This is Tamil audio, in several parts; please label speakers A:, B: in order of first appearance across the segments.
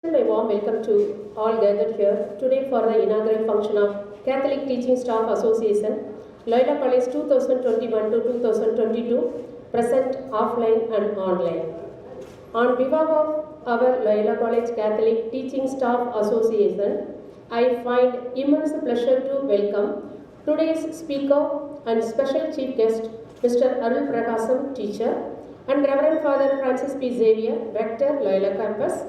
A: My warm welcome to all gathered here today for the inaugural function of Catholic Teaching Staff Association, Loyola College 2021 to 2022, present offline and online. On behalf of our Loyola College Catholic Teaching Staff Association, I find immense pleasure to welcome today's speaker and special chief guest, Mr. Arul Prakasam, teacher, and Reverend Father Francis P. Xavier, Rector, Loyola Campus,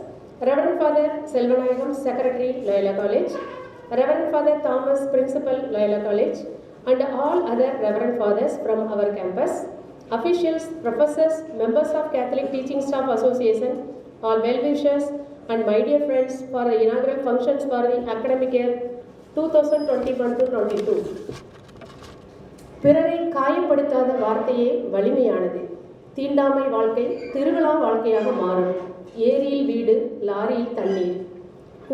A: Reverend Father Selvanayagam, Secretary, Loyola College, Reverend Father Thomas, Principal, Loyola College, and all other Reverend Fathers from our campus, officials, professors, members of Catholic Teaching Staff Association, all well-wishers, and my dear friends for the inaugural functions for the academic year 2021 to 22. பிறரை காயப்படுத்தாத வார்த்தையே வலிமையானது. தீண்டாமை வாழ்க்கை திருவிழா வாழ்க்கையாக மாறும். ஏரியில் வீடு, லாரியில் தண்ணீர்.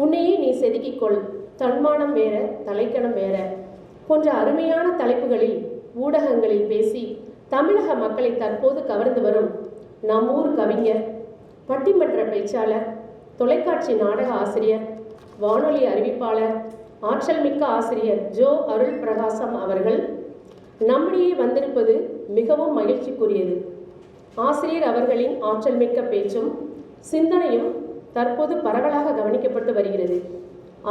A: உன்னையே நீ செதுக்கிக்கொள், தன்மானம் வேற, தலைக்கணம் வேற போன்ற அருமையான தலைப்புகளில் ஊடகங்களில் பேசி தமிழக மக்களை தற்போது கவர்ந்து வரும் நம்மூர் கவிஞர், பட்டிமன்ற பேச்சாளர், தொலைக்காட்சி நாடக ஆசிரியர், வானொலி அறிவிப்பாளர், ஆற்றல் மிக்க ஆசிரியர் ஜோ அருள் பிரகாசம் அவர்கள் நம்மிடையே வந்திருப்பது மிகவும் மகிழ்ச்சிக்குரியது. ஆசிரியர் அவர்களின் ஆற்றல் மிக்க பேச்சும் சிந்தனையும் தற்போது பரவலாக கவனிக்கப்பட்டு வருகிறது.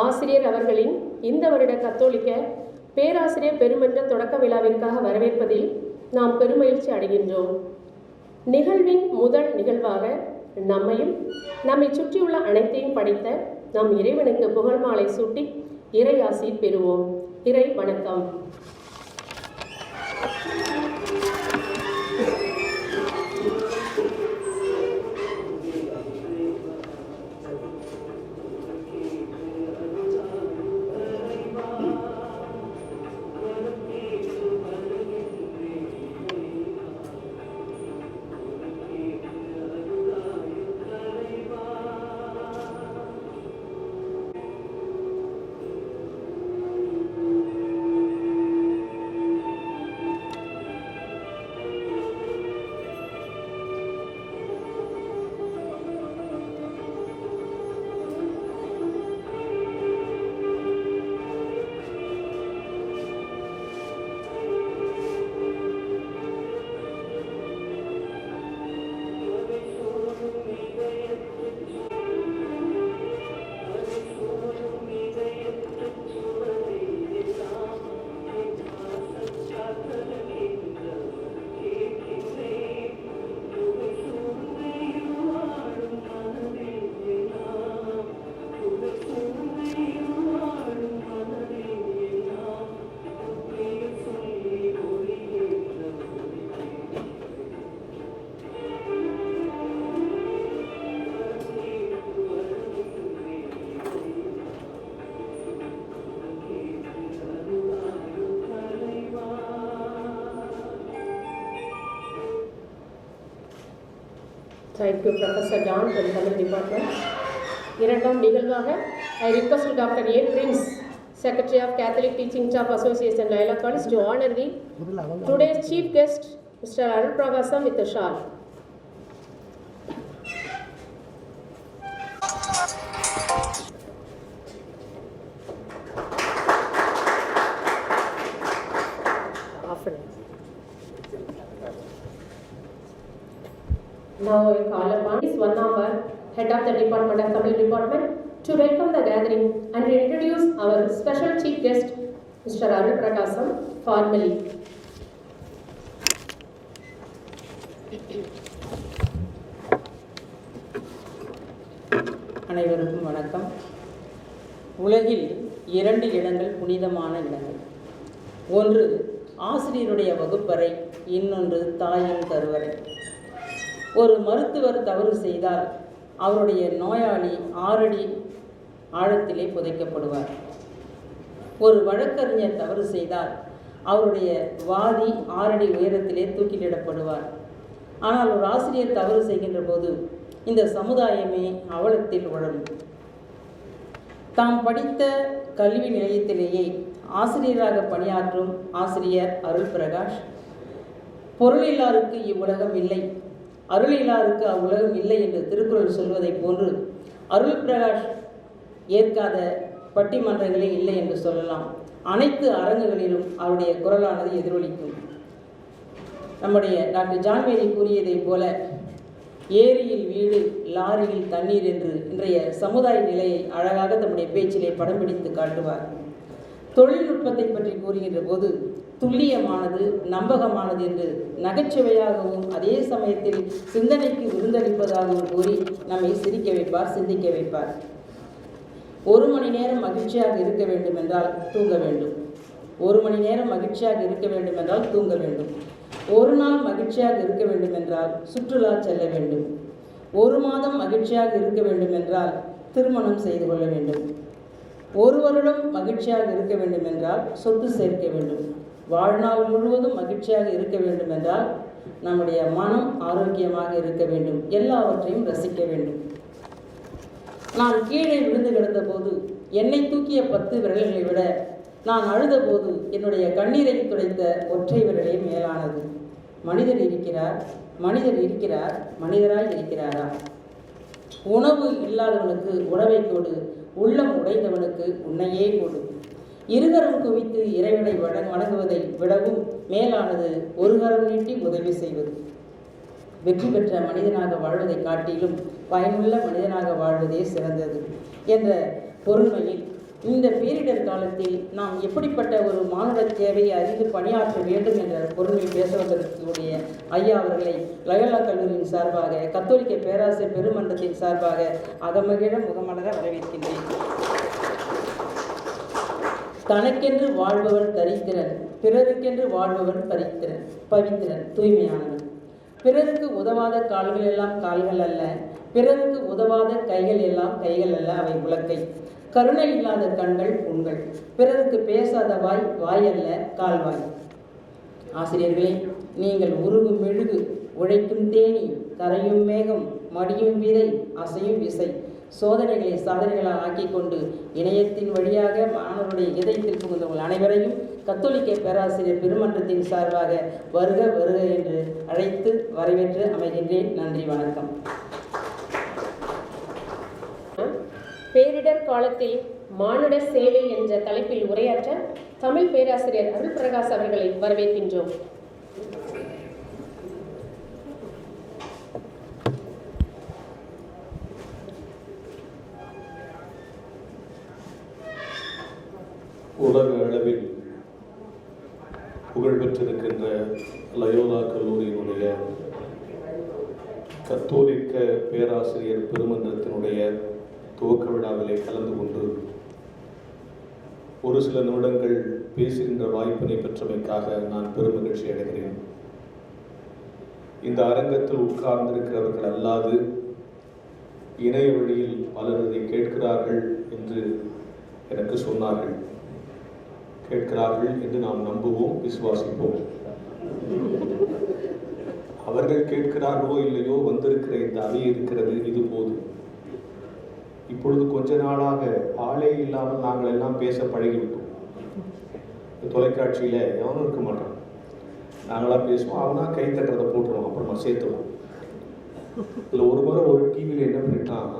A: ஆசிரியர் அவர்களின் இந்த வருட கத்தோலிக்க பேராசிரியர் பெருமன்ற தொடக்க விழாவிற்காக வரவேற்பதில் நாம் பெருமகிழ்ச்சி அடைகின்றோம். நிகழ்வின் முதல் நிகழ்வாக நம்மையும் நம்மை சுற்றியுள்ள அனைத்தையும் படைத்த நம் இறைவனுக்கு புகழ் மாலை சூட்டி இறை ஆசி பெறுவோம். இறை வணக்கம். Thank you, Professor John from Tamil Department. இரண்டாம் நிகழ்வாக I request Dr. A. Prince, Secretary of Catholic Teaching Staff Association, Loyola College, to honor the today's chief guest, Mr. Arul Prakasam, with a shawl. Now I call upon one of our head of the department of Tamil Department to welcome the gathering and introduce our special chief guest, Mr. Arul Prakasam, formally.
B: அனைவருக்கும் வணக்கம். உலகில் 2 இடங்கள் புனிதமான இடங்கள். ஒன்று ஆசிரியருடைய வகுப்பறை, இன்னொன்று தாயின் கருவறை. ஒரு மருத்துவர் தவறு செய்தால் அவருடைய நோயாளி 6 அடி ஆழத்திலே புதைக்கப்படுவார். ஒரு வழக்கறிஞர் தவறு செய்தால் அவருடைய வாதி 6 அடி உயரத்திலே தூக்கிலிடப்படுவார். ஆனால் ஒரு ஆசிரியர் தவறு செய்கின்ற போது இந்த சமுதாயமே அவலத்தில் உழலும். தாம் படித்த கல்வி நிலையத்திலேயே ஆசிரியராக பணியாற்றும் ஆசிரியர் அருள் பிரகாஷ், பொருளில்லாருக்கு இவ்வுலகம் இல்லை, அருளில்லாருக்கு அவ்வுலகம் இல்லை என்று திருக்குறள் சொல்வதை போன்று அருள் பிரகாஷ் ஏற்காத பட்டிமன்றங்களே இல்லை என்று சொல்லலாம். அனைத்து அரங்குகளிலும் அவருடைய குரலானது எதிரொலிக்கும். நம்முடைய டாக்டர் ஜான்மேரி கூறியதைப் போல ஏரியில் வீடு, லாரியில் தண்ணீர் என்று இன்றைய சமுதாய நிலையை அழகாக தம்முடைய பேச்சிலே படம் பிடித்து காட்டுவார். தொழில்நுட்பத்தை பற்றி கூறுகின்ற போது துல்லியமானது, நம்பகமானது என்று நகைச்சுவையாகவும் அதே சமயத்தில் சிந்தனைக்கு விருந்தளிப்பதாகவும் கூறி நம்மை சிரிக்க வைப்பார், சிந்திக்க வைப்பார். 1 மணி நேரம் மகிழ்ச்சியாக இருக்க வேண்டும் என்றால் தூங்க வேண்டும். 1 மணி நேரம் மகிழ்ச்சியாக இருக்க வேண்டும் என்றால் தூங்க வேண்டும். 1 நாள் மகிழ்ச்சியாக இருக்க வேண்டும் என்றால் சுற்றுலா செல்ல வேண்டும். 1 மாதம் மகிழ்ச்சியாக இருக்க வேண்டும் என்றால் திருமணம் செய்து கொள்ள வேண்டும். 1 வருடம் மகிழ்ச்சியாக இருக்க வேண்டும் என்றால் சொத்து சேர்க்க வேண்டும். வாழ்நாள் முழுவதும் மகிழ்ச்சியாக இருக்க வேண்டும் என்றால் நம்முடைய மனம் ஆரோக்கியமாக இருக்க வேண்டும். எல்லாவற்றையும் ரசிக்க வேண்டும். நான் கீழே விழுந்து கிடந்த போது என்னை தூக்கிய 10 விரல்களை விட நான் அழுத போது என்னுடைய கண்ணீரை துடைத்த ஒற்றை விரலே மேலானது. மனிதர் இருக்கிறார், மனிதர் இருக்கிறார், மனிதராய் இருக்கிறாரா? உணவு இல்லாதவனுக்கு உணவை கொடு, உள்ளம் உடைந்தவனுக்கு உன்னையே கொடு. இருகரம் குவித்து இறைவனை வணங்குவதை விடவும் மேலானது ஒரு கரம் நீட்டி உதவி செய்வது. வெற்றி பெற்ற மனிதனாக வாழ்வதை காட்டிலும் பயனுள்ள மனிதனாக வாழ்வதே சிறந்தது என்ற பொறுமையில் இந்த பேரிடர் காலத்தில் நாம் எப்படிப்பட்ட ஒரு மானுட தேவையை அறிந்து பணியாற்ற வேண்டும் என்ற பொறுமை பேசுவதற்குரிய ஐயா அவர்களை லயோலா கல்லூரியின் சார்பாக, கத்தோலிக்க பேராசிரியர் பெருமன்றத்தின் சார்பாக அகமகிழ முகமலர வரவேற்கின்றேன். தனக்கென்று வாழ்பவன் தரித்திரன், பிறருக்கென்று வாழ்பவன் பவித்திரன், தூய்மையானவன். பிறருக்கு உதவாத கால்கள் எல்லாம் கால்கள் அல்ல, பிறருக்கு உதவாத கைகள் எல்லாம் கைகள் அல்ல, அவை உலக்கை. கருணை இல்லாத கண்கள் புண்கள், பிறருக்கு பேசாத வாய் வாய் அல்ல கால்வாய். ஆசிரியர்களே, நீங்கள் உருகும் மெழுகு, உழைக்கும் தேனி, கரையும் மேகம், மடியும் விதை, அசையும் விசை, சோதனைகளை சாதனைகளாக ஆக்கிக் கொண்டு இணையத்தின் வழியாக மாணவருடைய இதயத்தில் புகுந்த உங்கள் அனைவரையும் கத்தோலிக்க பேராசிரியர் பெருமன்றத்தின் சார்பாக வருக வருக என்று அழைத்து வரவேற்று அமைகின்றேன். நன்றி, வணக்கம்.
A: பேரிடர் காலத்தில் மானுட சேவை என்ற தலைப்பில் உரையாற்ற தமிழ் பேராசிரியர் அருள் பிரகாஷ் அவர்களை வரவேற்கின்றோம்.
C: உலக அளவில் புகழ்பெற்றிருக்கின்ற லயோலா கல்லூரியினுடைய கத்தோலிக்க பேராசிரியர் பெருமன்றத்தினுடைய துவக்க விழாவிலே கலந்து கொண்டு ஒரு சில நிமிடங்கள் பேசுகின்ற வாய்ப்பினை பெற்றமைக்காக நான் பெருமகிழ்ச்சி அடைகிறேன். இந்த அரங்கத்தில் உட்கார்ந்திருக்கிறவர்கள் அல்லாது இணைய வழியில் பலர் இதை கேட்கிறார்கள் என்று எனக்கு சொன்னார்கள். கேட்கிறார்கள் என்று நாம் நம்புவோம், விசுவாசிப்போம். அவர்கள் கேட்கிறார்களோ இல்லையோ, வந்திருக்கிற இந்த அவை இருக்கிறது, இது போதும். இப்பொழுது கொஞ்ச நாளாக ஆளே இல்லாமல் நாங்கள் எல்லாம் பேச பழகிவிட்டோம். தொலைக்காட்சியில் எவனும் இருக்க மாட்டான், நாங்களாம் பேசுவோம், அவனா கை தட்டுறதை போட்டுருவோம், அப்புறமா சேர்த்துவோம். இதில் ஒரு முறை ஒரு டிவியில் என்ன பண்ணிட்டான்,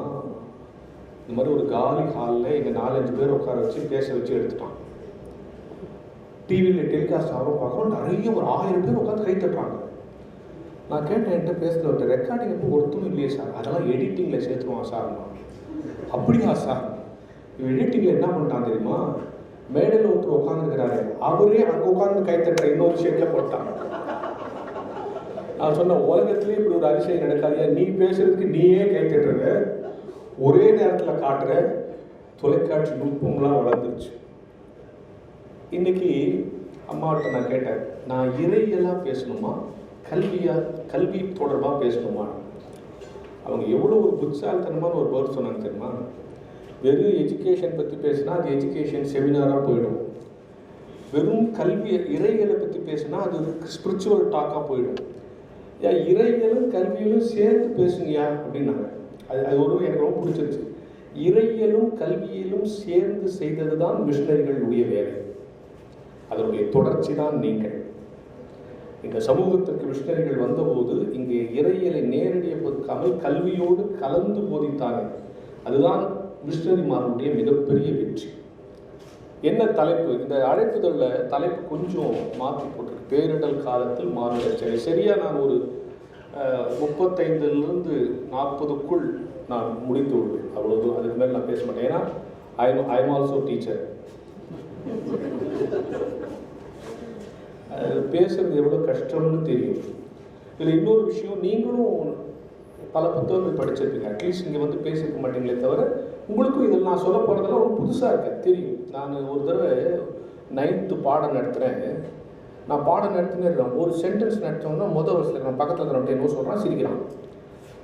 C: இந்த மாதிரி ஒரு காலி ஹாலில் எங்கள் 4-5 பேர் உட்கார வச்சு பேச வச்சு எடுத்துட்டான். டிவியில் டெலிகாஸ்ட் ஆகிறோம் பார்க்குறோம், நிறைய ஒரு 1000 பேர் உட்காந்து கை தட்டுறாங்க. நான் கேட்டேன், என்கிட்ட பேசுகிறவர்கிட்ட, ரெக்கார்டிங் எப்போ ஒருத்தரும் இல்லையே சார், அதெல்லாம் எடிட்டிங்கில் சேர்த்துருவான் சார். அப்படியா சார்? இவன் எடிட்டிங்கில் என்ன பண்ணிட்டான் தெரியுமா, மேடையில் ஒருத்தர் உட்காந்துருக்கிறாரு, அவரே அங்கே உட்காந்து கை தட்டுற இன்னொரு ஷேட்டில் போட்டான். நான் சொன்ன, உலகத்திலே இப்படி ஒரு அதிசயம் நடக்காது, நீ பேசுறதுக்கு நீயே கை தட்டுற, ஒரே நேரத்தில் காட்டுற தொலைக்காட்சி நுட்பம்லாம் வளர்ந்துருச்சு. இன்னைக்கு அம்மாவிட்ட நான் கேட்டேன், நான் இறையெல்லாம் பேசணுமா, கல்வி தொடர்பாக பேசணுமா? அவங்க எவ்வளோ ஒரு புத்திசாலித்தனமான ஒரு பதில் சொன்னாங்க தெரியுமா? வெறும் எஜுகேஷன் பற்றி பேசினா அது எஜுகேஷன் செமினாராக போயிடும். வெறும் கல்வி இறையியலை பற்றி பேசினா அது ஸ்பிரிச்சுவல் டாக்காக போயிடும். இறையியலும் கல்வியிலும் சேர்ந்து பேசுங்கயா அப்படின்னாங்க. அது ஒரு எனக்கு ரொம்ப பிடிச்சிருச்சு. இறையியலும் கல்வியிலும் சேர்ந்து செய்தது தான் மிஷனரிகளுடைய வேலை. அதனுடைய தொடர்ச்சி தான் நீங்கள். இந்த சமூகத்திற்கு மிஷனரிகள் வந்தபோது இங்கே இறையியலை நேரடியாக போதிக்காமல் கல்வியோடு கலந்து போதித்தாங்க. அதுதான் மிஷனரிமார்களுடைய மிகப்பெரிய வெற்றி. என்ன தலைப்பு? இந்த அழைப்புதலில் தலைப்பு கொஞ்சம் மாற்றி போட்டிருக்கு. பேரிடர் காலத்தில் மாறுதல் சேவை. சரியாக நான் ஒரு 35லிருந்து 40க்குள் நான் முடித்து விடுவேன். அவ்வளோ அதுக்கு மேலே நான் பேச மாட்டேன். ஏன்னா ஐ எம் ஆல்சோ டீச்சர். பேசுறது எவ்வளோ கஷ்டம்னு தெரியும். இதில் இன்னொரு விஷயம், நீங்களும் பல புத்தகங்கள் படிச்சிருப்பீங்க. அட்லீஸ்ட் இங்கே வந்து பேசியிருக்க மாட்டீங்களே தவிர உங்களுக்கும் இதில் நான் சொல்ல போகிறதெல்லாம் ஒரு புதுசாக இருக்கேன் தெரியும். நான் ஒரு தடவை 9th பாடம் நடத்துகிறேன். நான் பாடம் நடத்தினேன். ஒரு சென்டென்ஸ் நடத்தோம்னா முதல் வருஷத்தில் நான் பக்கத்தில் இருக்கிறவன் என்னவோ சொல்கிறான், சிரிக்கிறான்.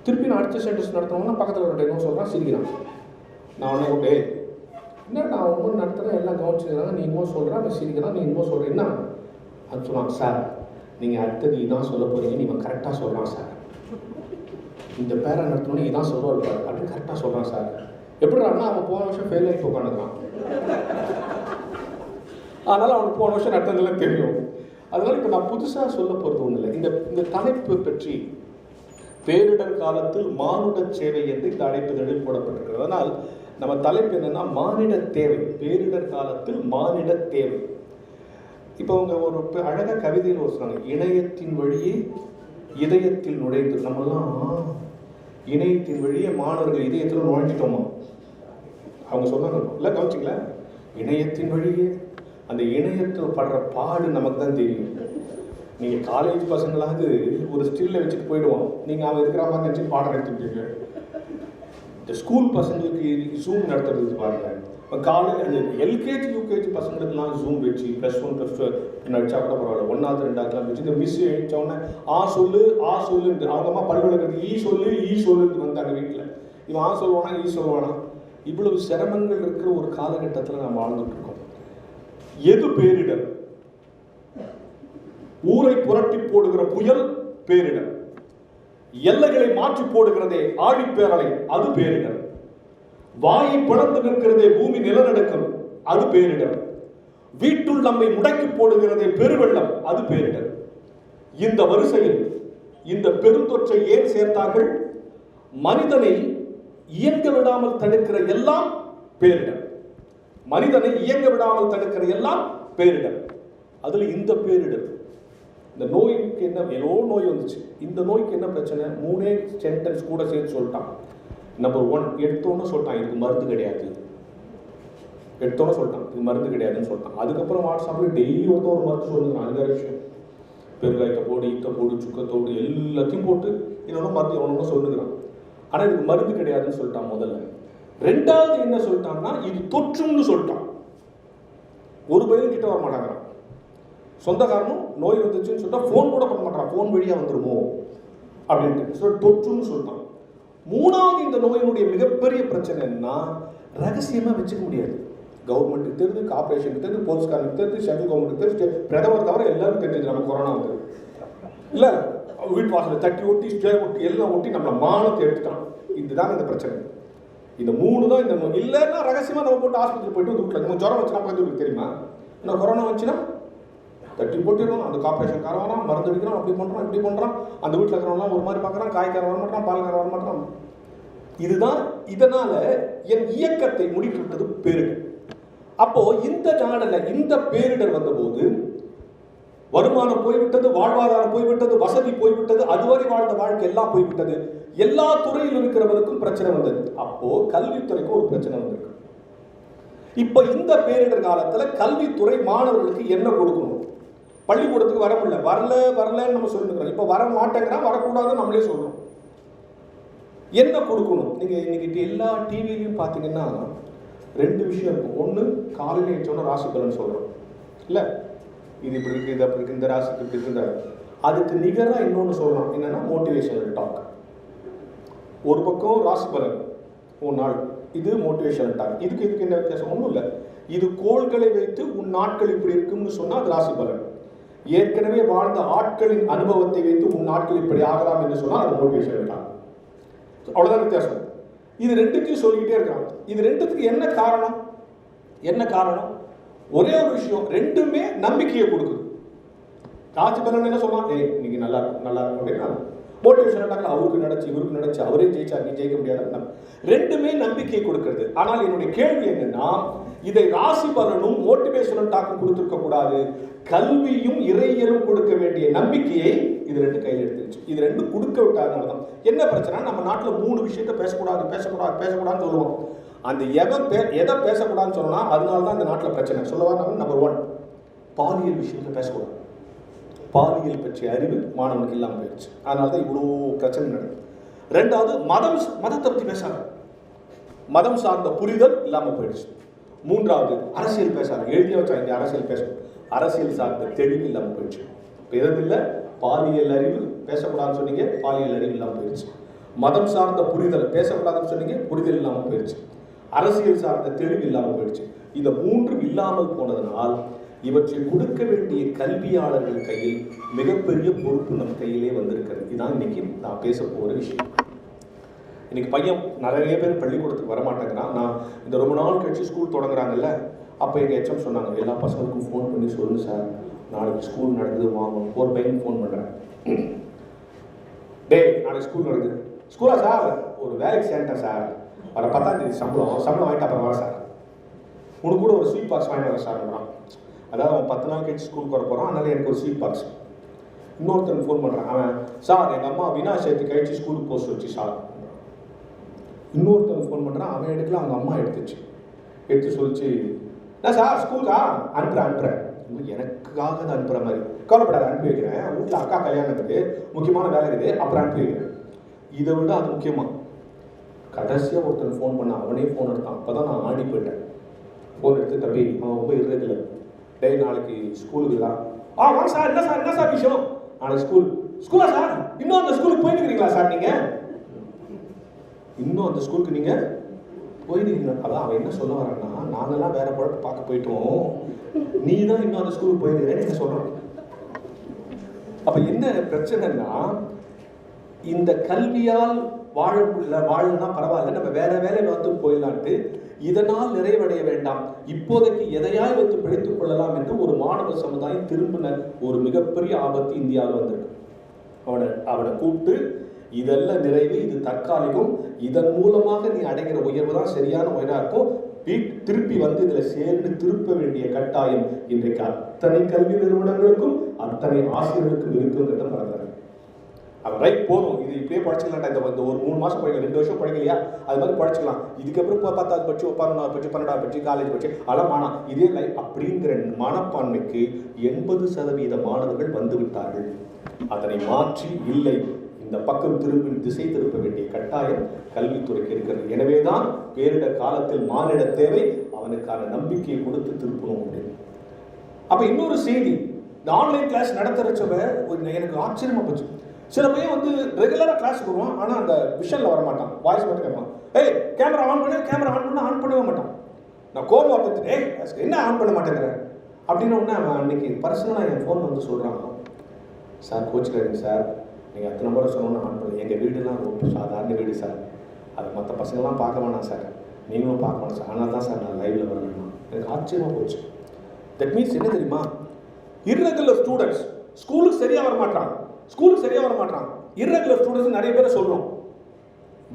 C: திருப்பி நான் அடுத்த சென்டென்ஸ் நடத்தினோம்னா பக்கத்தில் இருக்கிறவன் என்னவோ சொல்கிறான், சிரிக்கிறான். நான் உடனே ஓகே என்ன நான் ஒன்றும் நடத்துகிறேன், எல்லாம் கவனிச்சுக்கிறாங்க, நீ இன்னும் சொல்கிறான், அவன் சிரிக்கிறான், நீ இன்னும் சொல்கிறேன் என்ன அது சொன்னாங்க. சார் நீங்கள் அடுத்தது இதான் சொல்ல போகிறீங்க, நீங்கள் கரெக்டாக சொல்கிறான் சார். இந்த பேரை நடத்தணும்னு இதான் சொல்லுவார் பாரு அப்படின்னு கரெக்டாக சொல்கிறான் சார். எப்படின்னா அவன் போன வருஷம் ஃபெயில் ஆகி உட்காந்துக்கிறான். அதனால் அவனுக்கு போன வருஷம் நடத்ததெல்லாம் தெரியும். அதனால் இப்போ நான் புதுசாக சொல்ல போகிறது ஒன்றும் இல்லை. இந்த தலைப்பு பற்றி பேரிடர் காலத்தில் மானுட சேவை என்று இந்த அழைப்புதலில் போடப்பட்டிருக்கிறது. அதனால் நம்ம தலைப்பு என்னென்னா மானிட தேவை. பேரிடர் காலத்தில் மானிட தேவை. இப்போ அவங்க ஒரு அழகாக கவிதையில் ஒரு சொன்னாங்க, இணையத்தின் வழியே இதயத்தில் நுழைந்து. நம்மெல்லாம் இணையத்தின் வழியே மாணவர்கள் இதயத்தில் நுழைஞ்சிட்டோமா? அவங்க சொன்னாங்க இல்லை, கவனிச்சிங்களா? இணையத்தின் வழியே அந்த இணையத்தில் படுற பாடு நமக்கு தான் தெரியும். நீங்கள் காலேஜ் பசங்களாவது ஒரு ஸ்டில்ல வச்சுட்டு போயிடுவோம், நீங்கள் அவன் இருக்கிற மாதிரி நினச்சி பாடம் எடுத்துக்கிட்டீங்க. இந்த ஸ்கூல் பசங்களுக்கு ஜூம் நடத்துறது பாருங்க. இப்போ காலேஜ் அந்த எல்கேஜி யூகேஜி பசங்களுக்குலாம் ஜூம் வச்சு +1 +2 நடிச்சா கூட பரவாயில்ல, 1வது 2வதுலாம் வச்சு இந்த மிஸ் எழுச்சோடனே சொல்லு சொல்லுன்ட்டு அவங்க அம்மா பல்வழக்கிறது ஈ சொல்லுன்ட்டு வந்தாங்க வீட்டில். இவன் சொல்லுவானா சொல்லுவானா? இவ்வளவு சிரமங்கள் இருக்கிற ஒரு காலகட்டத்தில் நம்ம வாழ்ந்துட்டு இருக்கோம். எது பேரிடர்? ஊரை புரட்டி போடுகிற புயல் பேரிடர். எல்லைகளை மாற்றி போடுகிறதே ஆழிப்பேரலை, அது பேரிடர். வாயை பிளந்து நிற்கிறதே பூமி நிலநடுக்கம், அது பேரிடர். வீட்டுள் நம்மை முடக்கி போடுகிறதே பெருவெள்ளம், அது பேரிடர். இந்த வரிசையில் இந்த பெருந்தொற்றை ஏன் சேர்த்தார்கள்? மனிதனை இயங்க விடாமல் தடுக்கிற எல்லாம் பேரிடர். மனிதனை இயங்க விடாமல் தடுக்கிற எல்லாம் பேரிடர். அதுல இந்த பேரிடர். இந்த நோய்க்கு என்ன, ஏதோ நோய் வந்துச்சு, இந்த நோய்க்கு என்ன பிரச்சனை? 3 சென்டென்ஸ் கூட சேர்த்து சொல்லிட்டான். நம்பர் 1 எடுத்தோன்னு சொல்லிட்டான், இதுக்கு மருந்து கிடையாது. எடுத்தோன்னு சொல்லிட்டான், இது மருந்து கிடையாதுன்னு சொல்லிட்டான். அதுக்கப்புறம் வாட்ஸ்அப்பில் டெய்லி ஒரு மருந்து சொல்லுங்க, அது வேற விஷயம். பெருங்காயத்தை போடு, இத்தை போடு, சுக்கத்தோடு எல்லாத்தையும் போட்டு இன்னொன்று மருந்து எவனோ சொல்லுகிறான். ஆனால் இதுக்கு மருந்து கிடையாதுன்னு சொல்லிட்டான் முதல்ல. 2வது என்ன சொல்லிட்டான்னா, இது தொற்றும்னு சொல்லிட்டான். ஒரு பையன் கிட்ட வர மாட்டாங்கிறான். சொந்த காரணம் நோய் வந்துச்சுன்னு சொல்லிட்டா ஃபோன் கூட பண்ண மாட்டான், ஃபோன் வழியாக வந்துருமோ அப்படின்ட்டு சொல்லி தொற்றுன்னு சொல்லிட்டான். 3வது இந்த நோயினுடைய மிகப்பெரிய பிரச்சனை என்னன்னா, ரகசியமாக வச்சுக்க முடியாது. கவர்மெண்ட்டுக்கு தெரியுது, கார்பரேஷனுக்கு தெரியுது, போலீஸ்காரனுக்கு தெரியுது, சென்ட்ரல் கவர்மெண்ட்டுக்கு தெரியுது, பிரதமர் தவிர எல்லாரும் தெரிஞ்சது நம்ம கொரோனா வந்து. இல்லை வீட்டு வாசலில் தட்டி ஒட்டி ஸ்டே ஒட்டி எல்லாம் ஒட்டி நம்மளை மானத்தை எடுத்துட்டான். இதுதான் இந்த பிரச்சனை. இந்த 3 தான் இந்த நோய். இல்லைன்னா ரகசியமாக நம்ம போட்டு ஆஸ்பத்திரி போயிட்டு வீட்டில் நம்ம ஜுரம் வச்சுனா பக்கத்து தெரியுமா? ஏன்னா கொரோனா வந்துச்சுன்னா தட்டி போட்டுடுறோம். அந்த கார்பரேஷன் காரவரான் மருந்து அடிக்கிறான், அப்படி பண்ணுறான் இப்படி பண்ணுறான். அந்த வீட்டில் இருக்கிறவங்களாம் ஒரு மாதிரி பார்க்குறான், காய்க்கார வரமாட்டான், பால்கார வரமாட்டான். இதுதான். இதனால என் இயக்கத்தை முடிக்கிட்டது பேரிடர். அப்போ இந்த நாளில் இந்த பேரிடர் வந்தபோது வருமானம் போய்விட்டது, வாழ்வாதாரம் போய்விட்டது, வசதி போய்விட்டது, அதுவரை வாழ்ந்த வாழ்க்கை எல்லாம் போய்விட்டது. எல்லா துறையில் இருக்கிறவருக்கும் பிரச்சனை வந்தது. அப்போ கல்வித்துறைக்கு ஒரு பிரச்சனை வந்திருக்கு. இப்ப இந்த பேரிடர் காலத்துல கல்வித்துறை மாணவர்களுக்கு என்ன கொடுக்கணும்? பள்ளிக்கூடத்துக்கு வர முடியல, வரலன்னு நம்ம சொல்லிருக்கிறோம். இப்ப வர மாட்டேங்கிறான், வரக்கூடாதுன்னு நம்மளே சொல்றோம். என்ன கொடுக்கணும்? நீங்க இன்னைக்கு எல்லா டிவிலையும் பாத்தீங்கன்னா 2 விஷயம் இருக்கும். ஒன்று காலையில் எழுந்தோன்னா ராசி பலன் சொல்றோம், இல்ல இது இப்படி இருக்கு, இது அப்படி இருக்கு, இந்த ராசிக்கு இப்படி இருக்குங்க. அதுக்கு நிகராக இன்னொன்று சொல்லலாம், என்னன்னா மோட்டிவேஷனல் டாக். ஒரு பக்கம் ராசி பலன் ஒரு நாள், இது மோட்டிவேஷனல் டாக். இதுக்கு என்ன வித்தியாசம்? ஒன்றும் இல்லை. இது கோள்களை வைத்து உன் நாட்கள் இப்படி இருக்கும்னு சொன்னால் அது ராசி பலன். ஏற்கனவே வாழ்ந்த ஆட்களின் அனுபவத்தை வைத்து உன் நாட்கள் இப்படி ஆகலாம் என்று சொன்னால் அது மோட்டிவேஷனல் டாக். அவ்வளோதான் வித்தியாசம். இது 2த்தையும் சொல்லிக்கிட்டே இருக்காங்க. இது 2த்துக்கு என்ன காரணம்? என்ன காரணம்? ஒரே ஒரு விஷயம், 2மே நம்பிக்கையை கொடுக்குது. ராசி பலன் என்ன சொன்னா, இன்னைக்கு நல்லா இருக்கும் நல்லா இருக்கும் அப்படின்னா, மோட்டிவேஷன் டாக்ல அவருக்கு நடச்சு இவருக்கு நடச்சு அவரே ஜெயிச்சா நீ ஜெயிக்க முடியாது. ரெண்டுமே நம்பிக்கை கொடுக்கிறது. ஆனால் என்னுடைய கேள்வி என்னன்னா, இதை ராசி பலனும் மோட்டிவேஷனல் டாக்கும் கொடுத்துருக்க கூடாது, கல்வியும் இறையியலும் கொடுக்க வேண்டிய நம்பிக்கையை இது ரெண்டு கையில் எடுத்துருச்சு. இது ரெண்டும் கொடுக்க விட்டாதனால தான் என்ன பிரச்சனை, நம்ம நாட்டில் 3 விஷயத்த பேசக்கூடாதுன்னு சொல்லுவோம். அந்த எதை பேசக்கூடாதுன்னு சொன்னா அதனால தான் இந்த நாட்டில் பிரச்சனை. சொல்லவா, நம்பர் 1 பாலியல் விஷயத்தில் பேசக்கூடாது. பாலியல் பற்றிய அறிவு மாணவனுக்கு இல்லாமல் போயிடுச்சு. அதனால தான் இவ்வளோ பிரச்சனை நடக்குது. 2வது மதத்தை பற்றி பேசாத, மதம் சார்ந்த புரிதல் இல்லாமல் போயிடுச்சு. 3வது அரசியல் பேசாத, எழுதிய வச்சா இங்கே அரசியல் பேசணும், அரசியல் சார்ந்த தெளிவு இல்லாமல் போயிடுச்சு. இப்போ எதில் பாலியல் அறிவு பேசக்கூடாதுன்னு சொன்னீங்க, பாலியல் அறிவு இல்லாமல் போயிடுச்சு. மதம் சார்ந்த புரிதல் பேசக்கூடாதுன்னு சொன்னீங்க, புரிதல் இல்லாமல் போயிடுச்சு. அரசியல் சார்ந்த தெளிவு இல்லாமல் போயிடுச்சு. இந்த 3 இல்லாமல் போனதனால் இவற்றை கொடுக்க வேண்டிய கல்வியாளர்கள் கையில் மிகப்பெரிய பொறுப்பு நம் கையிலே வந்திருக்கிறது. இதுதான் இன்னைக்கு நான் பேச போகிற விஷயம். இன்னைக்கு பையன் நிறைய பேர் பள்ளிக்கூடத்துக்கு வரமாட்டேங்கிறான். நான் இந்த ரொம்ப நாள் கழிச்சு ஸ்கூல் தொடங்குறாங்கல்ல, அப்போ எங்கள் ஹெச்எம் சொன்னாங்க, எல்லா பசங்களுக்கும் ஃபோன் பண்ணி சொல்லுங்கள் சார், நாளைக்கு ஸ்கூல் நடக்குது வாங்க. ஒரு பையன் ஃபோன் பண்ணுறேன், டே நாளைக்கு ஸ்கூல் நடக்குது. ஸ்கூலா சார்? ஒரு வேலைக்கு சேர்ந்தேன் சார், வர 10ஆம் தேதி சம்பளம் வாங்கிட்டு அப்புறம் வர சார். உனக்கு கூட ஒரு ஸ்வீட் பாக்ஸ் வாங்கி வர சார்ன்றான். அதாவது அவன் 10 நாள் கழிச்சு ஸ்கூலுக்கு வர போகிறான், அதனால எனக்கு ஒரு ஸ்வீட் பாக்ஸ். இன்னொருத்தன் ஃபோன் பண்ணுறான், அவன் சார் எங்கள் அம்மா வினாசேர்த்தி கழிச்சு ஸ்கூலுக்கு போஸ்ட் வச்சு சார். இன்னொருத்தன் ஃபோன் பண்ணுறான், அவன் எடுக்கல, அவங்க அம்மா எடுத்து சொல்லிச்சு, நான் சார் ஸ்கூலுக்கா அனுப்புகிறேன். எனக்காக தான் அனுப்புகிற மாதிரி, கவலைப்படாத அனுப்பி வைக்கிறேன், வீட்டில் அக்கா கல்யாணத்துக்கு முக்கியமான வேலை இருக்குது, அப்புறம் அனுப்பி வைக்கிறேன். இதை விட அது முக்கியமாக கடைசியாக ஒருத்தன் ஃபோன் பண்ண, அவனே ஃபோன் எடுத்தான். அப்போ தான் நான் ஆடி போயிட்டேன். ஃபோன் எடுத்து, தம்பி அவன் ரொம்ப இர்ரெகுலர், டே நாளைக்கு ஸ்கூலுக்கு தான். வாங்க சார். என்ன சார் விஷயம்? நாளைக்கு ஸ்கூலா சார்? இன்னும் அந்த ஸ்கூலுக்கு போயிட்டு இருக்கிறீங்களா சார் நீங்கள்? இன்னும் அந்த ஸ்கூலுக்கு நீங்கள் போயிருக்கீங்களா? அதான் அவன் என்ன சொல்ல வரான்னா, நாங்கெல்லாம் வேற பழப்பு பார்க்க போயிட்டோம், நீ தான் இன்னும் அந்த ஸ்கூலுக்கு போயிருக்கிறேன்னு என்ன சொல்கிறான். அப்போ என்ன பிரச்சனைன்னா, இந்த கல்வியால் வாழணும்னா பரவாயில்ல, நம்ம வேற வேலையை வந்து போயிடலான்ட்டு இதனால் நிறைவடைய வேண்டாம், இப்போதைக்கு எதையாய் வந்து பிழைத்துக் கொள்ளலாம் என்று ஒரு மாணவ சமுதாயம் திரும்பின ஒரு மிகப்பெரிய ஆபத்து இந்தியாவில் வந்திருக்கு. அவனை கூப்பிட்டு, இதெல்லாம் நிறைவு, இது தற்காலிகம், இதன் மூலமாக நீ அடைகிற உயர்வு தான் சரியான உயர்வா இருக்கும், திருப்பி வந்து இதில் சேர்ந்து திருப்ப வேண்டிய கட்டாயம் இன்றைக்கு அத்தனை கல்வி நிறுவனங்களுக்கும் அத்தனை ஆசிரியர்களுக்கும் இருக்குங்கிறத மறந்துறாங்க. அவன் ரைட் போதும், இது இப்படியே படிச்சுக்கலாம்டா, இந்த ஒரு 3 மாதம் படிக்கலாம், 2 வருஷம் படிக்கலையா, அது மாதிரி படிச்சுக்கலாம், இதுக்கப்புறம் 10வது படிச்சு 11வது படிச்சு 12வது படிச்சு காலேஜ் படிச்சு அலமானா இதே லைஃப் அப்படிங்கிற மனப்பான்மைக்கு 80% மாணவர்கள் வந்து விட்டார்கள். அதனை மாற்றி இல்லை, இந்த பக்கம் திசை திருப்ப வேண்டிய கட்டாயம் கல்வித்துறைக்கு இருக்கிறது. எனவேதான் பேரிடர் காலத்தில் மானிட தேவை, அவனுக்கான நம்பிக்கையை கொடுத்து திருப்பணும் அப்படின்னு. அப்ப இன்னொரு செய்தி, இந்த ஆன்லைன் கிளாஸ் நடத்துறச்சவ எனக்கு ஆச்சரியமா போச்சு. சில பையன் வந்து ரெகுலராக கிளாஸுக்கு வருவான், ஆனால் அந்த விஷனில் வர மாட்டான், வாய்ஸ் மட்டும் கேட்பான். கேமரா ஆன் பண்ணவே மாட்டான். நான் கோபம் பார்த்துட்டு, என்ன ஆன் பண்ண மாட்டேங்கிறேன் அப்படின்னு ஒன்று அவன் அன்னைக்கு பர்சனலாக என் ஃபோன் வந்து சொல்கிறான், சார் கோச்சுக்காதீங்க சார், நீங்கள் அத்தனை முறை சொன்னோன்னு ஆன் பண்ணல, எங்கள் வீடுலாம் ரொம்ப சாதாரண வீடு சார், அது மற்ற பசங்கள்லாம் பார்க்க வேணாம் சார், நீங்களும் பார்க்க வேணாம் சார், ஆனால் தான் சார் நான் லைவில் வரணும்னா. எனக்கு ஆச்சரியமாக போச்சு. தட் மீன்ஸ் என்ன தெரியுமா, இர்ரெகுலர் ஸ்டூடெண்ட்ஸ் ஸ்கூலுக்கு சரியாக வர மாட்டான், இர்ரெகுலர் ஸ்டூடெண்ட்ஸ் நிறைய பேரை சொல்கிறோம்.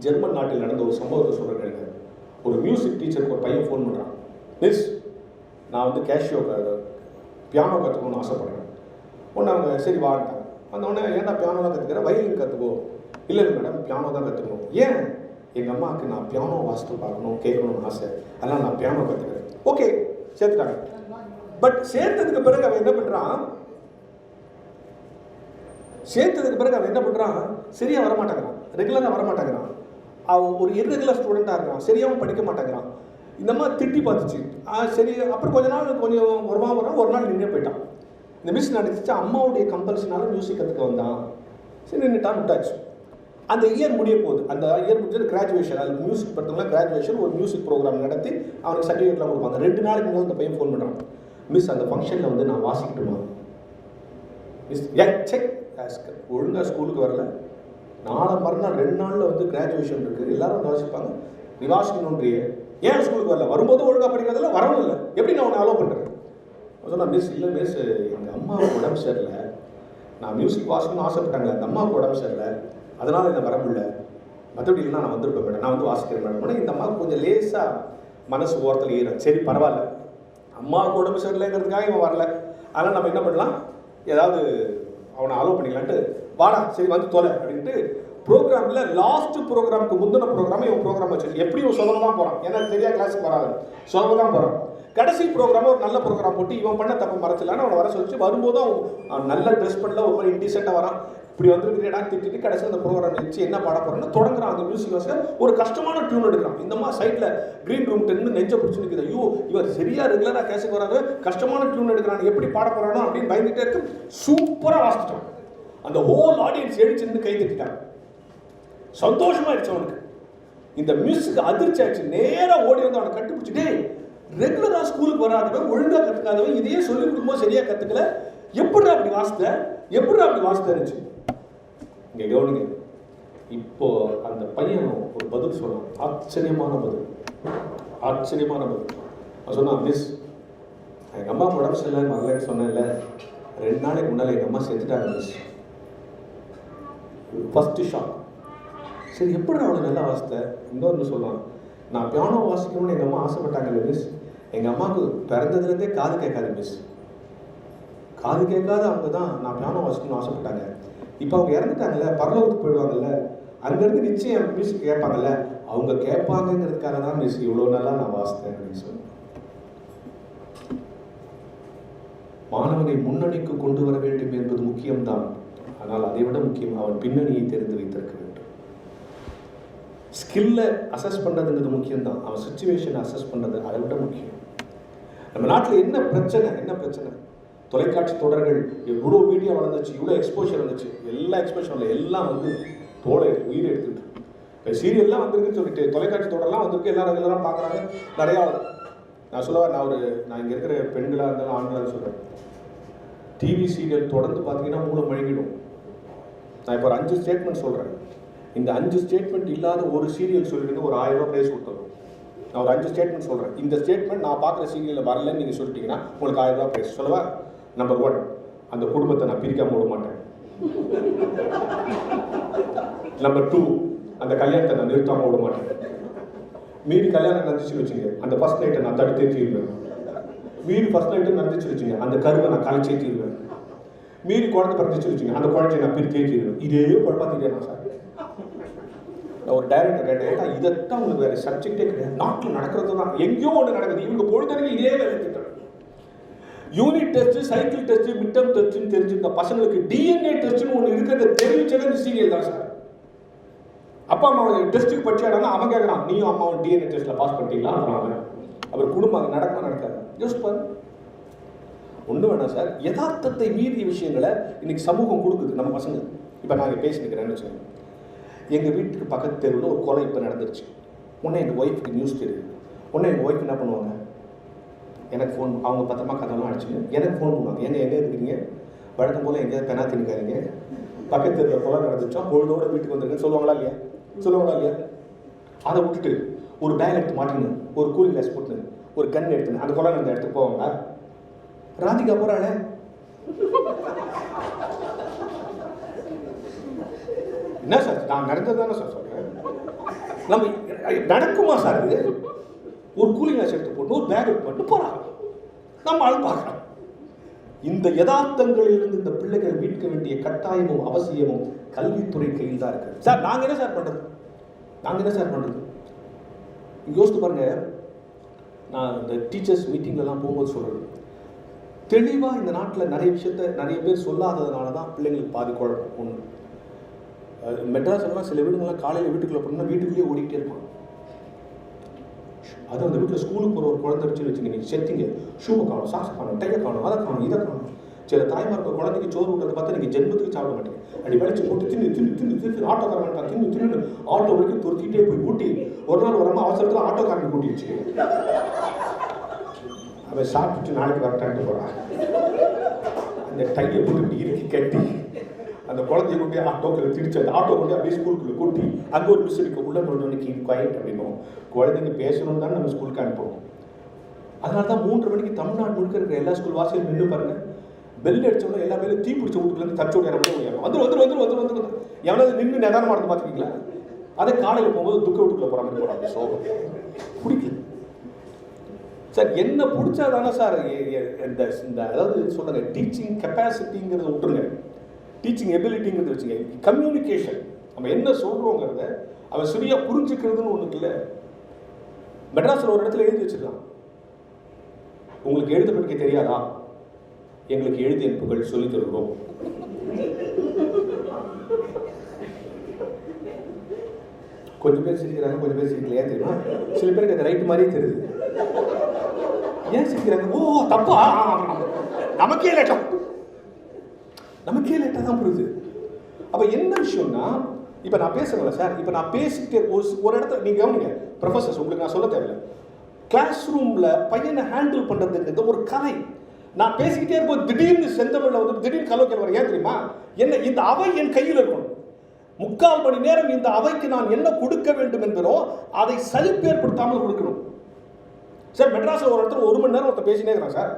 C: ஜெர்மன் நாட்டில் நடந்த ஒரு சம்பவத்தை சொல்கிறேன். ஒரு மியூசிக் டீச்சருக்கு ஒரு பையன் ஃபோன் பண்ணுறான், மிஸ் நான் வந்து பியானோ கற்றுக்கணும்னு ஆசைப்பட்றேன். ஒன்று அவங்க சரி வாட்டாங்க. வந்தோடனே ஏன்டா பியானோலாம் கற்றுக்கிறேன், வயலின் கற்றுக்கோ. இல்லை மேடம் பியானோ தான் கற்றுக்கணும். ஏன்? எங்கள் அம்மாவுக்கு நான் பியானோ வாசித்து பார்க்கணும் கேட்கணும்னு ஆசை, அதனால் நான் பியானோ கற்றுக்கிறேன். ஓகே சேர்த்துட்டாங்க. பட் சேர்த்ததுக்கு பிறகு அவன் என்ன பண்ணுறான், சரியாக வரமாட்டேங்கிறான், ரெகுலராக வரமாட்டேங்கிறான். அவன் ஒரு இர்ரெகுலர் ஸ்டூடெண்ட்டாக இருக்கிறான், சரியாகவும் படிக்க மாட்டேங்கிறான். இந்த மாதிரி திட்டி பார்த்துச்சு. சரி, அப்புறம் கொஞ்சம் ஒரு நாள் நின்று போயிட்டான். இந்த மிஸ் நடந்துச்சு, அம்மாவுடைய கம்பல்ஷனால மியூசிக் கற்றுக்க வந்தான். சரி நின்றுட்டான், விட்டாச்சு. அந்த இயர் முடிய போகுது. அந்த இயர் முடிஞ்சது கிராஜுவேஷன், அது மியூசிக் படுத்தவங்களா கிராஜுவேஷன் ஒரு மியூசிக் ப்ரோக்ராம் நடத்தி அவனுக்கு சர்டிஃபிகேட்லாம் கொடுப்பாங்க. 2 நாளைக்கு முன்னாடி அந்த பையன் ஃபோன் பண்ணுறான், மிஸ் அந்த ஃபங்க்ஷனில் வந்து நான் வாசிக்கட்டுமா? மிஸ் செக் ஒழுங்காக ஸ்கூலுக்கு வரல, நாளை மறுநாள் 2 நாளில் வந்து கிராஜுவேஷன் இருக்குது, எல்லாரும் வாசிப்பாங்க, நீ வாசிக்கணுன்றியே, ஏன் ஸ்கூலுக்கு வரல? வரும்போது ஒழுங்காக படிக்கிறதில்ல, வரவும் இல்லை, எப்படி நான் உன்னை அலோவ் பண்ணுறேன்? சொன்னா மிஸ் இல்லை மிஸ், எங்கள் அம்மா உடம்பு சரியில்லை, நான் மியூசிக் வாசிக்கணும்னு ஆசைப்பட்டாங்களே, அந்த அம்மாவுக்கு உடம்பு சரியில்லை, அதனால் என்ன வர முடியல, மற்றபடி இல்லைனா நான் வந்திருப்பேன் மேடம், நான் வந்து வாசிக்கிறேன் மேடம். ஆனால் இந்த அம்மாவுக்கு கொஞ்சம் லேசாக மனசு ஓரத்தில் ஏறும். சரி பரவாயில்ல, அம்மாவுக்கு உடம்பு சரியில்லைங்கிறதுக்காக இவன் வரல, அதனால் நம்ம என்ன பண்ணலாம், ஏதாவது அவனை அலோவ் பண்ணிக்கலான்ட்டு, வாடா சரி வந்து தொலை அப்படின்ட்டு ப்ரோக்ராமில் லாஸ்ட் ப்ரோக்ராமுக்கு முந்தின ப்ரோக்ராம் இவன் ப்ரோக்ராம் வச்சு எப்படி இவன் சொல்ல தான் போகிறான், ஏன்னா சரியாக கிளாஸுக்கு வராது, சொல்ல தான் போகிறான். கடைசி ப்ரோக்ராம் ஒரு நல்ல ப்ரோக்ராம் போட்டு இவன் பண்ண தப்பு மறைச்சலான்னு அவனை வர சொல்லிச்சு. வரும்போது அவன் நல்ல ட்ரெஸ் பண்ணல, ஒரு மாதிரி இன்டீசெண்டாக வரான், இப்படி வந்துருக்கிறேடா திட்டிட்டு கடைசி அந்த ப்ரோக்ராம் வச்சு என்ன பாட போகிறோன்னு தொடங்குறான். அந்த மியூசிக் வாசல் ஒரு கஷ்டமான டியூன் எடுக்கிறான். இந்த மாதிரி சைடில் க்ரீன் ரூம் டென்னு நெஞ்ச பிடிச்சி நிற்குது, ஐயோ இவர் சரியாக ரெகுலராக கேஸுக்கு வராது, கஷ்டமான டியூன் எடுக்கிறான், எப்படி பாட போகிறானோ அப்படின்னு பயந்துகிட்டே இருக்கு. சூப்பராக வாசிச்சிட்டான். அந்த ஹோல் ஆடியன்ஸ் எழுச்சிருந்து கை தட்டிட்டாங்க. சந்தோஷமாயிடுச்சு அவனுக்கு. இந்த மியூசிக் அதிர்ச்சி ஆயிடுச்சு. நேராக ஓடி வந்து அவனை கட்டுப்பிடிச்சிட்டு, ரெகுலராக ஸ்கூலுக்கு வராதவன், ஒழுங்காக கற்றுக்காதவன், இதையே சொல்லி கொடுக்கும்போது சரியாக கற்றுக்கல, எப்படி அப்படி வாசித்தேன்னு இங்கே கவனிங்க. இப்போ அந்த பையன் ஒரு பதில் சொன்னான், ஆச்சரியமான பதில். அவன் சொன்னான், மிஸ் எங்கள் அம்மா உடம்பு சரியில்லைன்னு வரலன்னு சொன்னேன்ல, 2 நாளைக்கு முன்னால் எங்கள் அம்மா செத்துட்டாங்க மிஸ். First shock. சரி எப்படி அவளை நல்லா வாசித்தேன்? இன்னொன்று சொல்லுவான், நான் பியானோ வாசிக்கணும்னு எங்கள் அம்மா ஆசைப்பட்டாங்கல்ல மிஸ், எங்கள் அம்மாவுக்கு பிறந்ததுலேருந்தே காது கேட்காது மிஸ், காது கேட்காத அவங்க தான் நான் பியானோ வாசிக்கணும்னு ஆசைப்பட்டாங்க. இப்போ அவங்க இறந்துட்டாங்கல்ல, பரலோகத்துக்கு போயிடுவாங்கல்ல, அங்கேருந்து நிச்சயம் மியூசிக் கேட்பாங்கல்ல, அவங்க கேட்பாங்கிறதுக்காக தான் மிஸ் இவ்வளோ நல்லா நான் வாசித்தேன் அப்படின்னு சொன்னேன். மாணவனை முன்னணிக்கு கொண்டு வர வேண்டும் என்பது முக்கியம்தான், ஆனால் அதை விட முக்கியம் அவன் பின்னணியை தெரிந்து வைத்திருக்க வேண்டும். ஸ்கில்லை அசஸ் பண்ணுறதுங்கிறது முக்கியம்தான், அவன் சுச்சுவேஷனை அசஸ் பண்ணுறது அதை விட முக்கியம். நம்ம நாட்டில் என்ன பிரச்சனை, தொலைக்காட்சி தொடர்கள் எவ்வளோ மீடியா வளர்ந்துச்சு, இவ்வளோ எக்ஸ்போஷர் வந்துச்சு, எல்லா எக்ஸ்போஷரில் எல்லாம் வந்து உயிர் எடுத்துக்கிட்டு இப்போ சீரியல்லாம் வந்துருக்குன்னு சொல்லிட்டு தொலைக்காட்சி தொடரெல்லாம் வந்திருக்கு, எல்லாரும் ரெகுலராக பார்க்குறாங்க, நிறையா. நான் இங்கே இருக்கிற பெண்களாக இருந்தாலும் ஆண்களாக சொல்கிறேன், டிவி சீரியல் தொடர்ந்து பார்த்தீங்கன்னா மூளை மழுங்கிடும். நான் இப்போ ஒரு 5 ஸ்டேட்மெண்ட் சொல்கிறேன், இந்த 5 ஸ்டேட்மெண்ட் இல்லாத ஒரு சீரியல் சொல்லிட்டு ஒரு 1000 ரூபா ப்ரைஸ் கொடுத்துரும். நான் ஒரு 5 ஸ்டேட்மெண்ட் சொல்கிறேன், இந்த ஸ்டேட்மெண்ட் நான் பார்க்குற சீரியலில் வரலன்னு நீங்கள் சொல்லிட்டீங்கன்னா உங்களுக்கு 1000 ரூபா ப்ரைஸ். சொல்லவா? நம்பர் 1, அந்த குடும்பத்தை நான் பிரிக்காம விட மாட்டேன். நம்பர் 2, அந்த கல்யாணத்தை நான் நிறுத்தாம விட மாட்டேன். மீறி கல்யாணம் நடந்துச்சு வச்சுங்க, அந்த ஃபர்ஸ்ட் நைட்டை நான் தடுத்தே தீருவேன். மீறி ஃபர்ஸ்ட் நைட்டு நடந்துச்சு வச்சுங்க, அந்த கருவை நான் கலைச்சே தீருவேன். மீறி குழந்தை பிறந்துச்சு வச்சுங்க, அந்த குழந்தையை நான் பிரித்தே தீருவேன். இதே குழப்பாத்திட்டே நான் சார் ஒரு டைரக்டர் கேட்டேன், இதைத்தான் உங்களுக்கு வேறு சப்ஜெக்டே கிடையாது, நாட்டில் நடக்கிறது தான், எங்கேயோ ஒன்று நடக்குது, இவங்க பொழுதுக்கு இதே வேலை திட்டம். Unit test, cycle test, midterm டெஸ்ட்னு தெரிஞ்சிருந்த பசங்களுக்கு டிஎன்ஏ டெஸ்ட்னு ஒன்று இருக்கிறத தெரிவிச்சது இந்த சீரியல் தான் சார். அப்பா அம்மா டெஸ்ட்டுக்கு படிச்சாடானா அவன் கேட்குறான், நீயும் அம்மாவும் டிஎன்ஏ டெஸ்ட்டில் பாஸ் பண்ணிட்டீங்களா? அவர் குடும்பம் அது நடக்காது. யோசிச்சு பாரு. ஒன்று வேணாம் சார், யதார்த்தத்தை மீறிய விஷயங்களை இன்னைக்கு சமூகம் கொடுக்குது நம்ம பசங்க. இப்போ நான் இங்கே பேசிக்கிறேன்னு வச்சுக்கோங்க, எங்கள் வீட்டுக்கு பக்கத்து தெருவில் ஒரு கொலை இப்போ நடந்துருச்சு. உடனே எங்கள் ஒய்ஃபுக்கு நியூஸ் தெரியுது. உடனே எங்கள் ஒய்ஃப் என்ன பண்ணுவாங்க, எனக்கு ஃபோன், அவங்க பத்திரமா கதவெல்லாம் அடிச்சுன்னு எனக்கு ஃபோன் பண்ணுவாங்க, எங்கே இருக்கிறீங்க, வழக்கம் போல் எங்கேயாவது பெனா தின்னுக்காதீங்க, பக்கத்து தெருவில் கொலை நடந்துச்சா, பொழுதோட வீட்டுக்கு வந்துருக்குன்னு சொல்லுவாங்களா இல்லையா? அதை விட்டுட்டு ஒரு பேக் எடுத்து மாட்டின்னு, ஒரு கூலிங் கிளாஸ் போட்டுன்னு, ஒரு கன் எடுத்துன்னு அந்த கொலை நடந்த இடத்துக்கு போவாங்க. ராதிகா போகிறாளே, என்ன சார் நான் நடந்தது தானே சார் சொல்கிறேன், நம்ம நடக்குமா சார்? இது ஒரு கூலிங் கிளாஸ் எடுத்து போட்டு ஒரு பேக் எடுத்து போட்டு போகிறாங்க, நம்ம ஆள் பார்க்குறோம். இந்த யதார்த்தங்களிலிருந்து இந்த பிள்ளைகள் மீட்க வேண்டிய கட்டாயமும் அவசியமும் கல்வித்துறை கையில் தான் இருக்கு சார். நாங்கள் என்ன சார் பண்ணுறது? யோசித்து பாருங்க, நான் இந்த டீச்சர்ஸ் மீட்டிங்லலாம் போகும்போது சொல்கிறது, தெளிவாக இந்த நாட்டில் நிறைய விஷயத்த நிறைய பேர் சொல்லாததுனால தான் பிள்ளைங்களுக்கு பாதி குழப்பம். ஒன்று, மெட்ராஸ்லாம் சில வீடுங்கள்லாம் காலையில் வீட்டுக்குள்ளே போனால் வீட்டுக்குள்ளேயே ஓடிக்கிட்டே இருப்பாங்க. அது அந்த வீட்டில் ஸ்கூலுக்கு போகிற ஒரு குழந்தை வச்சு வச்சுங்க, நீங்கள் செத்திங்க, ஷூவை காணும், சாக்ஸ் காணும், டையை காணும், அதை காணும், இதை காணும். சில தாய்மார்க்கு குழந்தைக்கு சோறு விட்டுறதை பார்த்தா நீங்கள் ஜென்மத்துக்கு சாப்பிட மாட்டீங்க. அப்படி வெளிச்சு போட்டு தின்னு ஆட்டோக்காரன் தின்னு ஆட்டோ வரைக்கும் துருத்திட்டே போய் ஊட்டி ஒரு நாள் வரமா அவசரத்தில் ஆட்டோக்காரன் கூட்டிடுச்சு. அவன் சாப்பிட்டுட்டு நாளைக்கு வரட்டான்ட்டு போகிறான். அந்த டையை போட்டு இப்படி இறுக்கி கட்டி அந்த குழந்தைய கொண்டு ஆட்டோக்களை திரிச்சு அந்த ஆட்டோ கொண்டு அப்படியே ஸ்கூலுக்குள்ள கூட்டி அங்கே ஒரு மிஸ் இருக்க உள்ள நோட்டு கீப் குவாய்ட் அப்படின்னும். குழந்தைங்க பேசணும்னு தான் நம்ம ஸ்கூலுக்கு அனுப்புவோம். அதனால தான் 3:30 மணிக்கு தமிழ்நாடு முழுக்க இருக்கிற எல்லா ஸ்கூல் வாசலும் நின்று பாருங்க, பெல் அடிச்சோன்னா எல்லா பேரும் தீ பிடிச்ச வீட்டுக்குலேருந்து தச்சோட இறங்க வந்து எவனாவது நின்று நிதானமாக இருந்து பார்த்துக்கிங்களா? அதே காலையில் போகும்போது துக்க வீட்டுக்குள்ளே போகிற மாதிரி போகிறாங்க. சோகம் பிடிக்கல சார். என்ன பிடிச்சா தானே சார் இந்த அதாவது சொல்லுங்க, டீச்சிங் கெப்பாசிட்டிங்கிறத விட்டுருங்க, டீச்சிங் எபிலிட்டிங்கிறத வச்சுங்க. கம்யூனிகேஷன், நம்ம என்ன சொல்கிறோங்கிறத அவன் சரியாக புரிஞ்சுக்கிறதுன்னு ஒன்று இல்லை. மெட்ராஸில் ஒரு இடத்துல எழுதி வச்சிருக்கான், உங்களுக்கு எழுத படிக்க தெரியாதா, எங்களுக்கு எழுதி அனுப்புகள் சொல்லித் தருகிறோம். கொஞ்சம் பேர் சிரிக்கிறாங்க, கொஞ்சம் பேர் சிரிக்கல. ஏன் தெரியுமா? சில பேருக்கு அது ரைட் மாதிரியே தெரியுது. ஏன் சிரிக்கிறாங்க? ஓ தப்பா, நமக்கே லேட்டா தான் புரியுது. அப்ப என்ன விஷயம்னா, இப்ப நான் பேசுறேன்ல சார், இப்ப நான் பேசிக்கிட்டே ஒரு இடத்துல நீங்க கவனிங்க ப்ரொஃபசர்ஸ், உங்களுக்கு நான் சொல்ல தேவையில்லை. கிளாஸ் ரூம்ல பையனை ஹேண்டில் பண்றதுக்கு ஒரு கலை. நான் பேசிக்கிட்டே இருக்கும்போது திடீர்னு செந்தமிழ்ல வந்து திடீர்னு கலோக்கியல் வர. ஏன் தெரியுமா? என்ன இந்த அவை என் கையில் இருக்கணும். 3/4 மணி நேரம் இந்த அவைக்கு நான் என்ன கொடுக்க வேண்டும் என்பதோ அதை சலிப்பு ஏற்படுத்தாமல் கொடுக்கணும் சார். மெட்ராஸில் ஒரு இடத்துல 1 மணி நேரம் ஒருத்தர் பேசினே இருக்கிறான் சார்.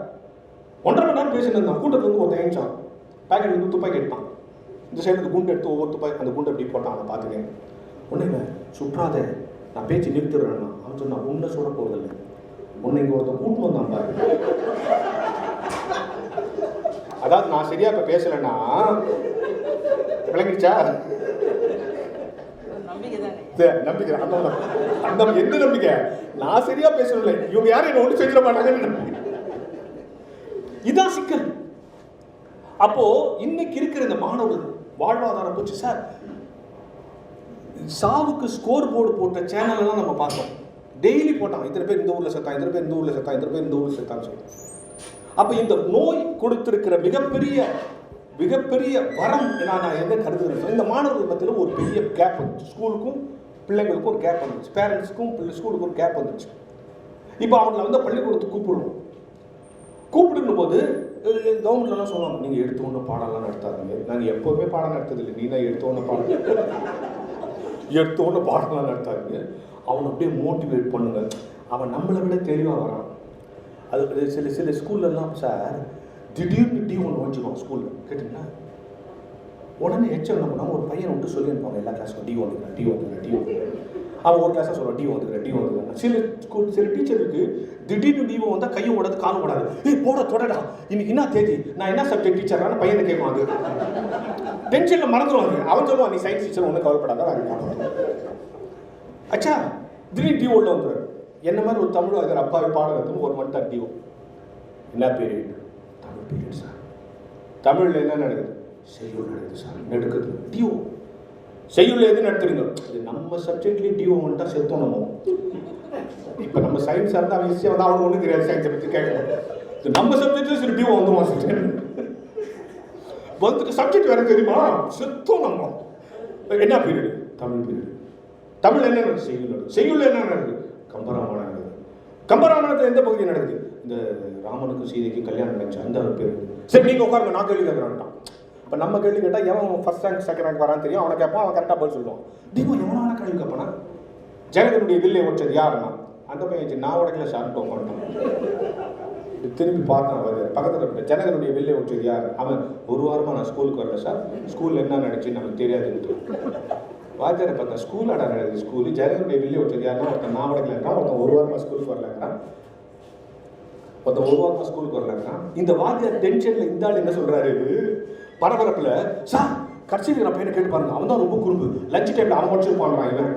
C: 1.5 மணி நேரம் பேசினு இருந்தான். கூட்டத்தில் வந்து ஒருத்தன் எழுந்தான், பேக்கெட் வந்து துப்பாக்கி எடுத்தான். இந்த சைடு குண்டு எடுத்து ஒவ்வொரு துப்பாக்கி அந்த குண்டை எப்படி போட்டான். அவனை பார்த்துக்கேன். உன்னை சுற்றாத, நான் பேச்சு நிறுத்திடுறேன்னா. அவன் சொன்னான், உன்னை சுட போவதில்லை, உன்னை இங்கே ஒருத்தன் கூட்டு வந்தான் பாரு. அதாவது நான் சரியா இப்ப பேசலன்னா விளங்கிடுச்சா? நம்பிக்கை. அந்த எந்த நம்பிக்கை? நான் சரியா பேசல, இவங்க யாரும் என்ன ஒண்ணு செஞ்சிட மாட்டாங்கன்னு நம்பிக்கை. இதான் சிக்கல். அப்போ இன்னைக்கு இருக்கிற இந்த மாணவர்கள் வாழ்வாதாரம் போச்சு சார். சாவுக்கு ஸ்கோர் போர்டு போட்ட சேனல் எல்லாம் நம்ம பார்த்தோம். டெய்லி போட்டாங்க, இத்தனை பேர் இந்த ஊர்ல செத்தான், இத்தனை பேர் இந்த ஊர்ல செத்தான், இத்தனை பேர் இந்த ஊர்ல செத்தான்னு சொல்லி. அப்ப இந்த நோய் கொடுத்திருக்கிற மிகப்பெரிய வரம் நான் என்ன கருதுகிறேன், இந்த மாணவர்கள் மத்தியில் ஒரு பெரிய கேப் வந்துச்சு. ஸ்கூலுக்கும் பிள்ளைங்களுக்கும் ஒரு கேப் வந்துச்சு, பேரண்ட்ஸுக்கும் ஸ்கூலுக்கும் ஒரு கேப் வந்துச்சு. இப்போ அவங்களை வந்து பள்ளிக்கூடத்துக்கு கூப்பிடுன்னு போது கவர்மெண்ட்லாம் சொல்லுவாங்க, நீங்கள் எடுத்து ஒன்று பாடலாம் நடத்தாதீங்க. நாங்கள் எப்போவுமே பாடம் நடத்ததில்லை, நீ தான் எடுத்து ஒன்று பாடலாம் நடத்தாதீங்க. அவனை அப்படியே மோட்டிவேட் பண்ணுங்க, அவன் நம்மளை விட தெளிவாக வரான். அது சில ஸ்கூல்லலாம் சார் திடீர்னு D1 வந்துடும் ஸ்கூலில் கேட்டிங்கன்னா, உடனே ஹெச்எம் என்ன பண்ணாமல் ஒரு பையனை விட்டு சொல்லி அனுப்பாங்க எல்லா கிளாஸுக்கும் D1. அவன் ஒரு கிளாஸாக சொல்லுவான் D1. சில டீச்சருக்கு திடீர்னு D1 வந்தால் கையும் ஓடாது காலும் ஓடாது. போட தொடடா, இன்னைக்கு என்ன தேதி, நான் என்ன சப்ஜெக்ட் டீச்சரானு பையனை கேட்பாங்க. டென்ஷனில் மறந்துடுவாங்க. அவன் சொல்லுவான், நீ சயின்ஸ் டீச்சர் ஒன்றும் கவலைப்படாத. அச்சா திடீர்னு D1 வந்துடுவார். என்ன மாதிரி ஒரு தமிழ் வாத்தியார் அப்பாவை பாடம் நடத்தும் ஒரு மணி D1. என்ன பீரியட்? Tamil period sir. தமிழில் என்ன நடக்குது? செய்யுள் நடக்குது சார். நெடுக்குது D1. செய்யுள் எது நடத்துறீங்க? இது நம்ம சப்ஜெக்ட்லேயே D1 வந்துட்டா செத்தோம் நம்ம. இப்போ நம்ம சயின்ஸாக இருந்தால் அவன் ஈஸியாக வந்து அவனுக்கு ஒன்றும் தெரியாது, சயின்ஸை பற்றி கேட்கணும். இது நம்ம சப்ஜெக்ட்லேயே சரி D1 வந்துடுவான் சார். வந்துட்டு சப்ஜெக்ட் வேறு தெரியுமா? செத்தோம் நம்ம. என்ன பீரியடு? தமிழ் பீரியடு. தமிழ் என்ன நடக்குது? செய்யுள் நடக்குது. செய்யுள் என்ன நடக்குது? கம்பராமாயணம் நடக்குது. கம்பராமாயணத்தில் எந்த பகுதி நடக்குது? இந்த ராமனுக்கும் சீதைக்கும் கல்யாணம் நடந்துச்சு அந்த பேர். சரி நீங்கள் உட்காருங்க, நான் கேள்வி கேட்குறான்ட்டான். இப்போ நம்ம கேள்வி கேட்டால் எவன் ஃபர்ஸ்ட் ரேங்க் செகண்ட் ரேங்க் வரான்னு தெரியும், அவனை கேட்பான், அவன் கரெக்டாக பதில் சொல்லுவான். D1 எவனான கேள்வி கேட்பானா? ஜனகனுடைய வில்லை உடைச்சது யாருன்னா அந்த பையன் நான் உடைக்கல சார்ட்டு உட்காந்துட்டான். திரும்பி பார்த்தான், பக்கத்தில் ஜனகனுடைய வில்லை உடைச்சது யார்? அவன் 1 வாரமாக நான் ஸ்கூலுக்கு வரல சார், ஸ்கூலில் என்ன நடந்துச்சு நமக்கு தெரியாதுன்ட்டு. வாத்தியாரை பார்த்தா ஸ்கூல் ஆடா நடக்குது, ஸ்கூலு ஜனகனுடைய வில்லை உடைச்சது யாருன்னா ஒருத்தன் நான் உடைக்கலன்றான், ஒருத்தன் 1 வாரமாக ஸ்கூலுக்கு வரலங்கிறான், ஒருத்தன் 1 வாரமாக ஸ்கூலுக்கு வரலங்கிறான். இந்த வாத்தியார் டென்ஷனில் இந்த ஆள் என்ன சொல்கிறாரு பரபரப்பில், சார் கடைசியில் நான் பையனை கேட்டு பாருங்க, அவன் தான் ரொம்ப குறும்பு, லஞ்ச் டைமில் அவன் முடிச்சிருப்பான்றான். இவன்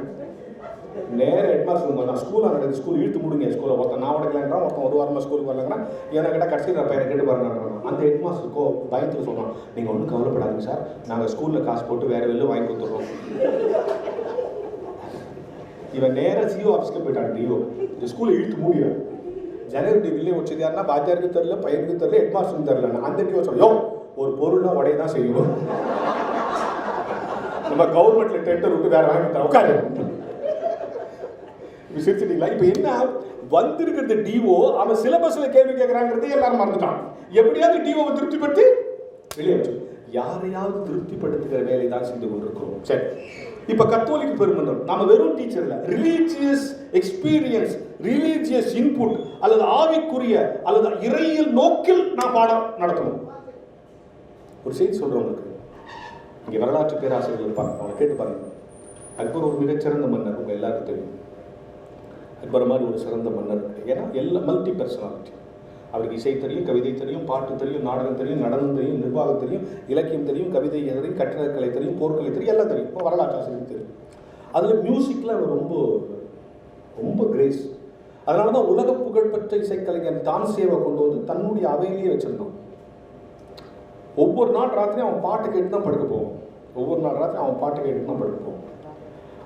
C: நேரம் ஹெட்மாஸ்டர் தான் ஸ்கூலாக நடக்குது, ஸ்கூல் இழுத்து முடிங்க ஸ்கூலில். ஒருத்தன் நான் உடைக்கலன்றான், ஒருத்தன் 1 வாரமாக ஸ்கூலுக்கு வரலங்கிறான். ஏன்னா கேட்டால் கடைசியில் நான் பையனை கேட்டு பாருங்க. அந்த ஹெட்மாஸ்டருக்கோ பயத்தில் சொல்கிறான், நீங்கள் ஒன்றும் கவலைப்படாதீங்க சார், நாங்கள் ஸ்கூலில் காசு போட்டு வேறு வெளில வாங்கி கொடுத்துட்றோம். இவன் நேராக CO ஆஃபீஸ்க்கு போயிட்டான். டிஓ இந்த ஸ்கூலை இழுத்து மூடிடும். ஜனவரி வில்லே வச்சது யாருன்னா வாத்தியாருக்கு தெரியல, பையனுக்கு தெரியல, ஹெட்மாஸ்டருக்கு தெரியல. அந்த டிஓ சொல்லும், ஒரு பொருள்னா உடைய தான் செய்யணும், நம்ம கவர்மெண்ட்ல டெண்டர் விட்டு வேற வாங்கி தரோம் உட்காரு. சிரிச்சிட்டீங்களா? இப்போ என்ன வந்திருக்கிறது டிஓ, அவன் சிலபஸ்ல கேள்வி கேட்கறாங்கிறது எல்லாரும் மறந்துட்டான். எப்படியாவது டிஓவை திருப்திப்படுத்தி வெளியே வச்சு யாரையாவது திருப்திப்படுத்துகிற வேலை தான் செஞ்சு கொண்டிருக்கிறோம். சரி, இப்போ கத்தோலிக்க பெருமன்றம் நம்ம வெறும் டீச்சர் இல்லை, ரிலீஜியஸ் எக்ஸ்பீரியன்ஸ், ரிலீஜியஸ் இன்புட் அல்லது ஆவிக்குரிய அல்லது இறையியல் நோக்கில் நான் பாடம் நடத்தணும். ஒரு செய்தி சொல்கிறேன் உங்களுக்கு. இங்கே வரலாற்று பேராசிரியர்கள் இருப்பாங்க, அவங்களை கேட்டு பாருங்க. அக்பர் ஒரு மிகச்சிறந்த மன்னர், உங்கள் எல்லாருக்கும் தெரியும். அக்பர் மாதிரி ஒரு சிறந்த மன்னர். ஏன்னா மல்டி பர்சனாலிட்டி. அவருக்கு இசை தெரியும், கவிதை தெரியும், பாட்டு தெரியும், நாடகம் தெரியும், நடனம் தெரியும், நிர்வாகம் தெரியும், இலக்கியம் தெரியும், கவிதை தெரியும், கட்டிடக்கலை தெரியும், போர்க்கலை தெரியும், எல்லாம் தெரியும். இப்போ வரலாற்று ஆசிரியர் தெரியும். அதில் மியூசிக்கில் அவர் ரொம்ப ரொம்ப கிரேஸ். அதனால தான் உலக புகழ்பெற்ற இசைக்கலைஞர் தான்சேவை கொண்டு வந்து தன்னுடைய அவையிலேயே வச்சிருந்தான். ஒவ்வொரு நாள் ராத்திரியும் அவன் பாட்டு கேட்டு தான் படுக்க போவான். ஒவ்வொரு நாள் ராத்திரி அவன் பாட்டு கேட்டு தான் படுக்க போவான்.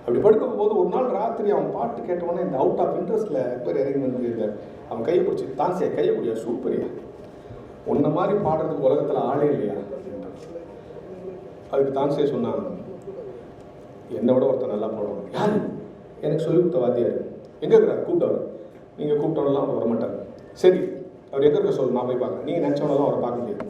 C: அப்படி படுக்க போது ஒரு நாள் ராத்திரி அவன் பாட்டு கேட்டவொடனே இந்த அவுட் ஆஃப் இன்ட்ரெஸ்ட்டில் அக்பர் இறங்கி வந்து அவன் கையை பிடிச்சி, தான்சே கையை பிடியா, சூப்பரியா, உன்ன மாதிரி பாடுறதுக்கு உலகத்தில் ஆளே இல்லையா. அதுக்கு தான்சே சொன்னான், என்னை விட ஒருத்தர் நல்லா பாடுவாங்க. யார்? எனக்கு சொல்லி கொடுத்த வாத்தியார். எங்கே இருக்கிறார்? கூப்பிட்டவர். நீங்கள் கூப்பிட்டவனெல்லாம் அவர் வரமாட்டார். சரி, அவர் எங்கே இருக்க சொல்லு, நான் போய் பார்க்குறேன். நீங்கள் நினச்சவனெல்லாம் அவரை பார்க்க முடியாது.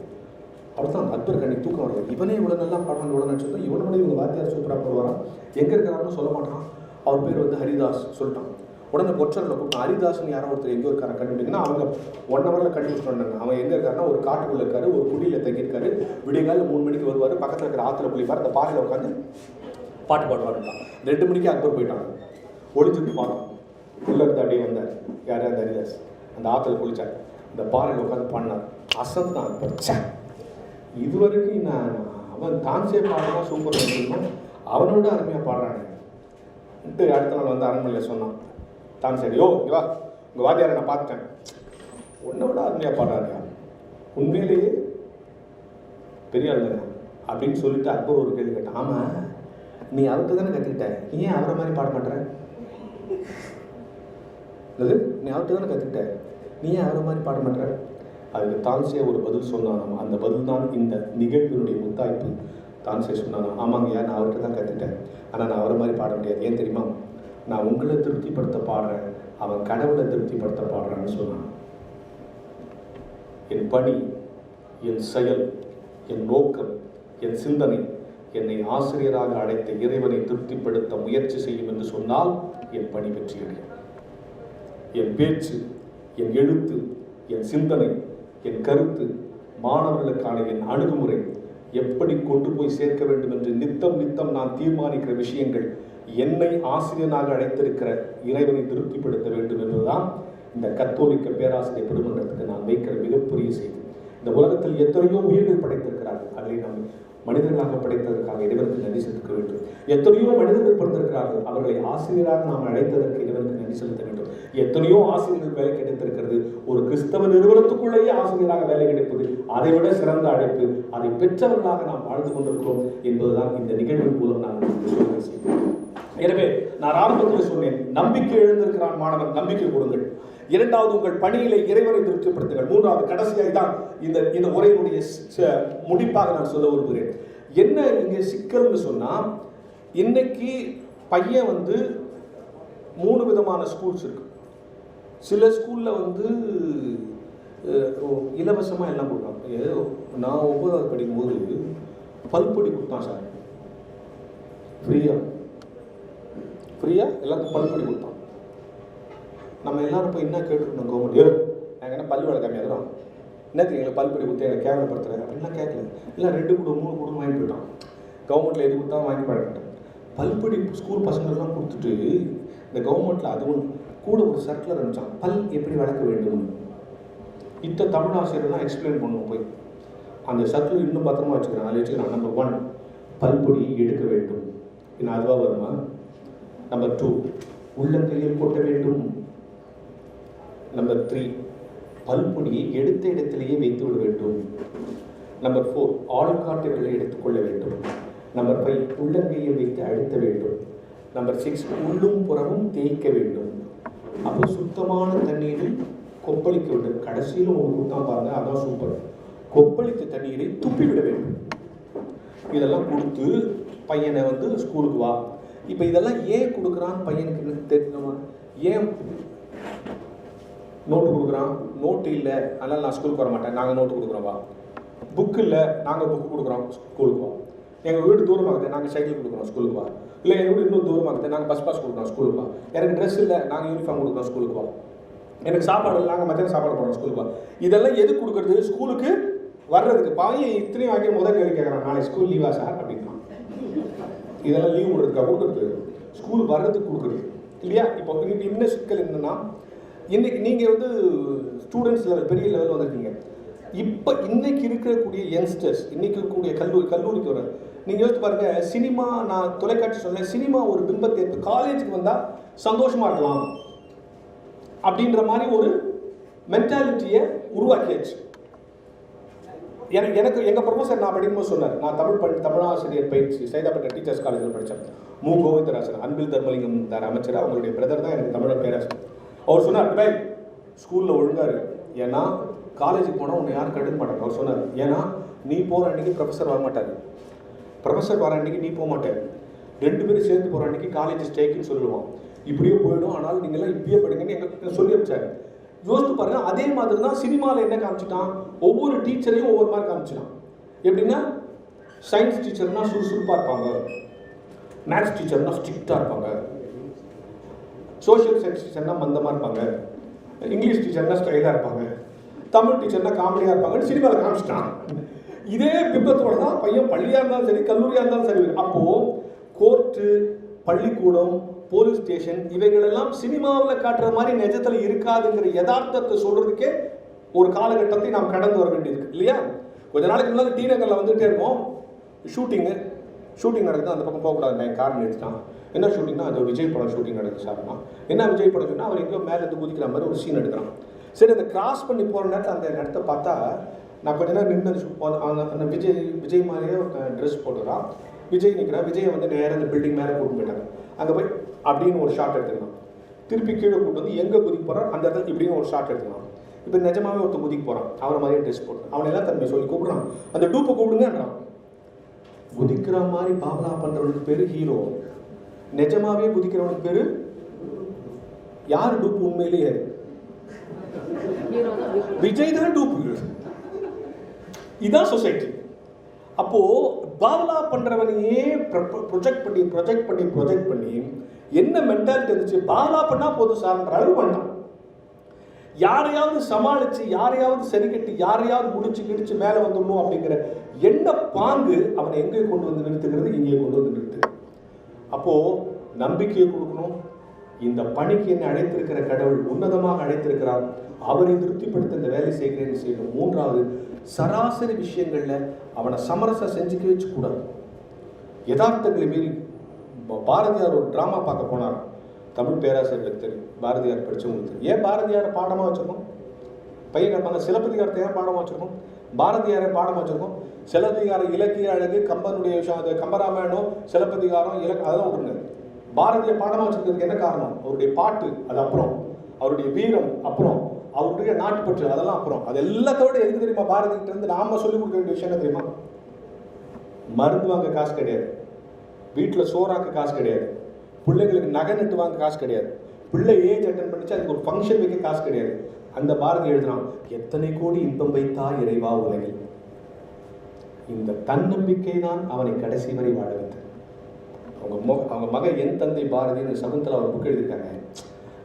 C: அவர் தான் அக்பர் கண்ணி தூக்கம் வருவார். இவனே இவ்வளோ நல்லா பாடுவான், இவ்வளோ நினச்சோம், இவனோட இவங்க வாத்தியார் சூப்பராக போடுவாரான். எங்கே இருக்கிறாருன்னு சொல்ல மாட்டான். அவர் பேர் வந்து ஹரிதாஸ் சொல்லிட்டான். உடனே பொற்றரில் கூப்பிட்டான். ஹரிதாஸ்னு யாரோ ஒருத்தர் எங்கே இருக்காரு கண்டுபிடிங்கன்னா அவங்க 1 ஹவரில் கண்டுபிடிச்சிட்டாங்க. அவன் எங்கே இருக்காருன்னா ஒரு காட்டுக்குள்ளே இருக்காரு, ஒரு குடியில் தங்கியிருக்காரு. விடியகாலில் 3 மணிக்கு வருவார். பக்கத்தில் இருக்கிற ஆற்றுல குளிப்பார். அந்த பாறையில் உட்காந்து பாட்டு பாடுவாருட்டான். 2 மணிக்கு அக்பர் போயிட்டாங்க. ஒளிஞ்சுட்டு பாடம் உள்ளே இருந்து அப்படியே வந்தார். யார்? அந்த ஹரிதாஸ். அந்த ஆற்றுல குளிச்சார். இந்த பாறையில் உட்காந்து பாடினார். அசந்து தான் அக்பர். இதுவரைக்கும் நான் அவன் தான்சே பாடுறா சூப்பர் பண்ணணும், அவனோட அருமையாக பாடுறானே. அடுத்த நாள் வந்து அரண்மனையில் சொன்னான் தான்சே, யோ இங்கே வா, உங்கள் வாத்தியாரை நான் பார்த்துட்டேன், உன்னை விட அருமையாக பாடுறாருயா, உண்மையிலேயே பெரிய ஆள் தானே அப்படின்னு சொல்லிட்டு அக்பர் ஒரு கேள்வி கேட்டான். ஆமாம், நீ அவர்கிட்ட தானே கற்றுக்கிட்ட, நீ ஏன் அவரை மாதிரி பாட மாட்டேற? நீ அவர்கிட்ட தானே கற்றுக்கிட்ட, நீ ஏன் அவரை மாதிரி பாட மாட்டேற? அதுக்கு தான்சே ஒரு பதில் சொன்னானாம். அந்த பதில் தான் இந்த நிகழ்வினுடைய முத்தாய்ப்பு. தான்சே சொன்னானா, ஆமாங்கய்யா, நான் அவர்கிட்ட தான் கற்றுட்டேன், ஆனால் நான் அவரை மாதிரி பாட முடியாது. ஏன் தெரியுமா? நான் உங்களை திருப்திப்படுத்த பாடுறேன், அவன் கடவுளை திருப்திப்படுத்த பாடுறான்னு சொன்னான். என் பணி, என் செயல், என் நோக்கம், என் சிந்தனை என்னை ஆசிரியராக அழைத்த இறைவனை திருப்திப்படுத்த முயற்சி செய்யும் என்று சொன்னால் என் பணி வெற்றியடையும். என் பேச்சு, என் எழுத்து, என் சிந்தனை, என் கருத்து, மாணவர்களுக்கான என் அணுகுமுறை, எப்படி கொண்டு போய் சேர்க்க வேண்டும் என்று நித்தம் நான் தீர்மானிக்கிற விஷயங்கள் என்னை ஆசிரியனாக அழைத்திருக்கிற இறைவனை திருப்திப்படுத்த வேண்டும் என்பதுதான் இந்த கத்தோலிக்க பேராசிரியர் பெருமன்றத்துக்கு நான் வைக்கிற மிகப்பெரிய செய்தி. இந்த உலகத்தில் எத்தனையோ உயிர்கள் படைத்திருக்கிறார்கள், அதை நாம் மனிதர்களாக படைத்ததற்காக இறைவனுக்கு நன்றி செலுத்த வேண்டும். எத்தனையோ மனிதர்கள் பிறந்திருக்கிறார்கள், அவர்களை ஆசிரியராக நாம் அழைத்ததற்கு இறைவனுக்கு நன்றி செலுத்த வேண்டும். எத்தனையோ ஆசிரியர்கள் வேலை கிடைத்திருக்கிறது. ஒரு கிறிஸ்தவ நிறுவனத்துக்குள்ளேயே ஆசிரியராக வேலை கிடைப்பது அதைவிட சிறந்த அழைப்பு. அதை பெற்றவர்களாக நாம் வாழ்ந்து கொண்டிருக்கிறோம் என்பதுதான் இந்த நிகழ்வின் மூலம் நான் சொல்ல செய்கிறேன். எனவே நான் ஆரம்பத்தில் சொன்னேன், நம்பிக்கை எழுந்திருக்கிறான் மாணவன், நம்பிக்கை கொடுங்கள். 2வது, உங்கள் பணியிலே இறைவனை திருப்திப்படுத்துங்கள். 3வது, கடைசியாக தான் இந்த உரையினுடைய முடிப்பாக நான் சொல்ல விரும்புகிறேன். என்ன இங்கே சிக்கல்னு சொன்னா, இன்னைக்கு பையன் வந்து 3 விதமான ஸ்கூல்ஸ் இருக்கு. சில ஸ்கூல்ல வந்து இலவசமாக எல்லாம் கொடுக்குறாங்க. நான் 9வது படிக்கும்போது பல்பொடி கொடுத்தான் சார், ஃப்ரீயா எல்லாத்துக்கும் பல்பொடி கொடுத்தான். நம்ம எல்லாரும் போய் என்ன கேட்டுருக்கோம், கவர்மெண்ட் நாங்கள் என்ன பல் வேலை கம்மியாகிறோம், என்னத்துக்கு எங்களை பல்பொடி கொடுத்து எங்களை கேவலப்படுத்துறேன் அப்படின்லாம் கேட்கல. இல்லை 2 கொடு 3 கொடுன்னு வாங்கி போயிட்டான். கவர்மெண்ட்டில் எது கொடுத்தா வாங்கி பழகிட்டேன். பல்பொடி ஸ்கூல் பசங்களெல்லாம் கொடுத்துட்டு இந்த கவர்மெண்ட்டில் அதுவும் கூட ஒரு சர்க்குலர் அனுப்பிச்சான், பல் எப்படி வளர்க்க வேண்டும். தமிழ் ஆசிரியர்லாம் எக்ஸ்பிளைன் பண்ணுவோம் போய். அந்த சர்க்குலர் இன்னும் பத்திரமா வச்சுக்கிறேன். அதில் வச்சுக்கிறேன், நம்பர் 1 பல்பொடியை எடுக்க வேண்டும். இன்னும் அதுவாக வருமா? நம்பர் 2 உள்ளங்கையில் கொட்ட வேண்டும். நம்பர் 3 பல்பொடியை எடுத்த இடத்திலேயே வைத்து விட வேண்டும். நம்பர் 4 ஆள்காட்டுகளை எடுத்துக்கொள்ள வேண்டும். நம்பர் 5 உள்ளங்கையில் வைத்து அழுத்த வேண்டும். நம்பர் 6 உள்ளும் புறமும் தேய்க்க வேண்டும். அப்போ சுத்தமான தண்ணீரில் கொப்பளிக்க வேண்டும். கடைசியில் உங்களுக்கு கொடுத்தா பாருங்க, அதான் சூப்பர். கொப்பளித்த தண்ணீரை துப்பிவிட வேண்டும். இதெல்லாம் கொடுத்து பையனை வந்து ஸ்கூலுக்கு வா. இப்போ இதெல்லாம் ஏன் கொடுக்குறான்னு பையனுக்கு தெரியணுமா? ஏன் நோட்டு கொடுக்குறான்? நோட்டு இல்லை, அதனால் நான் ஸ்கூலுக்கு வர மாட்டேன், நாங்கள் நோட்டு கொடுக்குறோம் வா. புக்கு இல்லை, நாங்கள் புக்கு கொடுக்குறோம், ஸ்கூலுக்கு வா. எங்கள் வீடு தூரமாக இருக்குது, நாங்கள் சைக்கிள் கொடுக்குறோம், ஸ்கூலுக்கு வா. இல்லை எங்கள் வீடு இன்னும் தூரமாக இருக்குது, நாங்கள் பஸ் பாஸ் கொடுக்குறோம், ஸ்கூலுக்கு வா. எனக்கு ட்ரெஸ் இல்லை, நாங்கள் யூனிஃபார்ம் கொடுக்குறோம், ஸ்கூலுக்கு வா. எனக்கு சாப்பாடு இல்லை, நாங்கள் மத்தியானம் சாப்பாடு போடுறோம், ஸ்கூலுக்கு வா. இதெல்லாம் எது கொடுக்குறது? ஸ்கூலுக்கு வர்றதுக்கு பையன் இத்தனையும் வாங்கி முதல் கேள்வி கேட்குறான், நாளை ஸ்கூல் லீவா சார் அப்படின்னா. இதெல்லாம் லீவ் விடுறதுக்கா கொடுக்குறது, ஸ்கூல் வர்றதுக்கு கொடுக்குறது இல்லையா? இப்போ இன்னும் சிக்கல் என்னன்னா, இன்னைக்கு நீங்கள் வந்து ஸ்டூடெண்ட்ஸ் லெவல் பெரிய லெவல் வந்திருக்கீங்க. இப்போ இன்னைக்கு இருக்கக்கூடிய யங்ஸ்டர்ஸ், இன்னைக்கு இருக்கக்கூடிய கல்லூரிக்கு வர நீங்கள் யோசிச்சு பாருங்க. சினிமா, நான் தொலைக்காட்சி சொன்னேன், சினிமா ஒரு பிம்பத்தை எடுத்து காலேஜுக்கு வந்தால் சந்தோஷமா இருக்கலாம் அப்படின்ற மாதிரி ஒரு மென்டாலிட்டியை உருவாக்கியாச்சு. எனக்கு எங்கள் ப்ரொஃபஸர் நான் படிக்கும்போது சொன்னார், நான் தமிழாசிரியர் பயிற்சி சைதாப்பேட்டை டீச்சர்ஸ் காலேஜில் படித்தேன். மு கோவிந்தராசன், அன்பில் தர்மலிங்கம் அமைச்சர், அவங்களுடைய பிரதர் தான் எனக்கு தமிழ் பேராசிரியர். அவர் சொன்னார், பை ஸ்கூலில் ஒழுங்காரு, ஏன்னா காலேஜுக்கு போனால் உன்னை யாரும் கண்டுக்க மாட்டாங்க. அவர் சொன்னார், ஏன்னா நீ போகிற அன்றைக்கி ப்ரொஃபஸர் வரமாட்டார், ப்ரொஃபஸர் வர அன்றைக்கி நீ போக மாட்டார், 2 பேரும் சேர்ந்து போகிற அன்றைக்கி காலேஜ் ஸ்ட்ரைக்குன்னு சொல்லுவோம், இப்படியே போயிடும், ஆனால் நீங்கள்லாம் இப்படியே படிங்கன்னு எங்களுக்கு சொல்லி வச்சார். யோசித்து பாருங்க. அதே மாதிரி தான் சினிமாவில் என்ன காமிச்சிட்டான், ஒவ்வொரு டீச்சரையும் ஒவ்வொரு மாதிரி காமிச்சிட்டான். எப்படின்னா, சயின்ஸ் டீச்சர்னா சுறுசுறுப்பாக இருப்பாங்க, மேத்ஸ் டீச்சர்னா ஸ்ட்ரிக்டாக இருப்பாங்க, சோஷியல் சயின்ஸ் டீச்சர்னா மந்தமாக இருப்பாங்க, இங்கிலீஷ் டீச்சர்னா ஸ்டைலாக இருப்பாங்க, தமிழ் டீச்சர்னா காமெடியாக இருப்பாங்கன்னு சினிமாவில் காமிச்சிட்டான். இதே பிம்பத்தோட தான் பையன் பள்ளியாக இருந்தாலும் சரி, கல்லூரியாக இருந்தாலும் சரி. அப்போது கோர்ட்டு, பள்ளிக்கூடம், போலீஸ் ஸ்டேஷன் இவைகளெல்லாம் சினிமாவில் காட்டுற மாதிரி நிஜத்தில் இருக்காதுங்கிற யதார்த்தத்தை சொல்கிறதுக்கே ஒரு காலகட்டத்தை நாம் கடந்து வர வேண்டியிருக்கு இல்லையா? கொஞ்ச நாளைக்கு முன்னாடி டி நகரில் வந்துகிட்டே இருக்கோம், ஷூட்டிங் நடக்குது, அந்த பக்கம் போகக்கூடாது, நான் காரணம் எடுத்துட்டான். என்ன ஷூட்டிங்னா, அது விஜய் படம் ஷூட்டிங் நடக்குது சார்னா. என்ன விஜய் படம் சொன்னால், அவர் எங்கேயோ மேலேருந்து குதிக்கிற மாதிரி ஒரு சீன் எடுக்கிறான். சரி, அதை கிராஸ் பண்ணி போகிற நேரத்தில் அந்த இடத்த பார்த்தா, நான் கொஞ்ச நேரம் நின்று அந்த விஜய் மாதிரியே ட்ரெஸ் போட்டுக்கிறான், விஜய் நிற்கிறான். விஜயை வந்து நேராக அந்த பில்டிங் மேலே கூட்டு போயிட்டாங்க. அங்கே போய் அப்படின்னு ஒரு ஷாட் எடுத்துக்கலாம், திருப்பி கீழே கூட்டு வந்து எங்கே குதிக்க போகிறான் அந்த இடத்துல இப்படின்னு ஒரு ஷாட் எடுத்துக்கலாம். இப்போ நிஜமாவே ஒருத்தர் குதிக்க போகிறான், அவரை மாதிரியே ட்ரெஸ் போட்டு அவனெல்லாம் தன்மை சொல்லி கூப்பிட்றான், அந்த டூப்பை கூப்பிடுங்கன்றான். குதிக்கிற மாதிரி பாவலா பண்ணுறவனுக்கு பேர் ஹீரோ, நிஜமாவே குதிக்கிறவனுக்கு பேர் யார் டூப்பு? உண்மையிலேயே விஜய் தான் டூப்பு. இதான் சொசைட்டி. அப்போ பாவலா பண்றவனையே ப்ரொஜெக்ட் பண்ணி என்ன மென்டாலிட்டி இருந்துச்சு, பாவலா பண்ணா போதும் சார்ன்ற அளவு பண்ணான். யாரையாவது சமாளிச்சு, யாரையாவது சரி கட்டி, யாரையாவது முடிச்சு கிடிச்சு மேலே வந்துடணும் அப்படிங்கிற என்ன பாங்கு அவனை எங்கே கொண்டு வந்து நிறுத்துகிறது, இங்கே கொண்டு வந்து நிறுத்து. அப்போ நம்பிக்கையை கொடுக்கணும். இந்த பணிக்கு என்னை அழைத்திருக்கிற கடவுள் உன்னதமாக அழைத்திருக்கிறார், அவரை திருப்திப்படுத்த இந்த வேலை செய்கிறேன்னு செய்யணும். 3வது, சராசரி விஷயங்கள்ல அவனை சமரசம் செஞ்சுக்க வச்சு கூடாது. யதார்த்தங்களை மீறி பாரதியார் ஒரு டிராமா பார்க்க போனார். தமிழ் பேராசிரியர்களுக்கு தெரியும், பாரதியார் படித்தவங்களுக்கு தெரியும். ஏன் பாரதியாரை பாடமாக வச்சுருக்கோம்? பையன் கேட்பாங்க, சிலப்பதிகாரத்தை ஏன் பாடமாக வச்சுருக்கோம்? பாரதியாரை பாடமாக வச்சுருக்கோம். சிலப்பதிகார இலக்கிய அழகு, கம்பனுடைய விஷயம், அது கம்பராமாயணம், சிலப்பதிகாரம், அதெல்லாம் விட்டுருங்க. பாரதிய பாடமாக வச்சுருக்கிறதுக்கு என்ன காரணம்? அவருடைய பாட்டு அது அப்புறம், அவருடைய வீரம் அப்புறம், அவருடைய நாட்டுப்பற்று அதெல்லாம் அப்புறம். அது எல்லாத்தோட எதுக்கு தெரியுமா பாரதிகிட்ட இருந்து நாம சொல்லிக் கொடுக்க வேண்டிய விஷயம் என்ன தெரியுமா? மருந்து வாங்க காசு கிடையாது, வீட்டில் சோறாக்க காசு கிடையாது, பிள்ளைங்களுக்கு நகை நட்டு வாங்க காசு கிடையாது, பிள்ளை ஏஜ் அட்டன் பண்ணிச்சு அதுக்கு ஒரு ஃபங்க்ஷன் வைக்க காசு கிடையாது. அந்த பாரதி எழுதுறான், எத்தனை கோடி இன்பம் வைத்தா இறைவா உலகில். இந்த தன்னம்பிக்கை தான் அவனை கடைசி வரை வாழ வைத்தது. அவங்க மகன் என் தந்தை பாரதின்னு சகுந்தலா ஒரு புக் எழுதியிருக்காங்க.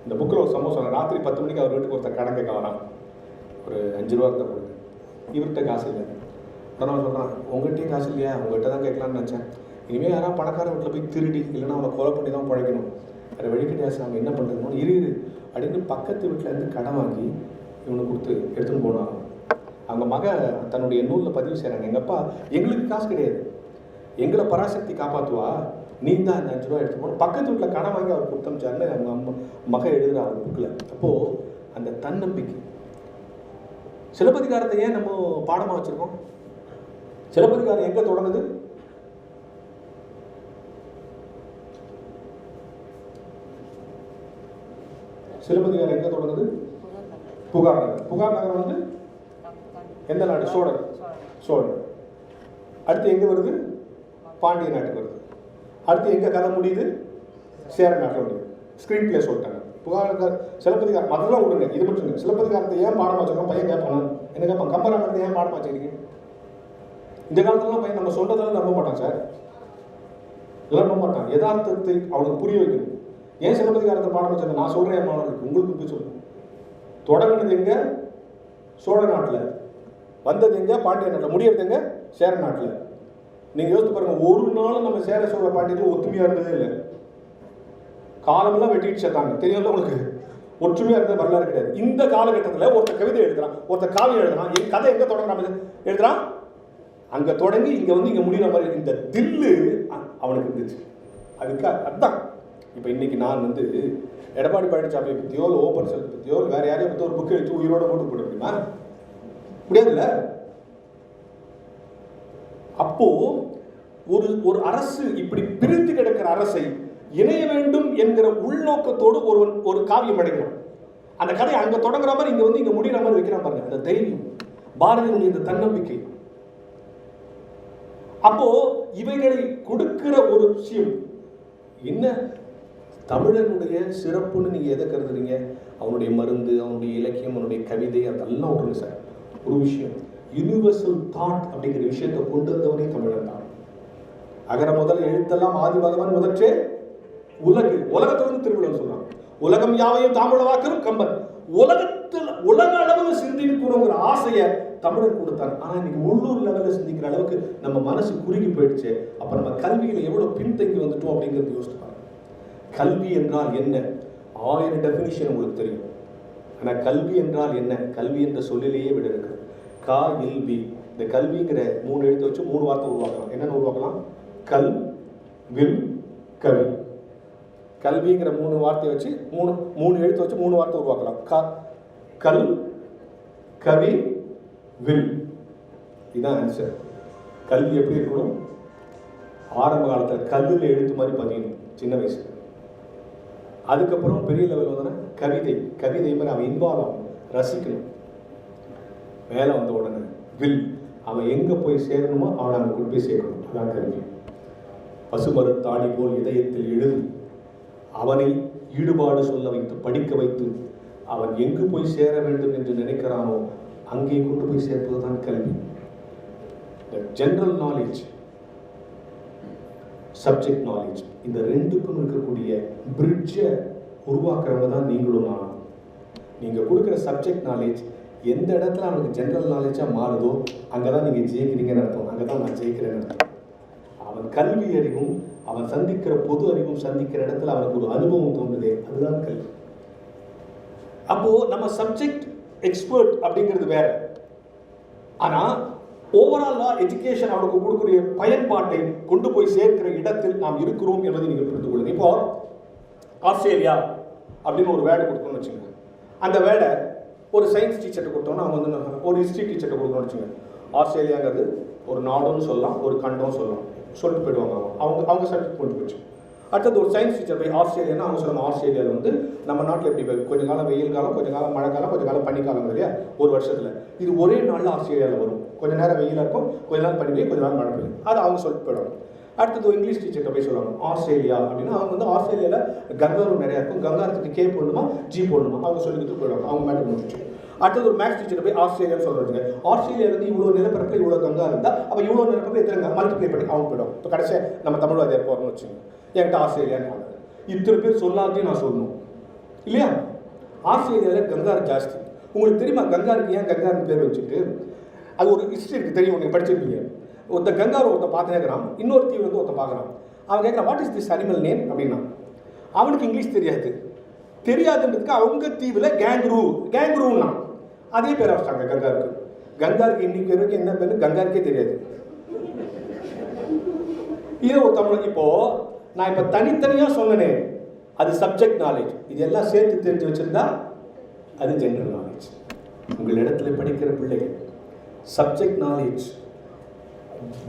C: இந்த புக்கில் ஒரு சம்பவம், ராத்திரி 10 மணிக்கு அவர் வீட்டுக்கு ஒருத்தர் கடன் கேட்க வரான். ஒரு 5 ரூபா இருந்தால் கொடுங்க, இவர்கிட்ட காசு இல்லை. உடனே சொல்கிறான், உங்கள்கிட்டயும் காசு இல்லையா, உங்கள்கிட்ட தான் கேட்கலான்னு நினச்சேன். இனிமேல் யாராவது பணக்கார வீட்டில் போய் திருடி இல்லைன்னா அவனை கொலை பண்ணி தான் பழைக்கணும், வேறு வழி கிடையாது சாமி, என்ன பண்ணுறதுன்னு இரு அப்படின்னு பக்கத்து வீட்டில் இருந்து கடன் வாங்கி இவனை கொடுத்து எடுத்துன்னு போனான். அவங்க மகன் தன்னுடைய நூலில் பதிவு செய்கிறாங்க, எங்கள் அப்பா எங்களுக்கு காசு கிடையாது, எங்களை பராசக்தி காப்பாற்றுவா, நீ தான் இந்த 5 ரூபா எடுத்து போன, பக்கத்து வீட்டில் கடன் வாங்கி அவர் கொடுத்தமிச்சாருன்னு அவங்க மகன் எழுதுகிற அவர் புக்கில். அப்போது அந்த தன்னம்பிக்கை. சிலப்பதிகாரத்தை ஏன் நம்ம பாடமாக வச்சுருக்கோம்? சிலப்பதிகாரம் எங்கே தொடங்குது? சிலப்பதிகாரம் எங்கே தொடங்குது? புகார் நகர். புகார் நகரம் வந்து எந்த நாடு? சோழர். அடுத்து எங்கே வருது? பாண்டிய நாட்டுக்கு வருது. அடுத்து எங்கே கதை முடியுது? சேர நாட்டில் முடியுது. ஸ்க்ரீன் பிளே சொல்லிட்டாங்க. புகார் சிலப்பதிகாரம் அதெல்லாம் விடுங்க, இது மட்டும் சிலப்பதிகாரத்தை ஏன் பாடமாக வச்சுருக்கோம்? பையன் கேட்பாங்க, என்ன கேட்பான், கம்பராமாயணத்தை ஏன் பாடமாக வச்சுருக்கீங்க? இந்த காலத்துலலாம் பையன் நம்ம சொன்னதெல்லாம் நம்ப மாட்டான் சார், இதெல்லாம் நம்ப மாட்டான். யதார்த்தத்தை அவனுக்கு புரிய வைக்கணும். ஏன் சிலப்பதிகாரத்தை பாடம் வச்சாங்க? நான் சொல்கிறேன் என் மாணவர்களுக்கு, உங்களுக்கு போய் சொல்லுங்கள். தொடங்கினது எங்கே? சோழ நாட்டில். வந்தது எங்க? பாண்டிய நாட்டில். முடியறது எங்க? சேர நாட்டில். நீங்கள் யோசித்து பாருங்க, ஒரு நாளும் நம்ம சேர சோழ பாண்டியர்கள் ஒத்துமையாக இருந்ததே இல்லை. காலமெல்லாம் வெட்டிட்டு சேர்த்தாங்க, தெரியும்ல உங்களுக்கு. ஒற்றுமையாக இருந்த வரலாறு கிடையாது. இந்த காலகட்டத்தில் ஒருத்தர் கவிதை எழுதுறான், ஒருத்தர் காவியம் எழுதுறான். என் கதை எங்கே தொடங்குறான் எழுதுறான், அங்கே தொடங்கி இங்கே வந்து இங்கே முடிகிற மாதிரி இந்த தில்லு அவனுக்கு இருந்துச்சு. அதுக்கு அதுதான் இப்போ இன்னைக்கு நான் வந்து எடப்பாடி பழனிசாமி பற்றியோ இல்லை ஓப்பன் செல் பற்றியோ வேற யாரையும் பற்றி ஒரு புக்கை வச்சு உயிரோட போட்டு போட முடியுமா? முடியாதுல்ல. அப்போ ஒரு அரசு இப்படி பிரிந்து கிடக்கிற அரசை இணைய வேண்டும் என்கிற உள்நோக்கத்தோடு ஒரு காவியம் அடைகிறான். அந்த கதை அங்க தொடங்குற மாதிரி இங்க வந்து இங்க முடிகிற மாதிரி வைக்கிறான் பாருங்க. அந்த தைரியம், பாரதியினுடைய இந்த தன்னம்பிக்கை. அப்போ இவைகளை கொடுக்கிற ஒரு விஷயம் என்ன? தமிழனுடைய சிறப்புன்னு நீங்க எதை கருதுறீங்க? அவனுடைய மருந்து, அவனுடைய இலக்கியம், அவனுடைய கவிதை, அதெல்லாம் விட்டுருங்க சார். ஒரு விஷயம் யூனிவர்சல் தாட் அப்படிங்கிற விஷயத்தை கொண்டு வந்தவனே தமிழன் தான். அகர முதல் எழுத்தெல்லாம் ஆதி பகவான் முதற்றே உலகத்திலிருந்து திருவிழா சொல்றான். உலகம் யாவையும் தாமுழவாக்கும் கம்பன். உலகத்தில் உலக அளவில் சிந்திக்கணுங்கிற ஆசையை தமிழன் கொடுத்தான். ஆனா இன்னைக்கு உள்ளூர் லெவலில் சிந்திக்கிற அளவுக்கு நம்ம மனசு குறுகி போயிடுச்சு. அப்ப நம்ம கல்வியில எவ்வளவு பின்தங்கி வந்துட்டோம் அப்படிங்கிறது யோசிச்சு பாருங்க. கல்வி என்றால் என்ன? 1000 டெபினிஷன் உங்களுக்கு தெரியும். ஆனா கல்வி என்றால் என்ன? கல்வி என்ற சொல்லிலேயே விட இருக்கு. கா இல் வி. இந்த கல்விங்கிற 3 எழுத்து வச்சு 3 வார்த்தை உருவாக்கலாம். என்னென்ன உருவாக்கலாம்? கல், வில், கவி. கல்விங்கிற 3 வார்த்தை வச்சு 3 எழுத்து வச்சு 3 வார்த்தை உருவாக்கலாம். கல், கவி, வில். இதுதான் ஆன்சர். கல்வி எப்படி இருக்கணும்? ஆரம்ப காலத்தில் கல்லில் எழுத்து மாதிரி பதியணும், சின்ன வயசுல. அதுக்கப்புறம் பெரிய லெவல் வந்தோன்னா கவிதை மாதிரி அவன் இன்வால்வ் ஆகணும், ரசிக்கணும். மேலே வந்த உடனே வில், அவன் எங்கே போய் சேரணுமோ அவனை அங்கே கொண்டு போய் சேர்க்கணும். அதான் கல்வி. பசுமரு தாடி போல் இதயத்தில் எழுது, அவனை ஈடுபாடு சொல்ல வைத்து படிக்க வைத்து அவன் எங்கு போய் சேர வேண்டும் என்று நினைக்கிறானோ அங்கே கொண்டு போய் சேர்ப்பது தான் கல்வி. ஜெனரல் நாலேஜ், சப்ஜெக்ட் நாலேஜ், இந்த ரெண்டுக்கும் இருக்கக்கூடிய பிரிட்ஜை உருவாக்குறவங்க தான் நீங்களும் நானும். நீங்கள் கொடுக்குற சப்ஜெக்ட் நாலேஜ் எந்த இடத்துல அவனுக்கு ஜெனரல் நாலேஜாக மாறுதோ அங்கே தான் நீங்கள் ஜெயிக்கிறீங்கன்னு அர்த்தம். அங்கே தான் நான் ஜெயிக்கிறேன்னு அர்த்தம். அவன் கல்வி அறிவும் அவன் சந்திக்கிற பொது அறிவும் சந்திக்கிற இடத்துல அவனுக்கு ஒரு அனுபவம் தோன்றுதே, அதுதான் கல்வி. அப்போ நம்ம சப்ஜெக்ட் எக்ஸ்பர்ட் அப்படிங்கிறது வேற. ஆனா ஓவராலா எஜுகேஷன் அவனுக்கு கொடுக்கக்கூடிய பயன்பாட்டை கொண்டு போய் சேர்க்கிற இடத்தில் நாம் இருக்கிறோம் என்பதை நீங்கள் புரிந்து கொள்ளுங்க. இப்போ ஆஸ்திரேலியா அப்படின்னு ஒரு வேர்டை கொடுக்கணும்னு வச்சுங்க. அந்த வேர்டை ஒரு சயின்ஸ் டீச்சர்கிட்ட கொடுத்தோம்னா அவங்க வந்து ஒரு ஹிஸ்ட்ரி டீச்சர்கிட்ட கொடுக்கணும்னு வச்சுங்க. ஆஸ்திரேலியாங்கிறது ஒரு நாடுன்னு சொல்லலாம், ஒரு கண்டம் சொல்லலாம், சொல்லிட்டு போயிடுவாங்க. அவங்க சப்ஜெக்ட் கொண்டு போச்சு. அடுத்தது ஒரு சயின்ஸ் டீச்சர் போய் ஆஸ்திரேலியானா அவங்க சொல்லுவாங்க, ஆஸ்திரேலியாவில் வந்து நம்ம நாட்டில் எப்படி கொஞ்சம் காலம் வெயில் காலம், கொஞ்சம் காலம் மழை காலம், கொஞ்சம் காலம் பனிக்காலம் இல்லையா ஒரு வருஷத்தில். இது ஒரே நாளில் ஆஸ்திரேலியாவில் வரும். கொஞ்சம் நேரம் வெயிலாக இருக்கும், கொஞ்ச நாள் பனி பெய்யும், கொஞ்ச நாள் மழை பெய்யும். அது அவங்க சொல்லிட்டு போயிடுவாங்க. அடுத்தது ஒரு இங்கிலீஷ் டீச்சர்கிட்ட போய் சொல்லுவாங்க ஆஸ்திரேலியா அப்படின்னா அவங்க வந்து ஆஸ்திரேலியாவில் கங்காரு நிறையா இருக்கும், கங்காரத்துக்கு கே போடணுமா ஜி போடணுமா அவங்க சொல்லிக்கிட்டு போயிடுவாங்க. அவங்க மேட்டர் முடிச்சு. அடுத்தது ஒரு மேக்ஸ் டீச்சர் போய் ஆஸ்திரேலியான்னு சொல்கிறாங்க. ஆஸ்திரேலியாவிலேருந்து இவ்வளோ நிலப்பரப்பில் இவ்வளோ கங்கா இருந்தால் அப்போ இவ்வளோ நிலப்பரப்பில் எத்தனை மல்டிப்ளை பண்ணி அவங்க போயிடும். இப்போ கடைசியாக நம்ம தமிழ் வாத்தியார் போகிறோம்னு வச்சுங்க, என்கிட்ட ஆஸ்திரேலியான்னு இத்தனை பேர் சொல்லாத்தையும் நான் சொல்லணும் இல்லையா? ஆஸ்திரேலியாவில் கங்காரு ஜாஸ்தி. உங்களுக்கு தெரியுமா கங்காருக்கு ஏன் கங்காருன்னு பேர் வச்சுட்டு? அது ஒரு ஹிஸ்ட்ரி இருக்குது, தெரியும், நீங்கள் படிச்சிருப்பீங்க. ஒருத்த கங்காரு ஒருத்தன் பார்த்துக்கிறான், இன்னொரு தீவு வந்து ஒருத்தன் பார்க்குறான். அவன் கேட்குறான் what is this animal name அப்படின்னா. அவனுக்கு இங்கிலீஷ் தெரியாதுன்றதுக்கு அவங்க தீவில் கேங்க்ரூன்னா அதே பேர் வச்சாங்க கங்காருக்கு. கங்காருக்கு இன்னைக்கு பேருக்கு என்ன பேரு கங்காருக்கே தெரியாது. இதே ஒரு தமிழ் இப்போ நான் இப்போ தனித்தனியாக சொன்னனே அது சப்ஜெக்ட் நாலேஜ். இதெல்லாம் சேர்த்து தெரிஞ்சு வச்சிருந்தா அது ஜெனரல் நாலேஜ். உங்கள் இடத்துல படிக்கிற பிள்ளைகள் சப்ஜெக்ட் நாலேஜ்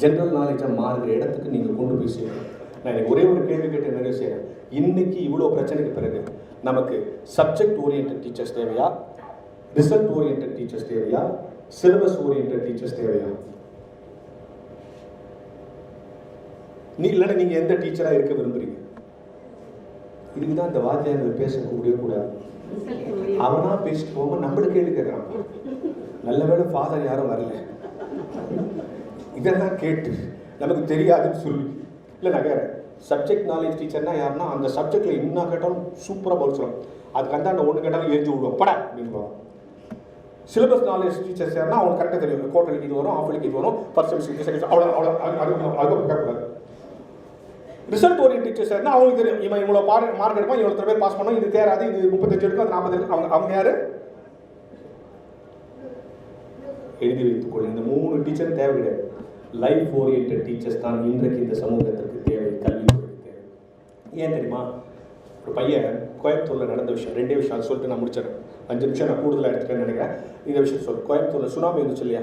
C: ஜெனரல் நாலேஜாக மாறுகிற இடத்துக்கு நீங்கள் கொண்டு போய் சேரணும். நான் எனக்கு ஒரே ஒரு கேள்வி கேட்டு நிறைய செய்கிறேன். இன்னைக்கு இவ்வளோ பிரச்சனைக்கு பிறகு நமக்கு சப்ஜெக்ட் ஓரியன்ட் டீச்சர்ஸ் தேவையா, ரிசல்ட் ஓரியன்ட் டீச்சர்ஸ் தேவையா, சிலபஸ் ஓரியன்ட் டீச்சர்ஸ் தேவையா? இல்லைன்னா நீங்கள் எந்த டீச்சராக இருக்க விரும்புறீங்க? இதுக்கு தான் இந்த வாத்தியார்கள் பேசக்கூடிய கூடாது. அவனா பேசிட்டு போகும்போது நம்மளுக்கு கேள்வி கேட்குறான். நல்ல வேளை ஃபாதர் யாரும் வரல, இதெல்லாம் கேட்டு நமக்கு தெரியாதுன்னு சொல்லி இல்லை. நான் கேட்குறேன் சப்ஜெக்ட் நாலேஜ் டீச்சர்னா யாருன்னா அந்த சப்ஜெக்டில் என்ன கேட்டாலும் சூப்பராக பதில் சொல்லணும். அதுக்கு அந்த ஒன்று கேட்டாலும் எரிஞ்சு விடுவோம் பட அப்படின்னு. சிலபஸ் நாலேஜ் டீச்சர்ஸ் யாருன்னா அவங்க கரெக்டாக தெரியும். குவார்டர்லிக்கு இது வரும், ஆஃபர்லிக்கு இது வரும், ஃபர்ஸ்ட் செமஸ்டர் செகண்ட் அவ்வளோ அது கேட்கக்கூடாது. ரிசல்ட் ஓரியன்ட் டீச்சர்ஸ் யாருன்னா அவங்களுக்கு தெரியும், இவன் இவ்வளோ மார்க் எடுப்பான், இவ்வளோ பேர் பாஸ் பண்ணோம், இது தேராது, இது 35 எடுக்கும், அது 40 எடுக்கும். அவங்க யாரு எழுதி வைத்துக்கொள்ள. இந்த 3 டீச்சர் தேவை கிடையாது. லைஃப் ஓரியன்ட் டீச்சர்ஸ் தான் இன்றைக்கு இந்த சமூகத்திற்கு தேவை, கல்வித்துறைக்கு தேவை. ஏன் தெரியுமா? ஒரு பையன் கோயம்புத்தூரில் நடந்த விஷயம், 2 விஷயம் அதை சொல்லிட்டு நான் முடிச்சிடறேன். 5 நிமிஷம் நான் கூடுதலாக எடுத்துட்டேன்னு நினைக்கிறேன். இந்த விஷயம் சொல்ல, கோயம்புத்தூரில் சுனாமி இருந்துச்சு இல்லையா?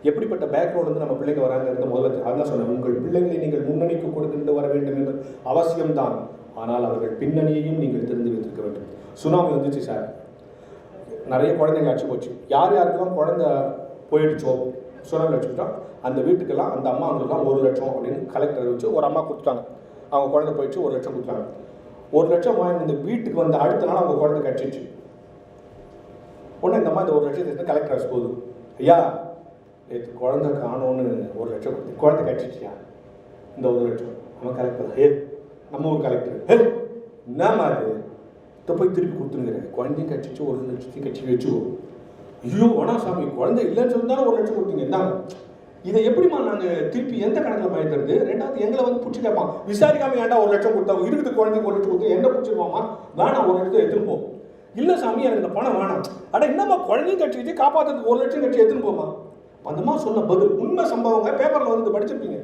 C: எப்படிப்பட்ட பேக்ரவுண்ட் வந்து நம்ம பிள்ளைங்க வராங்க முதல்ல அதான் சொன்னேன். உங்கள் பிள்ளைகளை நீங்கள் முன்னணிக்கு கொடுத்துட்டு வர வேண்டும் என்று அவசியம்தான். ஆனால் அவர்கள் பின்னணியையும் நீங்கள் தெரிந்து வைத்திருக்க வேண்டும். சுனாமி வந்துச்சு சார், நிறைய குழந்தைங்க அடிச்சு போச்சு. யார் யாருக்கெல்லாம் குழந்தை போயிடுச்சோ சுனாமி அடிச்சுட்டா அந்த வீட்டுக்கெல்லாம் அந்த அம்மாங்களுக்கெல்லாம் 1 லட்சம் அப்படின்னு கலெக்டர் வச்சு ஒரு அம்மா கொடுத்துட்டாங்க. அவங்க குழந்தை போயிடுச்சு, 1 லட்சம் கொடுத்தாங்க. 1 லட்சம் வாங்கி இந்த வீட்டுக்கு வந்து அடுத்த நாள் அவங்க குழந்தை கட்சிச்சு. உடனே இந்த அம்மா இந்த 1 லட்சம் கலெக்டர் ஆஃபீஸ் போகுது. ஐயா நேற்று குழந்தை காணோன்னு 1 லட்சம் கொடுத்து குழந்தை கட்சிச்சியா இந்த 1 லட்சம். அவன் கலெக்டர் நம்ம ஊர் கலெக்டர் என்னம்மா அது இதை போய் திருப்பி கொடுத்துருங்கிறேன். குழந்தையும் கட்சிச்சு 1 லட்சத்தையும் கட்சி வச்சு. ஐயோ வேணா சாமி, குழந்தை இல்லைன்னு சொல்லி 1 லட்சம் கொடுத்தீங்க. என்னங்க இதை எப்படிமா நாங்கள் திருப்பி எந்த கணக்கில் பயன்படுறது? 2வது எங்களை வந்து பிடிச்சி கேட்பான், விசாரிக்காம ஏன்டா 1 லட்சம் கொடுத்தா இருக்குது குழந்தைக்கு 1 லட்சம் கொடுத்து என்ன பிடிச்சிருவாமா? வேணாம் 1 லட்சத்தை எடுத்துன்னு போ. இல்லை சாமி எனக்கு இந்த பணம் வேணாம். அட என்னம்மா குழந்தையும் கட்சி வச்சு காப்பாற்றுறதுக்கு 1 லட்சம் கட்சி எடுத்துன்னு போமா? அந்த மாதிரி சொன்ன பதில் உண்மை சம்பவங்க பேப்பரில் வந்து படிச்சிருப்பீங்க.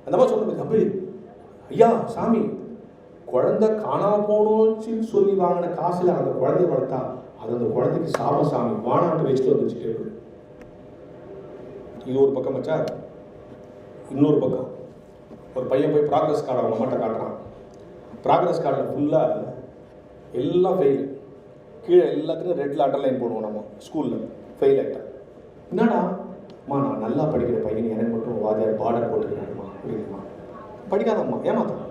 C: அந்த மாதிரி சொன்ன அப்படி ஐயா சாமி குழந்தை காணாம போகணும்னு சொல்லி வாங்கின காசில் அந்த குழந்தைய வளர்த்தா அது அந்த குழந்தைக்கு சாம சாமி வானாட்டு வச்சுட்டு வந்துச்சு டேபிள். இது ஒரு பக்கம் வச்சா, இன்னொரு பக்கம் ஒரு பையன் போய் ப்ராக்ரஸ் கார்டு அவங்க அம்மாட்ட காட்டுறான். ப்ராக்ரஸ் கார்டில் ஃபுல்லாக எல்லாம் ஃபெயில், கீழே எல்லாத்துக்கும் ரெட்டில் அண்டர்லைன் போடுவோம் நம்ம ஸ்கூலில். ஃபெயில் ஆகிட்டேன். என்னடா அம்மா நான் நல்லா படிக்கிற பையன், எனக்கு மட்டும் வாத்தியார் பார்டர் போட்டுக்கிறாருமா அப்படிங்கம்மா. படிக்காதம்மா ஏமாத்தான்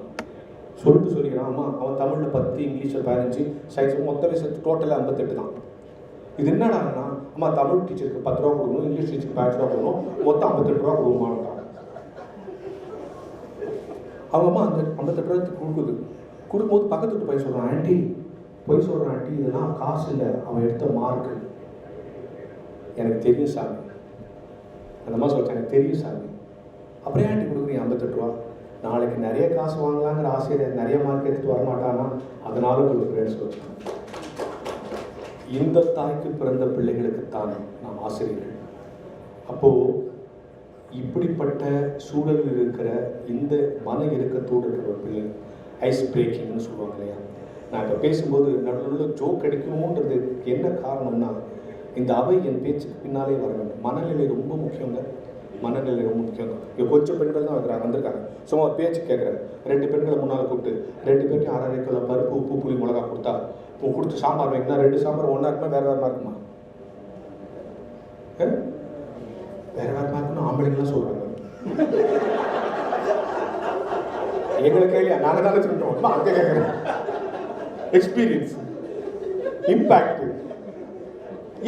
C: சொல்லிட்டு சொல்லிக்கிறான். அம்மா அவன் தமிழில் 10, இங்கிலீஷில் 15, சயின்ஸ் மொத்தமே சேர்த்து டோட்டலாக 58 தான். இது என்னடான்னா அம்மா தமிழ் டீச்சருக்கு 10 ரூபா கொடுக்கணும், இங்கிலீஷ் டீச்சருக்கு 5 ரூபா கொடுக்கணும், மொத்தம் 58 ரூபா கொடுக்குமான்ட்டான். அவங்க அம்மா அந்த 58 ரூபாய்க்கு கொடுக்குது. கொடுக்கும்போது பக்கத்து வீட்டு போய் சொல்கிறான், ஆண்டி போய் சொல்கிறான் ஆண்டி இதெல்லாம் காசு இல்லை, அவன் எடுத்த மார்க்கு. எனக்கு தெரியும் சாமி. அந்த மாதிரி சொல்லிட்டேன், எனக்கு தெரியும் சாமி. அப்புறம் ஆண்டி கொடுக்குறீங்க 58 ரூபா? நாளைக்கு நிறைய காசு வாங்கலாங்கிற ஆசிரியர் நிறைய மார்க் எடுத்துட்டு வரமாட்டானா அதனால கொடுக்குறேன்னு சொல்லிட்டான். இந்த தாய்க்கு பிறந்த பிள்ளைகளுக்குத்தான் நாம் ஆசிரியர்கள். அப்போது இப்படிப்பட்ட சூழலில் இருக்கிற இந்த மன இறுக்கத்தோடு இருக்கிற ஒரு பிள்ளை ஐஸ் பிரேக்கிங்னு சொல்லுவாங்க இல்லையா? நான் இப்போ பேசும்போது நடுவில் ஜோக் அடிக்கணுன்றது என்ன காரணம்னா, இந்த அவை என் பேச்சுக்கு பின்னாலே வர வேண்டும். மனநிலை ரொம்ப முக்கியங்க, மனநிலை ரொம்ப முக்கியம். இங்கே கொஞ்சம் பெண்கள் தான் வந்திருக்காங்க. சும்மா ஒரு பேச்சு கேட்குறேன். 2 பெண்களை முன்னால் கூப்பிட்டு 2 பேர்ட்டையும் 1/2 கிலோ பருப்பு, உப்பு, புளி, மிளகா கொடுத்தா கொடுத்து சாம்பார் வைக்கணும். 2 சாம்பார் ஒன்றா இருக்குமா வேறு வேறுமா இருக்குமா? வேறு வேறுமா இருக்குன்னு ஆம்பளைங்களாம் சொல்கிறாங்க. எங்களை கேள்வியா நாங்கள் தானே சொல்லிட்டோம். அங்கே கேட்குறேன். எக்ஸ்பீரியன்ஸ் இம்பேக்ட்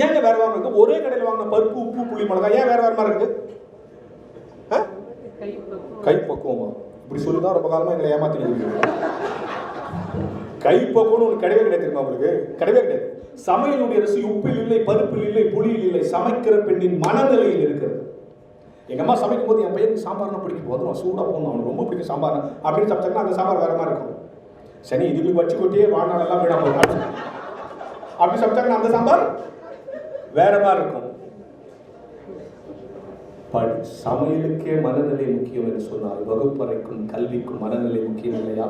C: ஏங்க வேறு வேறு இருக்குது? ஒரே கடையில் வாங்கின பருப்பு, உப்பு, புளி, மிளகா ஏன் வேறு வேறுமா இருக்குது? கை பக்குவமா? இப்படி சொல்லிதான் ரொம்ப காலமாக எங்களை ஏமாத்திட்டு. கை பக்குவம்னு ஒன்று கிடையவே கிடையாது தெரியுமா உங்களுக்கு? கிடையவே கிடையாது. சமையலுடைய ருசி உப்பில் இல்லை, பருப்பில் இல்லை, புளியில் இல்லை, சமைக்கிற பெண்ணின் மனநிலையில் இருக்கிறது. எங்கள் அம்மா சமைக்கும் போது என் பையனுக்கு சாம்பார்னா பிடிக்கும் போது நான் சூடாக போகணும், அவனுக்கு ரொம்ப பிடிக்கும் சாம்பார் அப்படின்னு சாப்பிட்டாங்கன்னா அந்த சாம்பார் வேற மாதிரி இருக்கும். சனி இதுக்கு வச்சு கொட்டியே வாழ்நாளெல்லாம் வீணா போகும் அப்படி சாப்பிட்டாங்கன்னா அந்த சாம்பார் வேற மாதிரி இருக்கும். சமையலுக்கே மனநிலை முக்கியம் என்று சொன்னால் வகுப்பறைக்கும் கல்விக்கும் மனநிலை முக்கியம் இல்லையா?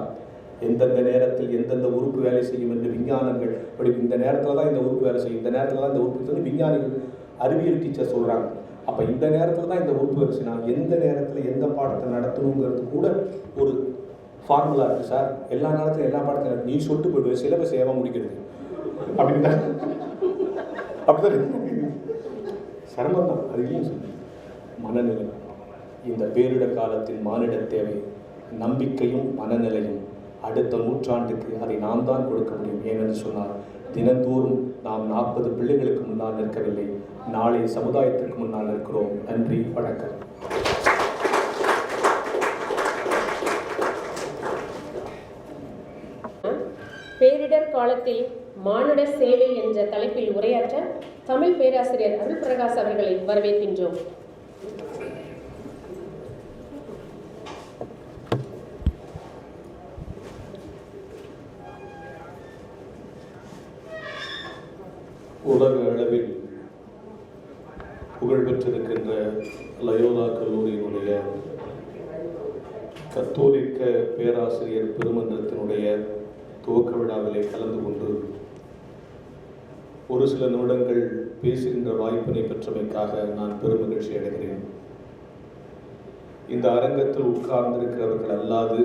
C: எந்தெந்த நேரத்தில் எந்தெந்த உறுப்பு வேலை செய்யும் என்று விஞ்ஞானங்கள் இந்த நேரத்தில் தான் இந்த உறுப்பு வேலை செய்யும், இந்த நேரத்தில் தான் இந்த உறுப்பு வந்து விஞ்ஞானிகள் அறிவியல் டீச்சர் சொல்கிறாங்க. அப்போ இந்த நேரத்தில் தான் இந்த உறுப்பு வேலை செய்யணும், எந்த நேரத்தில் எந்த பாடத்தை நடத்தணுங்கிறது கூட ஒரு ஃபார்முலா இருக்குது சார். எல்லா நேரத்திலும் எல்லா பாடத்தையும் நீ சொல்லிட்டு போயிடுவேன், சிலபஸ் ஏவா முடிக்கிறது அப்படின்னு தான் அப்படிதான் சிரமம் தான். அதுலேயும் சொல்லி மனநிலை இந்த பேரிடர் காலத்தின் மானிட தேவை. நம்பிக்கையும் மனநிலையும் அடுத்த நூற்றாண்டுக்கு அதை நாம் தான் கொடுக்க முடியும். ஏனென்று சொன்னால் தினந்தோறும் நாம் 40 பிள்ளைகளுக்கு முன்னால் நிற்கவில்லை, நாளை சமுதாயத்திற்கு முன்னால் இருக்கிறோம். நன்றி, வணக்கம்.
A: பேரிடர் காலத்தில் மானுட சேவை என்ற தலைப்பில் உரையாற்ற தமிழ் பேராசிரியர் அருள் பிரகாஷ் அவர்களை வரவேற்கின்றோம்.
C: உலக அளவில் புகழ்பெற்றிருக்கின்ற லயோலா கல்லூரியினுடைய கத்தோலிக்க பேராசிரியர் பெருமன்றத்தினுடைய துவக்க விழாவிலே கலந்து கொண்டு ஒரு சில நிமிடங்கள் பேசுகின்ற வாய்ப்பினை பெற்றமைக்காக நான் பெருமகிழ்ச்சி அடைகிறேன். இந்த அரங்கத்தில் உட்கார்ந்திருக்கிறவர்கள் அல்லாது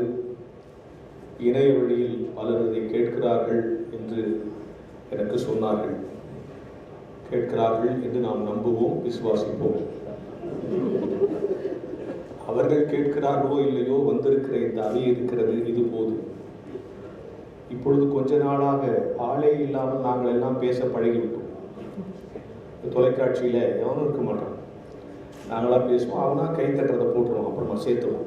C: இணைய வழியில் பலர் இதை கேட்கிறார்கள் என்று எனக்கு சொன்னார்கள். கேட்கிறார்கள் என்று நாம் நம்புவோம், விசுவாசிப்போம். அவர்கள் கேட்கிறார்களோ இல்லையோ, வந்திருக்கிற இந்த அவை இருக்கிறது, இது போதும். இப்பொழுது கொஞ்ச நாளாக ஆளே இல்லாமல் நாங்கள் எல்லாம் பேச பழகிவிட்டோம். தொலைக்காட்சியில் எவனும் இருக்க மாட்டான். நாங்களாம் பேசுவோம், அவனா கை தட்டுறதை போட்டுருவோம், அப்புறமா சேர்த்துவோம்.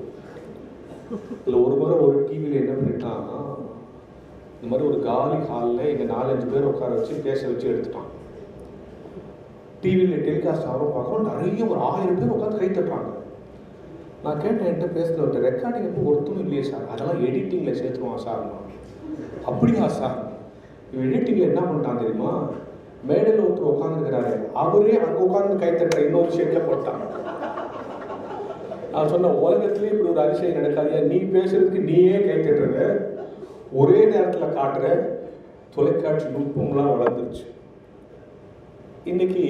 C: இதில் ஒரு முறை ஒரு டிவியில் என்ன பண்ணிட்டான், இந்த மாதிரி ஒரு காலி ஹாலில் எங்கள் 4-5 பேர் உட்கார வச்சு பேச வச்சு எடுத்துட்டான். டிவியில் டெலிகாஸ்ட் ஆகிறோம் பார்க்குறோம், நிறைய ஒரு 1000 பேர் உட்காந்து கை தட்டுறாங்க. நான் கேட்டேன், என்கிட்ட பேசுகிறவர்கிட்ட, ரெக்கார்டிங் எப்போ ஒருத்தரும் இல்லையே சார், அதெல்லாம் எடிட்டிங்கில் சேர்த்துருவான் சார். அப்படியா சார்? இவன் எடிட்டிங்கில் என்ன பண்ணிட்டான் தெரியுமா? மேடையில் ஒருத்தர் உட்காந்துருக்கிறாரு, அவரே அங்கே உட்காந்து கை தட்டுற இன்னொரு ஷெட்டில் போட்டான். நான் சொன்ன, உலகத்திலே இப்படி ஒரு அதிசயம் நடக்காது. நீ பேசுறதுக்கு நீயே கை தட்டுற, ஒரே நேரத்தில் காட்டுற தொலைக்காட்சி நுட்பம்லாம் வளர்ந்துருச்சு. இன்னைக்கு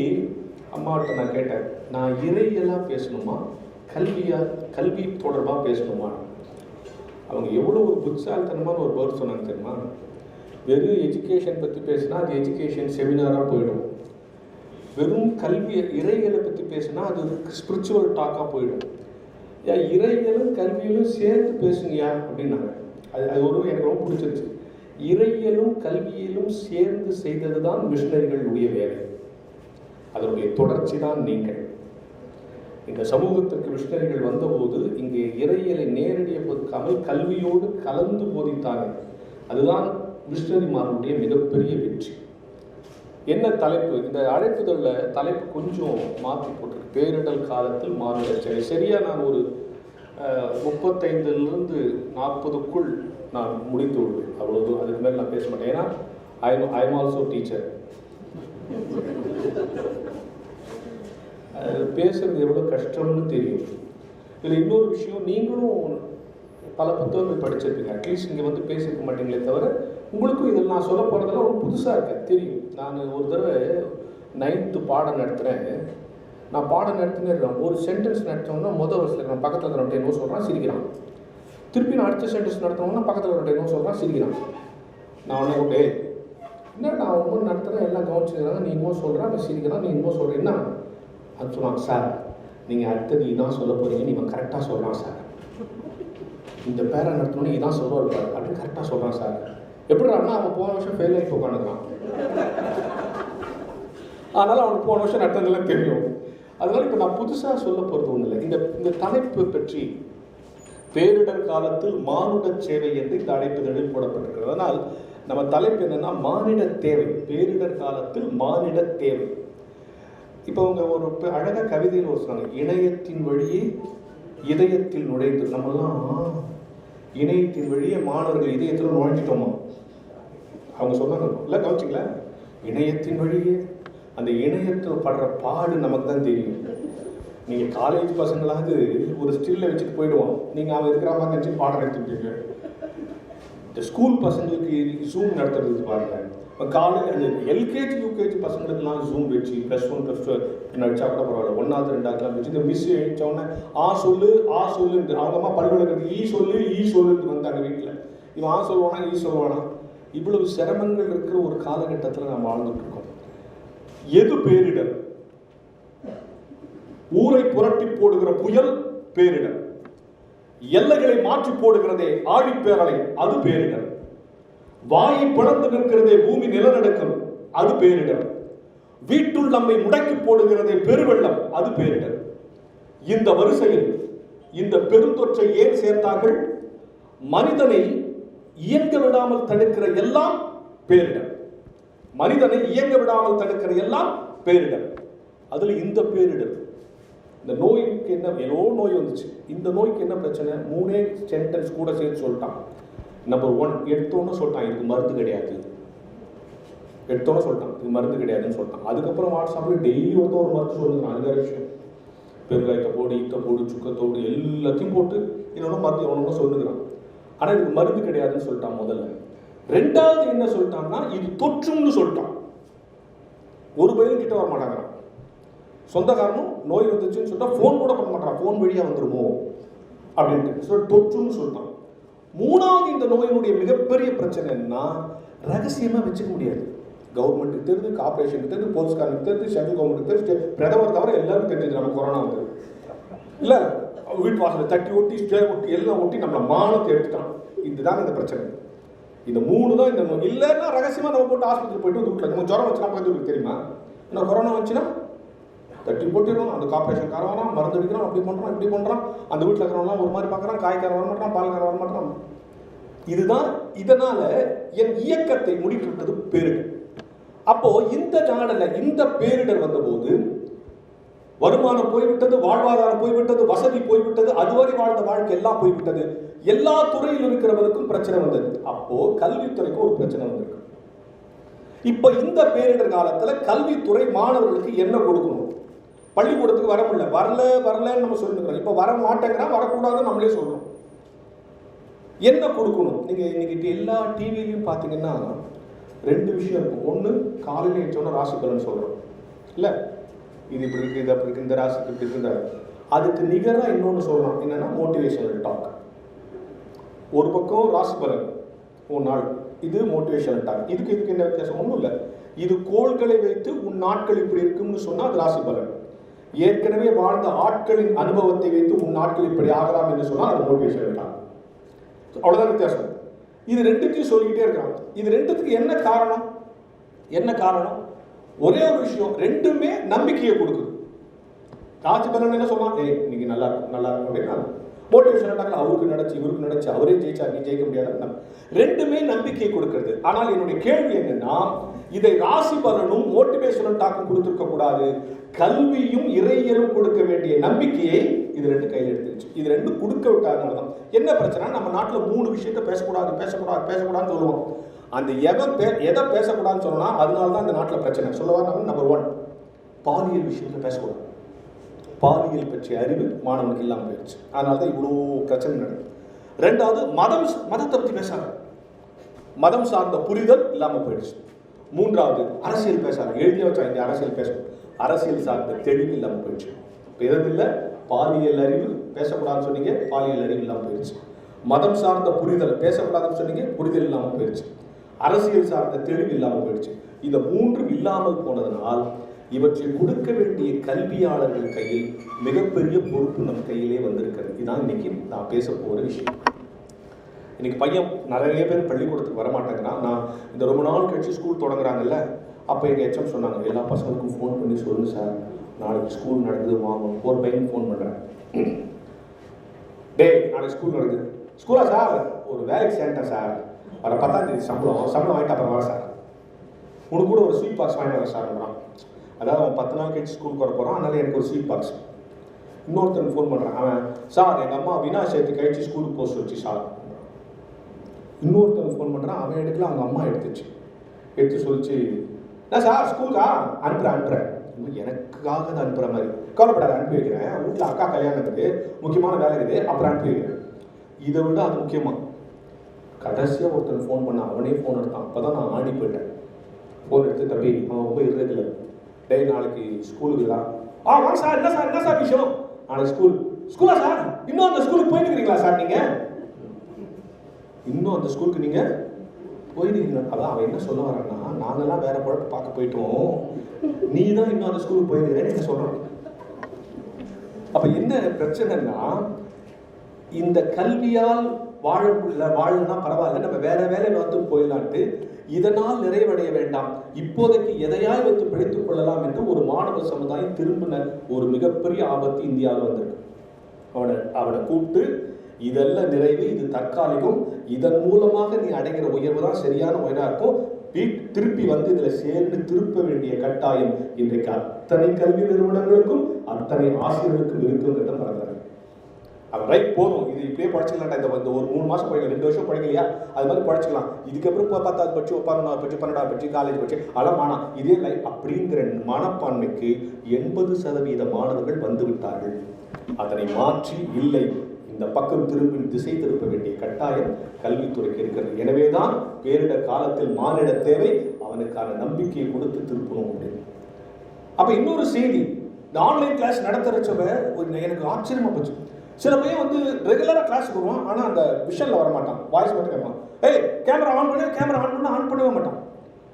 C: அம்மாட்ட நான் கேட்டேன், நான் இறையெல்லாம் பேசணுமா, கல்வி தொடர்பாக பேசணுமா? அவங்க எவ்வளோ ஒரு புத்திசாலித்தனமான ஒரு பதில் சொன்னாங்க தெரியுமா? வெறும் எஜுகேஷன் பற்றி பேசினா அது எஜுகேஷன் செமினாராக போயிடும். வெறும் கல்வி இறையியலை பற்றி பேசினா அது ஸ்பிரிச்சுவல் டாக்காக போயிடும். ஏன் இறையியலும் கல்வியிலும் சேர்ந்து பேசுங்கயா அப்படின்னாங்க. அது எனக்கு ரொம்ப பிடிச்சிருச்சு. இறையியலும் கல்வியிலும் சேர்ந்து செய்தது தான் மிஷனரிகளுடைய வேலை. அதனுடைய தொடர்ச்சி தான் நீங்கள். இந்த சமூகத்திற்கு மிஷனரிகள் வந்தபோது இங்கே இறையியலை நேரடியாக போதிக்காமல் கல்வியோடு கலந்து போதித்தாங்க. அதுதான் மிஷனரிமார்களுடைய மிகப்பெரிய வெற்றி. என்ன தலைப்பு? இந்த அழைப்புதலில் தலைப்பு கொஞ்சம் மாற்றி போட்டிருக்கு. பேரிடர் காலத்தில் மானுட சேவை. சரியாக நான் ஒரு 35லிருந்து 40க்குள் நான் முடித்து விடுவேன். அவ்வளோ, அதுக்கு மேலே நான் பேச மாட்டேன். ஏன்னா ஐ எம் ஆல்சோ டீச்சர். பேசுறது எவ்வளோ கஷ்டம்னு தெரியும். இதில் இன்னொரு விஷயம், நீங்களும் பல புத்தகங்கள் படிச்சிருப்பீங்க. அட்லீஸ்ட் இங்கே வந்து பேசியிருக்க மாட்டீங்களே தவிர உங்களுக்கும் இதில் நான் சொல்ல போகிறதெல்லாம் ரொம்ப புதுசாக இருக்கேன் தெரியும். நான் ஒரு தடவை 9th பாடம் நடத்துகிறேன். நான் பாடம் நடத்தினேன். ஒரு சென்டென்ஸ் நடத்தோம்னா முதல் வருஷத்தில் நான் பக்கத்தில் இருக்கிறவன் என்னவோ சொல்கிறான், சிரிக்கிறான். திருப்பி நான் அடுத்த சென்டென்ஸ் நடத்தினோம்னா பக்கத்தில் இருக்கிறவன் என்னவோ சொல்கிறான், சிரிக்கிறான். நான் உடனே ஓகே, என்ன நான் ஒவ்வொரு நடத்துகிறேன், எல்லாம் கவனிச்சுக்கிறாங்க, நீ இன்னும் சொல்கிறான், அவன் சிரிக்கிறான், நீ இன்னும் சொல்கிறேன்னா அது சொன்னாங்க. சார், நீங்கள் அடுத்தது இதான் சொல்ல போகிறீங்க, நீங்கள் கரெக்டாக சொல்கிறான் சார். இந்த பேரை நடத்தணுன்னு இதான் சொல்லுவார் பாரு அப்படின்னு கரெக்டாக சொல்கிறான் சார். எப்படின்னா அவன் போன வருஷம் ஃபெயில் ஆகி உட்காந்துக்கிறான். அதனால் அவனுக்கு போன வருஷம் நடத்ததெல்லாம் தெரியும். அதனால் இப்போ நான் புதுசாக சொல்ல போகிறது ஒன்றும் இல்லை. இந்த தலைப்பு பற்றி பேரிடர் காலத்தில் மானுட சேவை என்று இந்த அழைப்புதலில் போடப்பட்டிருக்கிறது. அதனால் நம்ம தலைப்பு என்னென்னா மானிட தேவை. பேரிடர் காலத்தில் மானிட தேவை. இப்போ அவங்க ஒரு அழகாக கவிதையில் ஒரு சொன்னாங்க, இணையத்தின் வழியே இதயத்தில் நுழைந்து. நம்மெல்லாம் இணையத்தின் வழியே மாணவர்கள் இதயத்தில் நுழைஞ்சிட்டோமா? அவங்க சொன்னாங்க, இல்லை கவனிச்சிங்களா? இணையத்தின் வழியே. அந்த இணையத்தில் படுற பாடு நமக்கு தான் தெரியும். நீங்கள் காலேஜ் பசங்களாவது ஒரு ஸ்டில்ல வச்சுட்டு போயிடுவோம், நீங்கள் அவன் இருக்கிற மாதிரி நினச்சி பாடம் எடுத்துக்கிட்டீங்க. இந்த ஸ்கூல் பசங்களுக்கு ஜூம் நடத்துறது பாருங்க. இப்போ காலேஜ் அந்த எல்கேஜி யூகேஜி பசங்களுக்குலாம் ஜூம் வச்சு +1 +2 நடிச்சா கூட பரவாயில்ல, 1வது 2வதுலாம் வச்சு இந்த மிஸ் எழுச்சோடனே ஆ சொல்லுன்னு அவங்க அம்மா பல்வழக்கிறது ஈ சொல்லுன்னு வந்தாங்க வீட்டில். இவன் சொல்லுவானா ஈ சொல்லுவானா? இவ்வளவு சிரமங்கள் இருக்கிற ஒரு காலகட்டத்தில் நம்ம வாழ்ந்துட்டு இருக்கோம். எது பேரிடர்? ஊரை புரட்டி போடுகிற புயல் பேரிடர். எல்லைகளை மாற்றி போடுகிறதே ஆழிப்பேரலை, அது பேரிடர். வாயை பிளந்து நிற்கிறதே பூமி நிலநடுக்கம், அது பேரிடர். வீட்டுள் நம்மை முடக்கி போடுகிறதே பெருவெள்ளம், அது பேரிடர். இந்த வரிசையில் இந்த பெருந்தொற்றை ஏன் சேர்த்தார்கள்? மனிதனை இயங்க விடாமல் தடுக்கிற எல்லாம் பேரிடர். மனிதனை இயங்க விடாமல் தடுக்கிற எல்லாம் பேரிடர். அதுல இந்த பேரிடர், இந்த நோய்க்கு என்ன, ஏதோ நோய் வந்துச்சு, இந்த நோய்க்கு என்ன பிரச்சனை, 3 சென்டென்ஸ் கூட சேர்த்து சொல்லிட்டான். நம்பர் 1 எடுத்தோன்னு சொல்லிட்டான் இதுக்கு மருந்து கிடையாது. எடுத்தோன்னு சொல்லிட்டான் இது மருந்து கிடையாதுன்னு சொல்லிட்டான். அதுக்கப்புறம் வாட்ஸ்அப்ல டெய்லி ஒரு மருந்து சொல்லுங்க. அது வேற விஷயம். பெருங்காயத்தை போடு, இத்தை போடு, சுக்கத்தோடு எல்லாத்தையும் போட்டு இன்னொன்று மருந்து எவனோ சொல்லுகிறான். ஆனால் இதுக்கு மருந்து கிடையாதுன்னு சொல்லிட்டான் முதல்ல. 2வது என்ன சொல்லிட்டான்னா இது தொற்றும்னு சொல்லிட்டான். ஒரு பையன் கிட்ட வர மாட்டாங்கிறான். சொந்த காரணம் நோய் வந்துச்சுன்னு சொல்லிட்டா ஃபோன் கூட பண்ண மாட்டான், ஃபோன் வழியாக வந்துருமோ அப்படின்ட்டு சொல்லி தொற்றுன்னு சொல்லிட்டான். 3வது இந்த நோயினுடைய மிகப்பெரிய பிரச்சனை என்னன்னா ரகசியமாக வச்சுக்க முடியாது. கவர்மெண்ட்டுக்கு தெரிஞ்சு, கார்பரேஷனுக்கு தெரிஞ்சு, போலீஸ்காரனுக்கு தெரிஞ்சு, சென்ட்ரல் கவர்மெண்ட்டுக்கு தெரிஞ்சு, பிரதமர் தவிர எல்லாரும் தெரிஞ்சது நம்ம கொரோனா வந்து இல்லை. வீட்டு வாசலை தட்டி ஒட்டி, ஸ்டே ஒட்டி, எல்லாம் ஒட்டி நம்மளை மானத்தை எடுத்துட்டான். இதுதான் இந்த பிரச்சனை. இந்த 3 தான் இந்த நோய். இல்லைன்னா ரகசியமாக நம்ம போட்டு ஆஸ்பத்திரி போயிட்டு வந்து வீட்டில் நம்ம ஜுரம் வச்சுனா போய் தெரியுமா? ஏன்னா கொரோனா வந்துச்சுன்னா தட்டி போட்டுடுறோம். அந்த கார்பரேஷன் காரவரான் மருந்து அடிக்கிறான், அப்படி பண்ணுறான், இப்படி பண்ணுறான். அந்த வீட்டில் இருக்கிறவங்களாம் ஒரு மாதிரி பார்க்குறான். காய்கார வரமாட்டான், பால்கார வரமாட்டான். இதுதான். இதனால என் இயக்கத்தை முடிக்கிட்டது பேரிடர். அப்போ இந்த நாளில் இந்த பேரிடர் வந்தபோது வருமானம் போய்விட்டது, வாழ்வாதாரம் போய்விட்டது, வசதி போய்விட்டது, அதுவரை வாழ்ந்த வாழ்க்கை எல்லாம் போய்விட்டது. எல்லா துறையில் இருக்கிறவருக்கும் பிரச்சனை வந்தது. அப்போ கல்வித்துறைக்கு ஒரு பிரச்சனை வந்திருக்கு. இப்ப இந்த பேரிடர் காலத்துல கல்வித்துறை மாணவர்களுக்கு என்ன கொடுக்கணும்? பள்ளிக்கூடத்துக்கு வர முடியல, வரலன்னு நம்ம சொல்லிருக்கிறோம். இப்ப வர மாட்டேங்கிறோம், வரக்கூடாதுன்னு நம்மளே சொல்றோம். என்ன கொடுக்கணும்? நீங்க இன்னைக்கு எல்லா டிவிலையும் பாத்தீங்கன்னா 2 விஷயம் இருக்கும். ஒன்று காலையில் எழுந்தோன்னா ராசி பலன் சொல்கிறோம் இல்லை, இது இப்படி இருக்குது, இது அப்படி இருக்குது, இந்த ராசிக்கு இப்படி இருக்குங்க. அதுக்கு நிகராக இன்னொன்று சொல்லலாம். என்னென்னா மோட்டிவேஷனல் டாக். ஒரு பக்கம் ராசி பலன் ஒரு நாள், இது மோட்டிவேஷனல் டாக். இதுக்கு என்ன வித்தியாசம்? ஒன்றும் இல்லை. இது கோள்களை வைத்து உன் நாட்கள் இப்படி இருக்கும்னு சொன்னால் அது ராசி பலன். ஏற்கனவே வாழ்ந்த ஆட்களின் அனுபவத்தை வைத்து உன் நாட்கள் இப்படி ஆகலாம் என்று சொன்னால் அது மோட்டிவேஷனல் டாக். அவ்வளோதான் வித்தியாசம். இது 2த்தையும் சொல்லிக்கிட்டே இருக்காங்க. இது 2த்துக்கு என்ன காரணம்? என்ன காரணம்? ஒரே ஒரு விஷயம், 2மே நம்பிக்கையை கொடுக்குது. ராசி பலன் என்ன சொன்னா, இன்னைக்கு நல்லா இருக்கும், நல்லா இருக்கும் அப்படின்னா மோட்டிவேஷன் டாக்ல அவருக்கு நடச்சு, இவருக்கு நடச்சு, அவரே ஜெயிச்சா நீ ஜெயிக்க முடியாது. 2மே நம்பிக்கையை கொடுக்கிறது. ஆனால் என்னுடைய கேள்வி என்னன்னா, இதை ராசி பலனும் மோட்டிவேஷனல் டாக்கும் கொடுத்துருக்க கூடாது. கல்வியும் இறையியலும் கொடுக்க வேண்டிய நம்பிக்கையை இது 2 கையில் எடுத்துச்சு. இது 2 கொடுக்க விட்டாதனால தான் என்ன பிரச்சனை? நம்ம நாட்டில் 3 விஷயத்த பேசக்கூடாதுன்னு சொல்லுவோம். அந்த எதை பேசக்கூடாதுன்னு சொன்னா அதனால தான் இந்த நாட்டில் பிரச்சனை. சொல்லவா? நம்பர் 1 பாலியல் விஷயத்துல பேசக்கூடாது. பாலியல் பற்றிய அறிவு மாணவனுக்கு இல்லாமல் போயிடுச்சு. அதனால தான் இவ்வளோ பிரச்சனை நடக்குது. 2வது மதத்தை பற்றி பேசாத, மதம் சார்ந்த புரிதல் இல்லாமல் போயிடுச்சு. 3வது அரசியல் பேசாத, எழுதிய வச்சா இங்கே அரசியல் பேசணும், அரசியல் சார்ந்த தெளிவு இல்லாமல் போயிடுச்சு. இப்போ எதில் பாலியல் அறிவு பேசக்கூடாதுன்னு சொன்னீங்க, பாலியல் அறிவு இல்லாமல் போயிடுச்சு. மதம் சார்ந்த புரிதல் பேசக்கூடாதுன்னு சொன்னீங்க, புரிதல் இல்லாமல் போயிடுச்சு. அரசியல் சார்ந்த தெளிவு இல்லாமல் போயிடுச்சு. இந்த 3 இல்லாமல் போனதனால் இவற்றை கொடுக்க வேண்டிய கல்வியாளர்கள் கையில் மிகப்பெரிய பொறுப்பு நம் கையிலே வந்திருக்கிறது. இதுதான் இன்னைக்கு நான் பேச போகிற விஷயம். இன்னைக்கு பையன் நிறைய பேர் பள்ளிக்கூடத்துக்கு வரமாட்டேங்கிறான். நான் இந்த ரொம்ப நாள் கழிச்சு ஸ்கூல் தொடங்குறாங்கல்ல, அப்போ எங்கள் ஹெச்எம் சொன்னாங்க, எல்லா பசங்களுக்கும் ஃபோன் பண்ணி சொல்லுங்க சார், நாளைக்கு ஸ்கூல் நடக்குது வாங்க. ஒரு பையனுக்கு ஃபோன் பண்ணுறேன், நாளைக்கு ஸ்கூல் நடக்குது. ஸ்கூலா சார்? ஒரு வேலைக்கு சேர்ந்தேன் சார், வர 10ஆம் தேதி சம்பளம் வாங்கிட்டு அப்புறம் வர சார். உனக்கு கூட ஒரு ஸ்வீட் பாக்ஸ் வாங்கிட்டு வர சார்ன்றான். அதாவது அவன் 10 நாள் கழிச்சு ஸ்கூலுக்கு வர போகிறான், அதனால எனக்கு ஒரு ஸ்வீட் பாக்ஸ். இன்னொருத்தன் ஃபோன் பண்ணுறான், அவன் சார் எங்கள் அம்மா விநாயகத்தை கழிச்சு ஸ்கூலுக்கு போஸ்ட் வச்சு சார். இன்னொருத்தன் ஃபோன் பண்ணுறான், அவன் எடுக்கல, அவங்க அம்மா எடுத்து சொல்லிச்சு, நான் சார் ஸ்கூலுக்கா அனுப்புகிறேன். எனக்காக தான் அனுப்புகிற மாதிரி, கவலைப்படாத அனுப்பி வைக்கிறேன், வீட்டில் அக்கா கல்யாணத்துக்கு முக்கியமான வேலை இருக்குது, அப்புறம் அனுப்பி வைக்கிறேன். இதை விட அது முக்கியமாக கடைசியாக ஒருத்தன் ஃபோன் பண்ண, அவனே ஃபோன் எடுத்தான். அப்போ தான் நான் ஆடி போயிட்டேன். ஃபோன் எடுத்து, தம்பி அவன் ரொம்ப இர்ரெகுலர், நாளைக்கு ஸ்கூலுக்கு தான். வாங்க சார். என்ன சார் விஷயம்? நாளைக்கு ஸ்கூலா சார்? இன்னும் அந்த ஸ்கூலுக்கு போயிட்டு இருக்கிறீங்களா சார்? நீங்கள் இன்னும் அந்த ஸ்கூலுக்கு நீங்கள் போயிருக்கீங்களா? அதான் அவன் என்ன சொல்ல வரான்னா, நாங்கெல்லாம் வேற பழப்பு பார்க்க போயிட்டோம், நீ தான் இன்னும் அந்த ஸ்கூலுக்கு போயிருக்கிறேன்னு என்ன சொல்கிறான். அப்போ என்ன பிரச்சனைன்னா, இந்த கல்வியால் வாழணும்னா பரவாயில்ல, நம்ம வேற வேலை வந்து போயிடலான்ட்டு இதனால் நிறைவடைய வேண்டாம், இப்போதைக்கு எதையாய் வைத்து பிழைத்துக் கொள்ளலாம் என்று ஒரு மாணவ சமுதாயம் திரும்பின ஒரு மிகப்பெரிய ஆபத்து இந்தியாவில் வந்திருக்கு. அவனை கூப்பிட்டு இதெல்லாம் நிறைவு, இது தற்காலிகம். இதன் மூலமாக நீ அடைகிற உயர்வு தான் சரியான உயர்வா இருக்கும். திருப்பி வந்து இதில் சேர்ந்து திருப்ப வேண்டிய கட்டாயம் இன்றைக்கு அத்தனை கல்வி நிறுவனங்களுக்கும் அத்தனை ஆசிரியர்களுக்கும் இருக்குங்கிறத மறந்துறாங்க. அவன் ரைட் போதும், இது இப்படியே படிச்சுக்கலாம்டா, இந்த ஒரு 3 மாதம் படிக்கலாம், 2 வருஷம் படிக்கலையா, அது மாதிரி படிச்சுக்கலாம், இதுக்கப்புறம் 10வது படிச்சு 11வது படிச்சு 12வது படிச்சு காலேஜ் படிச்சு அலமானா இதே லைஃப் அப்படிங்கிற மனப்பான்மைக்கு 80% மாணவர்கள் வந்து விட்டார்கள். அதனை மாற்றி இல்லை, இந்த பக்கம் திசை திருப்ப வேண்டிய கட்டாயம் கல்வித்துறைக்கு இருக்கிறது. எனவேதான் பேரிடர் காலத்தில் மானிட தேவை, அவனுக்கான நம்பிக்கையை கொடுத்து திருப்பணும் அப்படின்னு. அப்ப இன்னொரு செய்தி, இந்த ஆன்லைன் கிளாஸ் நடத்துறச்சவ எனக்கு ஆச்சரியமா போச்சு. சில பையன் வந்து ரெகுலரா கிளாஸ் வருவான், ஆனா அந்த விஷன்ல வர மாட்டான், வாய்ஸ் மட்டும் கேட்பான். ஏய் கேமரா ஆன் பண்ணவே மாட்டான்.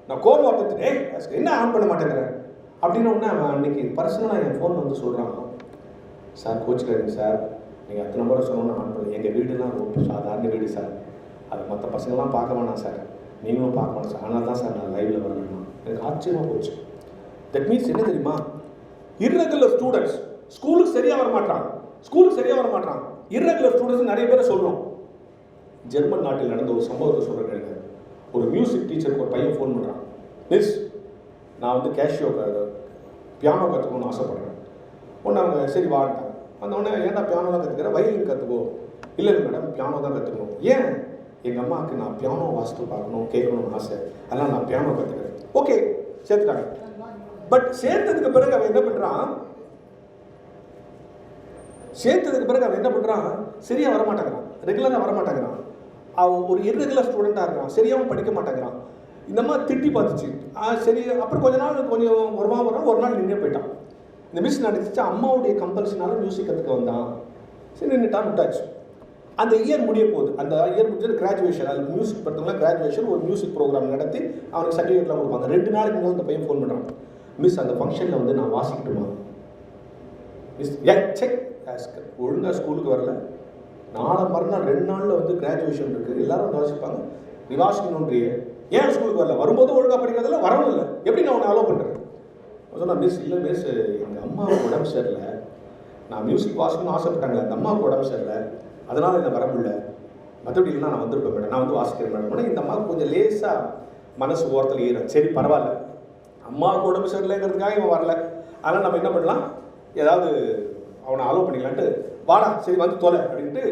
C: நான் கோபம் வந்துட்டு என்ன ஆன் பண்ண மாட்டேங்கிற அப்படின்னு ஒன்று அவன் அன்னைக்கு பர்சனலாக என் ஃபோன் வந்து சொல்கிறான், சார் கோச்சுக்காதீங்க சார், நீங்கள் அத்தனை முறை சொன்னோன்னு ஆன் பண்ணல, எங்கள் வீடுலாம் ரொம்ப சாதாரண வீடு சார், அது மற்ற பசங்கள்லாம் பார்க்க வேணாம் சார், நீங்களும் பார்க்க வேணாம் சார், ஆனால் தான் சார் நான் லைவில் வரணும்னா. எனக்கு ஆச்சரியமாக போச்சு. தட் மீன்ஸ் என்ன தெரியுமா, இர்ரெகுலர் ஸ்டூடெண்ட்ஸ் ஸ்கூலுக்கு சரியாக வர மாட்டான், இர்ரெகுலர் ஸ்டூடெண்ட்ஸ் நிறைய பேரை சொல்கிறோம். ஜெர்மன் நாட்டில் நடந்த ஒரு சம்பவத்தை சொல்கிறேன். ஒரு மியூசிக் டீச்சருக்கு ஒரு பையன் ஃபோன் பண்ணுறான், மிஸ் நான் வந்து பியானோ கற்றுக்கணும்னு ஆசைப்பட்றேன். ஒன்று அவங்க சரி வாட்டாங்க. வந்தோடனே ஏன்டா பியானோலாம் கற்றுக்கிறேன், வயலின் கற்றுக்கோ. இல்லை மேடம் பியானோ தான் கற்றுக்கணும். ஏன், எங்கள் அம்மாவுக்கு நான் பியானோ வாசித்து பார்க்கணும் கேட்கணும்னு ஆசை, அதெல்லாம் நான் பியானோ கற்றுக்கிறேன். ஓகே சேர்த்துட்டாங்க. பட் சேர்த்ததுக்கு பிறகு அவன் என்ன பண்ணுறான், சரியாக வரமாட்டேங்கிறான், ரெகுலராக வரமாட்டேங்கிறான். அவன் ஒரு இர்ரெகுலர் ஸ்டூடெண்ட்டாக இருக்கான், சரியாகவும் படிக்க மாட்டேங்கிறான். இந்த மாதிரி திட்டி பார்த்துச்சு. சரி, அப்புறம் கொஞ்ச நாள் நின்று போயிட்டான். இந்த மிஸ் நடந்துச்சு, அம்மாவுடைய கம்பல்ஷனால மியூசிக் கற்றுக்க வந்தான். சரி நின்றுட்டான், விட்டாச்சு. அந்த இயர் முடிய போகுது. அந்த இயர் முடிஞ்சது கிராஜுவேஷன், அது மியூசிக் படுத்தவங்க கிராஜுவேஷன் ஒரு மியூசிக் ப்ரோக்ராம் நடத்தி அவனுக்கு சர்டிஃபிகேட்லாம் கொடுப்பாங்க. 2 நாளைக்கு முன்னாடி அந்த பையன் ஃபோன் பண்ணுறான், மிஸ் அந்த ஃபங்க்ஷனில் வந்து நான் வாசிக்கட்டுமா. மிஸ் செக் ஒழுங்காக ஸ்கூலுக்கு வரல, நாளை மறுநாள் 2 நாளில் வந்து கிராஜுவேஷன் இருக்குது, எல்லாரும் வாசிப்பாங்க, நீ வாசிக்கணுன்றியே, ஏன் ஸ்கூலுக்கு வரல, வரும்போது ஒழுங்காக படிக்கிறதில்ல, வரவும் இல்லை, எப்படி நான் உன்னை அலோவ் பண்ணுறேன். சொன்னால் மிஸ் இல்லை மிஸ், எங்கள் அம்மாவுக்கு உடம்பு சரியில்லை, நான் மியூசிக் வாசிக்கணும்னு ஆசைப்பட்டாங்களே, அந்த அம்மாவுக்கு உடம்பு சரியில்லை, அதனால் என்ன வர முடியல, மற்றபடி இல்லைனா நான் வந்திருப்பேன் மேடம், நான் வந்து வாசிக்கிறேன் மேடம். ஆனால் இந்த அம்மாவுக்கு கொஞ்சம் லேசாக மனசு ஓரத்தில் ஏறும், சரி பரவாயில்ல, அம்மாவுக்கு உடம்பு சரியில்லைங்கிறதுக்காக இவன் வரல, அதனால் நம்ம என்ன பண்ணலாம், ஏதாவது அவனை அலோவ் பண்ணிக்கலான்ட்டு, வாடா சரி வந்து தொலை அப்படின்ட்டு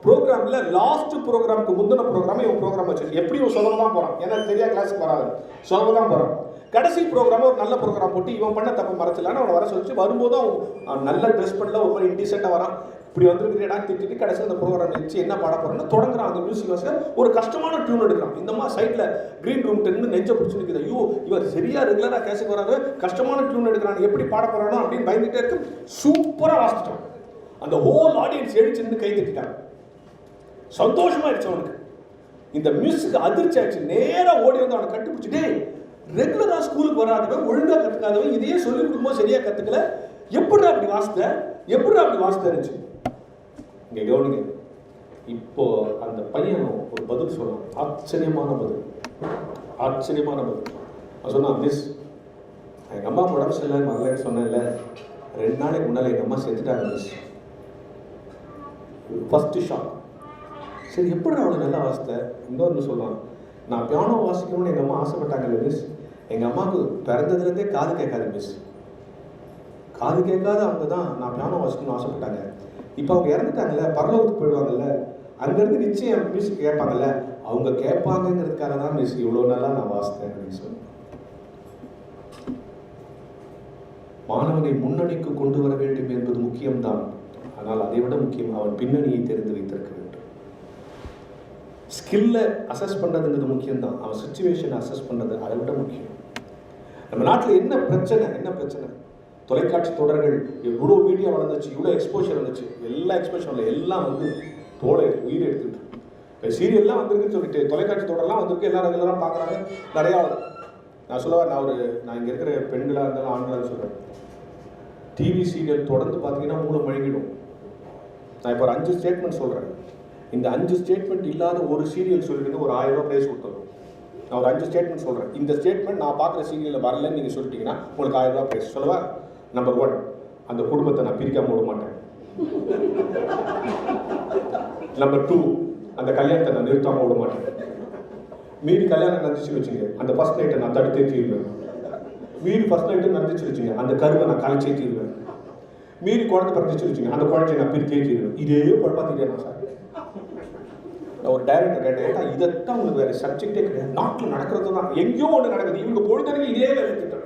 C: ப்ரோக்ராமில் லாஸ்ட் ப்ரோக்ராமுக்கு முந்தின ப்ரோக்ராம் இவன் ப்ரோக்ராம் வச்சு எப்படி இவன் சொல்ல தான் போகிறான், ஏன்னா சரியாக கிளாஸுக்கு வராது, சொல்ல தான் போகிறான். கடைசி ப்ரோக்ராம் ஒரு நல்ல ப்ரோக்ராம் போட்டு இவன் பண்ண தப்பு மறைச்சலான்னு அவனை வர சொல்லிச்சு. வரும்போது அவன் நல்ல ட்ரெஸ் பண்ணல, ஒரு மாதிரி இன்டீசெண்டாக வரான், இப்படி வந்துருக்கிறா திட்டிட்டு கடைசி அந்த ப்ரோக்ராம் வச்சு என்ன பாட போகிறோன்னு தொடங்குறான். அந்த மியூசிக் வாசல் ஒரு கஷ்டமான டியூன் எடுக்கிறான். இந்த மாதிரி சைடில் க்ரீன் ரூம் டென்னு நெஞ்ச பிடிச்சி நிற்குது, ஐயோ இவர் சரியாக ரெகுலராக கேஸுக்கு வராது, கஷ்டமான டியூன் எடுக்கிறான், எப்படி பாட போகிறானோ அப்படின்னு பயந்துகிட்டே இருக்கு. சூப்பராக வாசிச்சிட்டான். அந்த ஹோல் ஆடியன்ஸ் எழுச்சிருந்து கை தட்டிட்டாங்க, சந்தோஷமாயிடுச்சு அவனுக்கு. இந்த மியூசிக் அதிர்ச்சி ஆயிடுச்சு. நேராக ஓடி வந்து அவனை கட்டுப்பிடிச்சிட்டே, ரெகுலராக ஸ்கூலுக்கு வராதவன், ஒழுங்காக கற்றுக்காதவன், இதையே சொல்லி கொடுக்கும்போது சரியாக கற்றுக்கல, எப்படி அப்படி வாசித்தேன்னு இங்கே கவனிங்க. இப்போ அந்த பையன் ஒரு பதில் சொன்னான், ஆச்சரியமான பதில். அவன் சொன்னான், மிஸ் எங்கள் அம்மா உடம்பு சரியில்லை வரலன்னு சொன்னேன்ல, 2 நாளைக்கு முன்னால் எங்கள் அம்மா செத்துட்டாங்க மிஸ். First shock. சரி எப்படி அவளை நல்லா வாசித்தேன். இன்னொன்று சொல்லுவான், நான் பியானோ வாசிக்கணும்னு எங்கள் அம்மா ஆசைப்பட்டாங்கல்ல மிஸ், எங்கள் அம்மாவுக்கு பிறந்ததுலேருந்தே காது கேட்காது மிஸ், காது கேட்காத அவங்க தான் நான் பியானோ வாசிக்கணும்னு ஆசைப்பட்டாங்க. இப்போ அவங்க இறந்துட்டாங்கல்ல, பரலோகத்துக்கு போயிடுவாங்கல்ல, அங்கேருந்து நிச்சயம் மியூசிக் கேட்பாங்கல்ல, அவங்க கேட்பாங்கிறதுக்காக தான் மிஸ் இவ்வளோ நல்லா நான் வாசித்தேன் அப்படின்னு சொல்லி. மாணவனை முன்னணிக்கு கொண்டு வர வேண்டும் என்பது முக்கியம்தான், ஆனால் அதை விட முக்கியம் அவன் பின்னணியை தெரிந்து வைத்திருக்க வேண்டும். ஸ்கில்லை அசஸ் பண்ணுறதுங்கிறது முக்கியம்தான், அவன் சுச்சுவேஷனை அசஸ் பண்ணுறது அதை விட முக்கியம். நம்ம நாட்டில் என்ன பிரச்சனை, தொலைக்காட்சி தொடர்கள் எவ்வளோ மீடியா வளர்ந்துச்சு, இவ்வளோ எக்ஸ்போஷர் வந்துச்சு, எல்லா எக்ஸ்போஷரில் எல்லாம் வந்து உயிர் எடுத்துக்கிட்டு இப்போ சீரியல்லாம் வந்துருக்குன்னு சொல்லிட்டு தொலைக்காட்சி தொடரெல்லாம் வந்திருக்கு, எல்லாரும் ரெகுலராக பார்க்குறாங்க நிறையா. நான் இங்கே இருக்கிற பெண்களாக இருந்தாலும் ஆண்களாக சொல்கிறேன், டிவி சீரியல் தொடர்ந்து பார்த்தீங்கன்னா மூளை மழுங்கிடும். நான் இப்போ ஒரு 5 ஸ்டேட்மெண்ட் சொல்கிறேன், இந்த 5 ஸ்டேட்மெண்ட் இல்லாத ஒரு சீரியல் சொல்லிட்டு ஒரு 1000 ரூபா ப்ரைஸ் கொடுத்துரும். நான் ஒரு 5 ஸ்டேட்மெண்ட் சொல்கிறேன், இந்த ஸ்டேட்மெண்ட் நான் பார்க்குற சீரியலில் வரலன்னு நீங்கள் சொல்லிட்டீங்கன்னா உங்களுக்கு 1000 ரூபா ப்ரைஸ். சொல்லவா? நம்பர் 1, அந்த குடும்பத்தை நான் பிரிக்காம விட மாட்டேன். நம்பர் 2, அந்த கல்யாணத்தை நான் நிறுத்தாம விட மாட்டேன். மீறி கல்யாணம் நடந்துச்சுன்னு வச்சுங்க, அந்த ஃபர்ஸ்ட் நைட்டை நான் தடுத்தே தீருவேன். மீறி ஃபர்ஸ்ட் நைட்டு நடந்துச்சு வச்சுங்க, அந்த கருவை நான் கலைச்சே தீருவேன். மீறி குழந்தை பிறந்துச்சு வச்சுங்க, அந்த குழந்தைய நான் பிரித்தே தீருவேன். இதே குழப்பாத்திட்டே நான் சார். நான் ஒரு டைரக்டர் கேட்டேன், இதைத்தான் உங்களுக்கு வேறு சப்ஜெக்டே கிடையாது, நாட்டில் நடக்கிறது தான், எங்கேயோ ஒன்று நடக்குது, இவங்க பொழுதுக்கு இதே வேலை திட்டம்.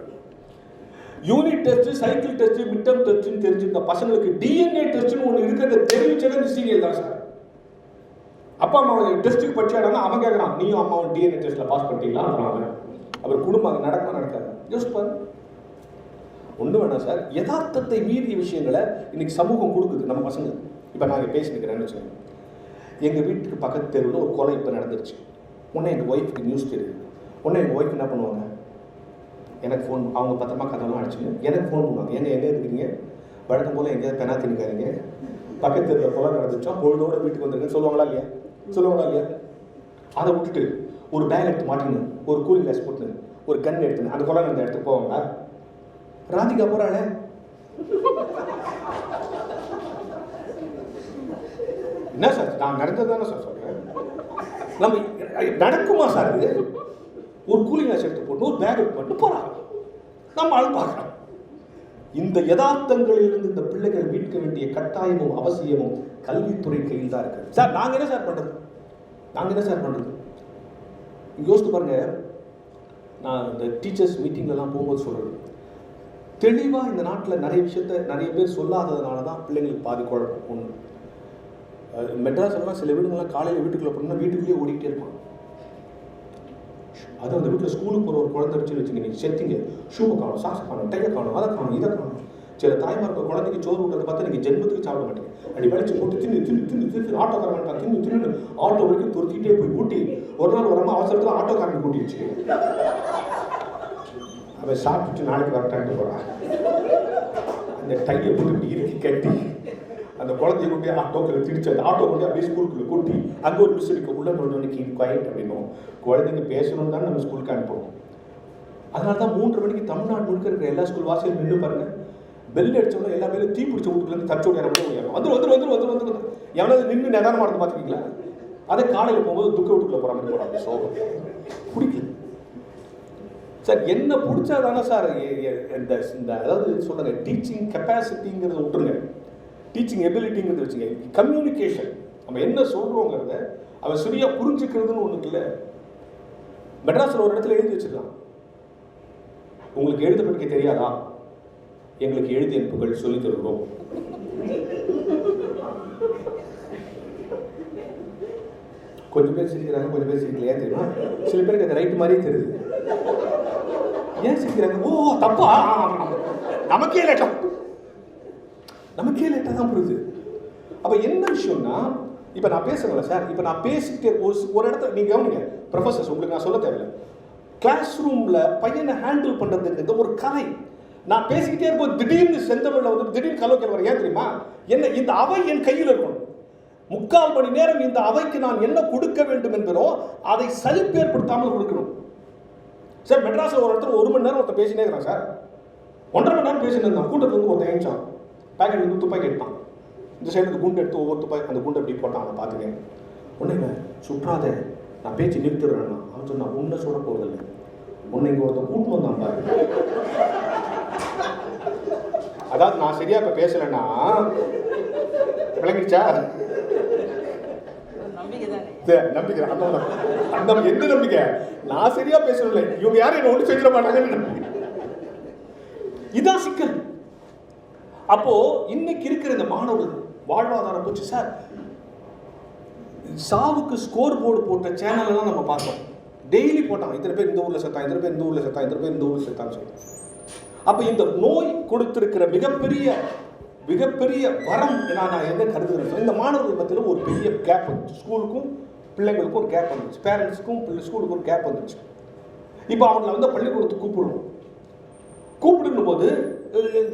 C: Unit test, cycle test, midterm டெஸ்ட்னு தெரிஞ்சிருந்த பசங்களுக்கு டிஎன்ஏ டெஸ்ட்னு ஒன்று இருக்கிறத தெரிவிச்சது இந்த சீரியல் தான் சார். அப்பா அம்மா டெஸ்ட்டுக்கு படிச்சாடானா அவன் கேட்குறான், நீயும் அம்மாவும் டிஎன்ஏ டெஸ்ட்டில் பாஸ் பண்ணிட்டீங்களா? அவர் குடும்பம் அது நடக்குமா நடக்காது? யோசிச்சு பாரு. ஒன்றும் வேணாம் சார், யதார்த்தத்தை மீறிய விஷயங்களை இன்னைக்கு சமூகம் கொடுக்குது நம்ம பசங்க. இப்போ நான் பேசிக்கிறேன்னு வச்சுக்கோங்க, எங்கள் வீட்டுக்கு பக்கத்து தெருவில் ஒரு கொலை இப்போ நடந்துருச்சு. உடனே எங்கள் ஒய்ஃபுக்கு நியூஸ் தெரியுது. உடனே எங்கள் ஒய்ஃப் என்ன பண்ணுவாங்க, எனக்கு ஃபோன், அவங்க பத்திரமா கதவெல்லாம் அடிச்சுன்னு எனக்கு ஃபோன் பண்ணுவாங்க. எங்கே இருக்கிறீங்க? வழக்கம் போல் எங்கேயாவது பெனா தின்னுக்காதீங்க, பக்கத்து தெருவில் கொலை நடந்துச்சா பொழுதோட வீட்டுக்கு வந்துருக்குன்னு சொல்லுவாங்களா இல்லையா? அதை விட்டுட்டு ஒரு பேக் எடுத்து மாட்டினு, ஒரு கூலிங் கிளாஸ் போட்டுன்னு, ஒரு கன் எடுத்துன்னு அந்த கொலை நடந்த இடத்துக்கு போவாங்களா? ராதிகா போறாளே, என்ன சார் நான் நடந்தது தானே சார் சொல்றேன். நம்ம நடக்குமா சார்? இது ஒரு கூலிங் கிளாஸ் எடுத்து போட்டு ஒரு பேக் எடுத்து போட்டு போறாங்க, நம்ம ஆள் பார்க்கலாம். இந்த யதார்த்தங்களிலிருந்து இந்த பிள்ளைகள் மீட்க வேண்டிய கட்டாயமும் அவசியமும் கல்வித்துறை கையில் தான் இருக்கு சார். நாங்க என்ன சார் பண்றது? யோசித்து பாருங்க. நான் இந்த டீச்சர்ஸ் மீட்டிங்லாம் போகும்போது சொல்றது, தெளிவா இந்த நாட்டில் நிறைய விஷயத்த நிறைய பேர் சொல்லாததுனால தான் பிள்ளைங்களுக்கு பாதி குழப்பம். ஒன்று, மெட்ராஸ்லாம் சில வீடுங்கள்லாம் காலையில் வீட்டுக்குள்ளே போனால் வீட்டுக்குள்ளேயே ஓடிக்கிட்டே இருப்பாங்க. அது அந்த வீட்டில் ஸ்கூலுக்கு போகிற ஒரு குழந்தை வச்சு வச்சுங்க, நீங்கள் செத்திங்க, ஷூவை காணும், சாக்ஸ் காணும், டையை காணும், அதை காணும், இதை காணும். சில தாய்மார்க்கு குழந்தைக்கு சோறு விட்டுறதை பார்த்தா நீங்கள் ஜென்மத்துக்கு சாப்பிட மாட்டீங்க. அப்படி வலிச்சு போட்டு தின்னு ஆட்டோக்காரன் தின்னு ஆட்டோ வரைக்கும் துரத்திக்கிட்டே போய் ஊட்டி ஒரு நாள் வராமல் அவசரத்தில் ஆட்டோக்காரன் கூட்டி வச்சு அவன் சாப்பிட்டுட்டு நாளைக்கு வரட்டான்ட்டு போகிறான். அந்த டையை போட்டு இப்படி இறுக்கி கட்டி அந்த குழந்தைய கொண்டு ஆட்டோக்களை திரிச்சு அந்த ஆட்டோ கொண்டு அப்படியே ஸ்கூலுக்குள்ள கூட்டி அங்கே ஒரு மிஸ் இருக்க உள்ள நோண்டு கீப் குவாய்ட் அப்படின்னும். குழந்தைங்க பேசணும்னு தான் நம்ம ஸ்கூலுக்கு அனுப்புவோம். அதனால தான் 3:30 மணிக்கு தமிழ்நாடு முழுக்க இருக்கிற எல்லா ஸ்கூல் வாசலும் நின்று பாருங்க, பெல் அடிச்சோன்னா எல்லா பேரும் தீ பிடிச்ச வீட்டுலேருந்து தச்சோடு இறங்க வந்து எவனாவது நின்று நிதானமாக இருந்து பார்த்துக்கிங்களா? அதை காலையில் போகும்போது துக்க வீட்டுக்குள்ள போகிற மாதிரி போகிறாங்க. சோகம் பிடிக்கல சார். என்ன பிடிச்சாதானே சார் இந்த அதாவது சொல்லுங்க, டீச்சிங் கெப்பாசிட்டிங்கிறத விட்டுருங்க, டீச்சிங் எபிலிட்டிங்கிறது வச்சுங்க. கம்யூனிகேஷன், நம்ம என்ன சொல்கிறோங்கிறத அவன் சரியாக புரிஞ்சுக்கிறதுன்னு ஒன்று இல்லை. மெட்ராஸில் ஒரு இடத்துல எழுதி வச்சிருக்கான், உங்களுக்கு எழுத படிக்க தெரியாதா? எங்களுக்கு எழுதி அனுப்புகள் சொல்லித் தருகிறோம். கொஞ்சம் பேர் சிரிக்கிறாங்க, கொஞ்சம் பேர் சிரிக்கல. ஏன் தெரியுமா? சில பேருக்கு அது ரைட் மாதிரியே தெரியுது. ஏன் சிரிக்கிறாங்க? ஓ தப்பா, நமக்கே லேட்டா தான் புரியுது. அப்போ என்ன விஷயம்னா, இப்போ நான் பேசுகிறேன்ல சார், இப்போ நான் பேசிக்கிட்டே ஒரு இடத்துல நீங்கள் கவனிங்க ப்ரொஃபஸர்ஸ், உங்களுக்கு நான் சொல்ல தேவையில்லை. கிளாஸ் ரூமில் பையனை ஹேண்டில் பண்ணுறதுக்கு ஒரு கலை. நான் பேசிக்கிட்டே இருக்கும்போது திடீர்னு செந்தமிழில் வந்து திடீர்னு கலோக்கியல் வர. ஏன் தெரியுமா? என்ன இந்த அவை என் கையில் இருக்கணும். 3/4 மணி நேரம் இந்த அவைக்கு நான் என்ன கொடுக்க வேண்டும் என்பதோ அதை சலிப்பு ஏற்படுத்தாமல் கொடுக்கணும் சார். மெட்ராஸில் ஒரு இடத்துல 1 மணி நேரம் ஒருத்தர் பேசினே இருக்கிறான் சார். 1.5 மணி நேரம் பேசினு இருந்தான். கூட்டத்தில் வந்து ஒருத்தன் எழுந்தான், பேக்கெட் வந்து துப்பாக்கி எடுத்தான். இந்த சைடு குண்டு எடுத்து ஒவ்வொரு துப்பாக்கி அந்த குண்டை எப்படி போட்டான். அவனை பார்த்துக்கேன். உன்னை சுற்றாத, நான் பேச்சு நிறுத்திடுறேன்னா அவன் சொன்னான், உன்னை சுட போவதில்லை, உன்னை இங்கே ஒருத்தன் கூட்டு வந்தான் பாரு. அதாவது நான் சரியா இப்ப பேசலன்னா விளங்கிடுச்சா? நம்பிக்கை. அந்த எந்த நம்பிக்கை? நான் சரியா பேசல, இவங்க யாரும் என்ன ஒண்ணு செஞ்சிட மாட்டாங்கன்னு நம்பிக்கை. இதான் சிக்கல். அப்போ இன்னைக்கு இருக்கிற இந்த மாணவர்கள் வாழ்வாதாரம் போச்சு சார். சாவுக்கு ஸ்கோர் போர்டு போட்ட சேனல் எல்லாம் நம்ம பார்த்தோம். டெய்லி போட்டாங்க, இத்தனை பேர் இந்த ஊர்ல செத்தான், இத்தனை பேர் இந்த ஊர்ல செத்தான், இத்தனை பேர் இந்த ஊர்ல செத்தான்னு சொல்லி. அப்ப இந்த நோய் கொடுத்திருக்கிற மிகப்பெரிய வரம் நான் என்ன கருதுகிறேன், இந்த மாணவர்கள் மத்தியில் ஒரு பெரிய கேப் வந்துச்சு. ஸ்கூலுக்கும் பிள்ளைங்களுக்கும் ஒரு கேப் வந்துச்சு, பேரண்ட்ஸுக்கும் ஸ்கூலுக்கும் ஒரு கேப் வந்துச்சு. இப்போ அவங்களை வந்து பள்ளிக்கூடத்துக்கு கூப்பிடுன்னு போது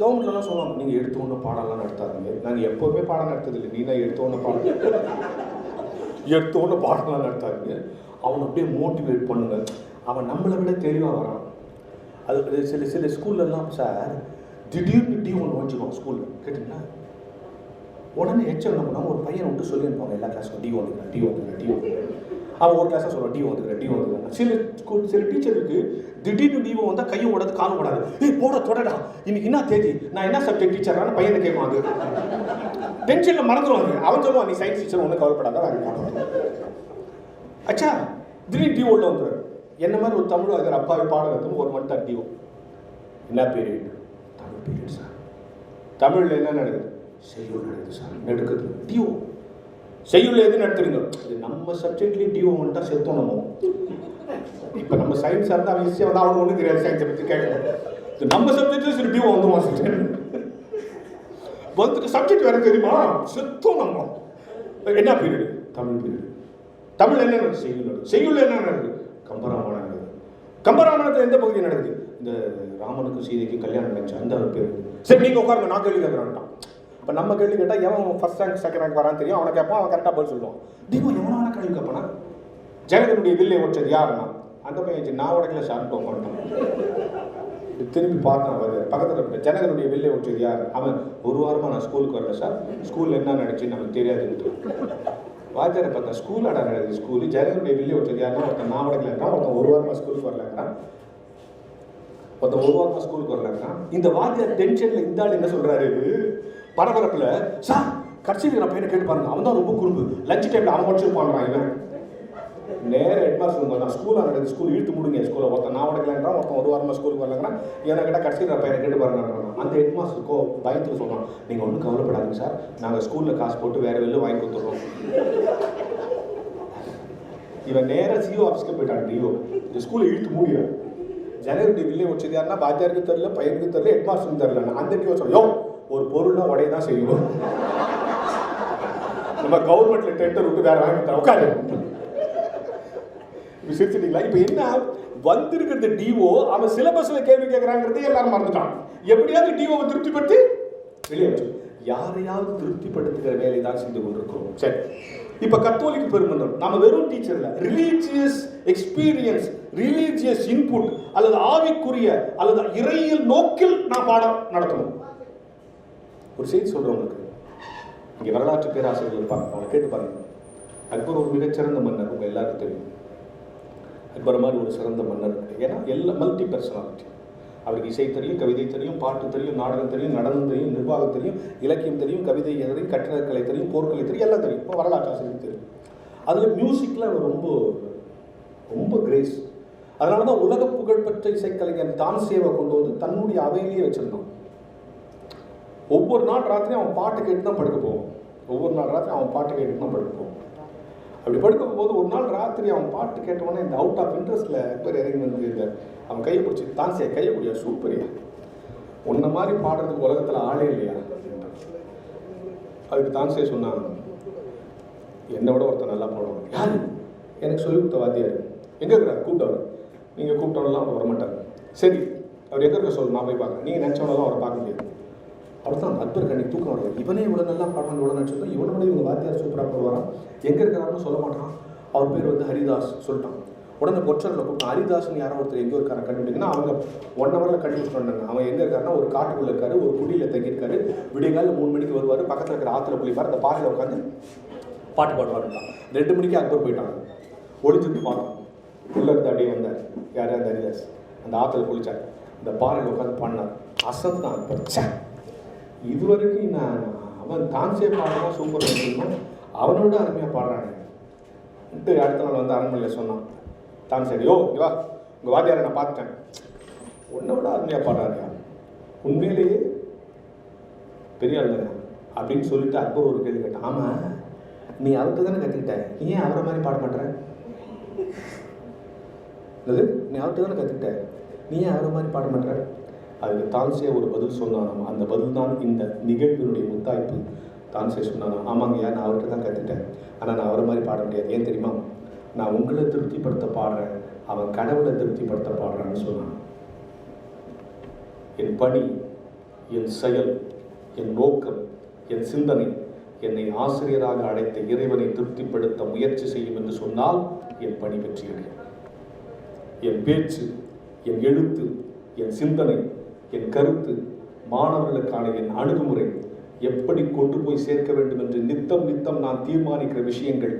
C: கவர்மெண்ட்லாம் சொல்லுவாங்க, நீங்கள் எடுத்து ஒன்று பாடலாம் நடத்தாதீங்க. நாங்கள் எப்போவுமே பாடம் நடத்ததில்லை, நீ தான் எடுத்து ஒன்று பாடலாம் நடத்தாதீங்க. அவனை அப்படியே மோட்டிவேட் பண்ணுங்க, அவன் நம்மளை விட தெளிவாக வரான். அது சில ஸ்கூல்லலாம் சார் திடீர்னு D1 வந்துடும் ஸ்கூலில். கேட்டிங்களா? உடனே ஹெச்எம் என்ன பண்ணாமல் ஒரு பையனை விட்டு சொல்லி அனுப்பாங்க எல்லா கிளாஸுக்கும் டி வந்துக்கிறேன், டி வந்துக்கிறேன், டி வந்துக்கிறேன். அவன் ஒரு கிளாஸாக சொல்லுவான் டி வந்துக்கிறேன், டி வந்துக்கிறேன். சில டீச்சருக்கு திடீர்னு டிஓ வந்தால் கையும் ஓடாது காலும் ஓடாது. போட தொடடா, இன்னைக்கு என்ன தேதி, நான் என்ன சப்ஜெக்ட் டீச்சரானு பையனை கேட்பாங்க. டென்ஷனில் மறந்துடுவாங்க. அவன் சொல்லுவான், நீ சயின்ஸ் டீச்சர் ஒன்றும் கவலைப்படாத, வாங்க. அச்சா திடீர்னு டிஓ உள்ள வந்துடுவார். என்ன மாதிரி ஒரு தமிழ் வாத்தியார் அப்பாவை பாடம் எடுத்து ஒரு மணி டிஓ. என்ன பீரியட்? Tamil period sir. தமிழில் என்ன நடக்குது? செய்யுள் நடக்குது சார். நெடுக்குது டிஓ. செய்யுள் எது நடத்துறீங்க? இது நம்ம சப்ஜெக்ட்லேயும் டிஓ வந்துட்டா செத்தோம் நம்ம. இப்போ நம்ம சயின்ஸாக இருந்தால் அவன் ஈஸியாக வந்து அவனுக்கு ஒன்றும் தெரியாது சயின்ஸை பற்றி கேட்கணும். இது நம்ம சப்ஜெக்ட்லேயும் சரி டிஓ வந்துடுவான் சார். வந்துட்டு சப்ஜெக்ட் வேறு தெரியுமா? செத்தோம் நம்ம. என்ன பீரியடு? தமிழ் பீரியடு. தமிழ் என்ன நடக்குது? செய்யுள் நடக்குது. செய்யுள் என்ன நடக்குது? கம்பராமாயணம் நடக்குது. கம்பராமாயணத்தில் எந்த பகுதி நடக்குது? இந்த ராமனுக்கும் சீதைக்கும் கல்யாணம் நடந்துச்சு அந்த பேர். சரி நீங்கள் உட்காருங்க, நான் கேள்வி கேட்குறான்ட்டான். இப்போ நம்ம கேள்வி கேட்டால் எவன் ஃபர்ஸ்ட் ரேங்க் செகண்ட் ரேங்க் வரான்னு தெரியும். அவனை கேட்பான், அவன் கரெக்டாக பதில் சொல்லுவான். டிஓ எவனான கேள்வி கேட்பானா? ஜனகனுடைய வில்லை உடைச்சது யாருன்னா அந்த பையன் நான் உடைக்கல சார்ட்டு உட்காந்துட்டான். திரும்பி பார்த்தான். பக்கத்தில் ஜனகனுடைய வில்லை உடைச்சது யார்? அவன் ஒரு வாரமாக நான் ஸ்கூலுக்கு வரல சார், ஸ்கூலில் என்ன நடந்துச்சு நமக்கு தெரியாதுன்ட்டு. வாத்தியாரை பார்த்தா ஸ்கூல் ஆடா நடக்குது. ஸ்கூலு ஜனகனுடைய வில்லை உடைச்சது யாருன்னா ஒருத்தன் நான் உடைக்கலன்றான், ஒருத்தன் ஒரு வாரமாக ஸ்கூலுக்கு வரலங்கிறான், ஒருத்தன் ஒரு வாரமாக ஸ்கூலுக்கு வரலங்கிறான். இந்த வாத்தியார் டென்ஷனில் இந்த ஆள் என்ன சொல்கிறாரு பரபரப்பில், சார் கடைசியில் நான் பையனை கேட்டு பாருங்க, அவன் தான் ரொம்ப குறும்பு, லஞ்ச் டைமில் அவன் முடிச்சிருப்பான்றான். இவன் நேரம் ஹெட்மாஸ்டர் தான் ஸ்கூலாக நடக்குது, ஸ்கூல் இழுத்து முடிங்க ஸ்கூலில். ஒருத்தன் நான் உடைக்கலன்றான், ஒருத்தன் ஒரு வாரமாக ஸ்கூலுக்கு வரலங்கிறான். ஏன்னா கேட்டால் கடைசியில் நான் பையனை கேட்டு பாருங்கன்றான். அந்த ஹெட்மாஸ்டருக்கோ பயத்தில் சொல்கிறான், நீங்கள் ஒன்றும் கவலைப்படாதீங்க சார், நாங்கள் ஸ்கூலில் காசு போட்டு வேறு வெளில வாங்கி கொடுத்துட்றோம். இவன் நேராக சிஓ ஆஃபீஸ்க்கு போயிட்டான். டிஓ இந்த ஸ்கூலை இழுத்து மூடிடும். ஜனவரி வில்லே வச்சது யாருன்னா வாத்தியாருக்கு தெரியல, பையனுக்கு தெரியல, ஹெட்மாஸ்டருக்கு தெரியல. அந்த டிஓ சொல்லும், ஒரு பொருள்னா உடைய தான் செய்யணும், நம்ம கவர்மெண்ட்ல டெண்டர் விட்டு வேற வாங்கி தர உட்காரு. சிரிச்சிட்டீங்களா? இப்போ என்ன வந்திருக்கிறது டிஓ, அவன் சிலபஸ்ல கேள்வி கேட்கறாங்கிறது எல்லாரும் மறந்துட்டான். எப்படியாவது டிஓவை திருப்திப்படுத்தி வெளியே வச்சு யாரையாவது திருப்திப்படுத்துகிற வேலை தான் செஞ்சு கொண்டிருக்கிறோம். சரி, இப்போ கத்தோலிக்க பெருமன்றம் நம்ம வெறும் டீச்சர் இல்லை, ரிலீஜியஸ் எக்ஸ்பீரியன்ஸ், ரிலீஜியஸ் இன்புட் அல்லது ஆவிக்குரிய அல்லது இறையியல் நோக்கில் நான் பாடம் நடத்தணும். ஒரு செய்தி சொல்றேன் உங்களுக்கு. இங்கே வரலாற்று பேராசிரியர்கள் இருப்பாங்க, அவங்களை கேட்டு பாருங்க. அக்பர் ஒரு மிகச்சிறந்த மன்னர், உங்க எல்லாருக்கும் தெரியும். அக்பர் மாதிரி ஒரு சிறந்த மன்னர். ஏன்னா எல்லாம் மல்டி பர்சனாலிட்டி. அவருக்கு இசை தெரியும், கவிதை தெரியும், பாட்டு தெரியும், நாடகம் தெரியும், நடனம் தெரியும், நிர்வாகம் தெரியும், இலக்கியம் தெரியும், கவிதை தெரியும், கட்டிடக்கலை தெரியும், போர்க்கலை தெரியும், எல்லாம் தெரியும். இப்போ வரலாற்று ஆசிரியர் தெரியும். அதில் மியூசிக்கில் அவர் ரொம்ப ரொம்ப கிரேஸ். அதனால தான் உலக புகழ்பெற்ற இசைக்கலைஞர் தான்சேவை கொண்டு வந்து தன்னுடைய அவையிலேயே வச்சிருந்தான். ஒவ்வொரு நாள் ராத்திரியும் அவன் பாட்டு கேட்டு தான் படுக்க போவோம். ஒவ்வொரு நாள் ராத்திரி அவன் பாட்டு கேட்டு தான் படுக்க போவோம். அப்படி படுக்க போகும்போது ஒரு நாள் ராத்திரி அவன் பாட்டு கேட்டவொடனே இந்த அவுட் ஆஃப் இன்ட்ரெஸ்ட்டில் அக்பர் இறங்கி வந்து இந்த அவன் கையை பிடிச்சி, தான்சே கையை பிடியா, சூப்பரியா, உன்ன மாதிரி பாடுறதுக்கு உலகத்தில் ஆளே இல்லையா. அதுக்கு தான்சே சொன்னான், என்னை விட ஒருத்தர் நல்லா பாடுவாங்க. யார்? எனக்கு சொல்லி கொடுத்த வாத்தியார். எங்கே இருக்கிறார்? கூப்பிட்டவர். நீங்கள் கூப்பிட்டவனெல்லாம் அவர் வரமாட்டார். சரி, அவர் எங்கே இருக்க சொல்லு, நான் போய் பார்க்குறேன். நீங்கள் நினச்சவனெல்லாம் அவரை பார்க்க முடியாது. அவர் தான் அக்பர் கண்ணிக்கு தூக்கம் வருவார். இவனே இவ்வளோ நல்லா பாடுவாங்க, இவ்வளோ நினச்சோம், இவனோட இவங்க வாத்தியார் சூப்பராக போடுவாரான். எங்கே இருக்கிறாருன்னு சொல்ல மாட்டான். அவர் பேர் வந்து ஹரிதாஸ் சொல்லிட்டான். உடனே பொச்சரில் கூப்பிட்டான். ஹரிதாஸ்னு யாரோ ஒருத்தர் எங்கே இருக்காரு கண்டுபிடிங்கன்னா அவங்க 1 ஹவரில் கண்டுபிடிச்சிட்டு. அவன் எங்கே இருக்காருன்னா ஒரு காட்டுக்குள்ளே இருக்காரு, ஒரு குடியில் தங்கியிருக்காரு. விடியகாலில் 3 மணிக்கு வருவார், பக்கத்தில் இருக்கிற ஆற்றுல குளிப்பார், அந்த பாறையில் உட்காந்து பாட்டு பாடுவாருட்டான். 2 மணிக்கு அக்பர் போயிட்டாங்க. ஒளிஞ்சுட்டு பார்த்தான். உள்ளே இருந்து அப்படியே வந்தார். யார்? அந்த ஹரிதாஸ். அந்த ஆற்றுல குளிச்சார், இந்த பாறையில் உட்காந்து பாடினார். அசந்து தான் அக்பர். இதுவரைக்கும் நான் அவன் தான்சே பாடுறா சூப்பர் இருக்கணும், அவனோட அருமையாக பாடுறானே. அடுத்த நாள் வந்து அரண்மனையில் சொன்னான் தான்சே, யோ இங்கே வா, உங்கள் வாத்தியாரை நான் பார்த்துட்டேன், உன்னை விட அருமையாக பாடுறாருயா, உண்மையிலேயே பெரிய ஆள் தானே அப்படின்னு சொல்லிட்டு அக்பர் ஒரு கேள்வி கேட்டான். ஆமாம், நீ அவர்கிட்ட தானே கற்றுக்கிட்ட, நீ ஏன் அவரை மாதிரி பாட மாட்டேற? நீ அவர்கிட்ட தானே கற்றுக்கிட்ட, நீ ஏன் அவரை மாதிரி பாட மாட்டேற? அதுக்கு தான்சே ஒரு பதில் சொன்னானாம். அந்த பதில் தான் இந்த நிகழ்வினுடைய முத்தாய்ப்பு. தான்சே சொன்னானா, ஆமாங்கய்யா, நான் அவர்கிட்ட தான் கற்றுட்டேன், ஆனால் நான் அவரை மாதிரி பாட முடியாது. ஏன் தெரியுமா? நான் உங்களை திருப்திப்படுத்த பாடுறேன், அவன் கடவுளை திருப்திப்படுத்த பாடுறான்னு சொன்னான். என் பணி, என் செயல், என் நோக்கம், என் சிந்தனை என்னை ஆசிரியராக அழைத்த இறைவனை திருப்திப்படுத்த முயற்சி செய்யும் என்று சொன்னால் என் பணி வெற்றியடையும். என் பேச்சு, என் எழுத்து, என் சிந்தனை, என் கருத்து, மாணவர்களுக்கான என் அணுகுமுறை, எப்படி கொண்டு போய் சேர்க்க வேண்டும் என்று நித்தம் நான் தீர்மானிக்கிற விஷயங்கள்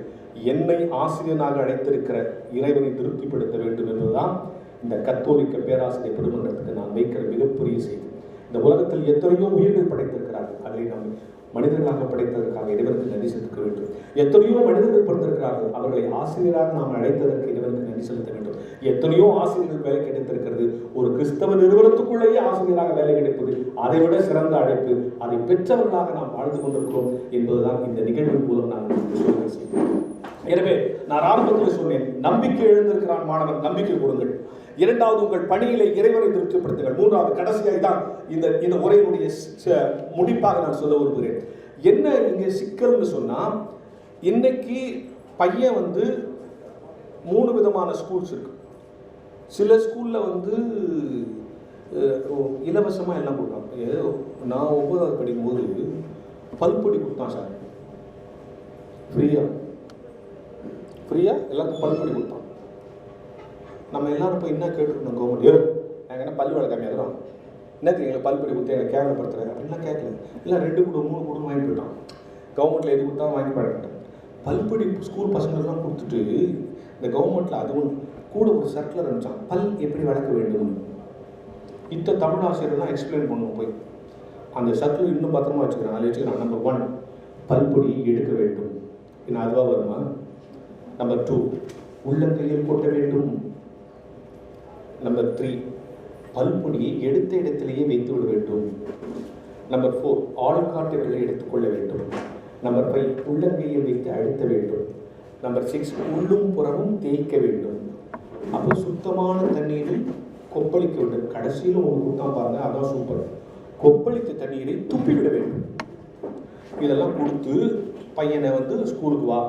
C: என்னை ஆசிரியனாக அழைத்திருக்கிற இறைவனை திருப்திப்படுத்த வேண்டும் என்பதுதான் இந்த கத்தோலிக்க பேராசிரியர் பெருமன்றத்துக்கு நான் வைக்கிற மிகப்பெரிய செய்தி. இந்த உலகத்தில் எத்தனையோ உயிர்கள் படைத்திருக்கிறார்கள், அதை நாம் மனிதர்களாக படைத்ததற்காக இறைவனுக்கு நன்றி செலுத்த வேண்டும். எத்தனையோ மனிதர்கள் பிறந்திருக்கிறார்கள், அவர்களை ஆசிரியராக நாம் அழைத்ததற்கு இறைவனுக்கு நன்றி செலுத்த வேண்டும். எத்தனையோ ஆசிரியர்கள் வேலை கிடைத்திருக்கிறது, ஒரு கிறிஸ்தவ நிறுவனத்துக்குள்ளேயே ஆசிரியராக வேலை கிடைப்பது அதைவிட சிறந்த அழைப்பு. அதை பெற்றவர்களாக நாம் வாழ்ந்து கொண்டிருக்கிறோம் என்பதுதான் இந்த நிகழ்வின் மூலம் நான் சொல்ல செய்கிறேன். எனவே நான் ஆரம்பத்தில் சொன்னேன், நம்பிக்கை எழுந்திருக்கிறான் மாணவன், நம்பிக்கை கொடுங்கள். இரண்டாவது, உங்கள் பணியிலே இறைவனை திருப்திப்படுத்துங்கள். மூன்றாவது, கடைசியாக தான் இந்த உரையினுடைய முடிப்பாக நான் சொல்ல விரும்புகிறேன். என்ன இங்கே சிக்கல்னு சொன்னா, இன்னைக்கு பையன் 3 விதமான ஸ்கூல்ஸ் இருக்கு. சில ஸ்கூல்ல இலவசமாக எல்லாம் கொடுக்குறாங்க. நான் 9வது படிக்கும்போது பல்பொடி கொடுத்தான் சார், ஃப்ரீயா எல்லாத்துக்கும் பல்பொடி கொடுத்தான். நம்ம எல்லாரும் போய் என்ன கேட்டுருக்கோம், கவர்மெண்ட் நாங்கள் என்ன பல் வேலை கம்மியாகிறோம், என்னத்துக்கு எங்களை பல்பொடி கொடுத்து எங்களை கேவலப்படுத்துறேன் அப்படின்லாம் கேட்கல. இல்லை 2 கொடு 3 கொடுன்னு வாங்கி போயிட்டான். கவர்மெண்ட்டில் எது கொடுத்தா வாங்கி பழகிட்டேன். பல்பொடி ஸ்கூல் பசங்களெல்லாம் கொடுத்துட்டு இந்த கவர்மெண்ட்டில் அதுவும் கூட ஒரு சர்க்குலர் அனுப்பிச்சான், பல் எப்படி வளர்க்க வேண்டும். தமிழ் ஆசிரியர்லாம் எக்ஸ்பிளைன் பண்ணுவோம் போய். அந்த சர்க்குலர் இன்னும் பத்திரமா வச்சுக்கிறேன். அதில் வச்சுக்கிறேன், நம்பர் 1 பல்பொடி எடுக்க வேண்டும், இன்னும் அதுவாக வருமா. நம்பர் 2 உள்ளங்கையில் கொட்ட வேண்டும். நம்பர் 3 பல்பொடியை எடுத்த இடத்திலேயே வைத்து விட வேண்டும். நம்பர் 4 ஆள்காட்டுகளை எடுத்துக்கொள்ள வேண்டும். நம்பர் 5 உள்ளங்கையில் வைத்து அழுத்த வேண்டும். நம்பர் 6 உள்ளும் புறமும் தேய்க்க வேண்டும். அப்போ சுத்தமான தண்ணீரில் கொப்பளிக்க வேண்டும். கடைசியில் உங்களுக்கு கொடுத்தா பாருங்க, அதான் சூப்பர். கொப்பளித்த தண்ணீரை துப்பிவிட வேண்டும். இதெல்லாம் கொடுத்து பையனை ஸ்கூலுக்கு வா.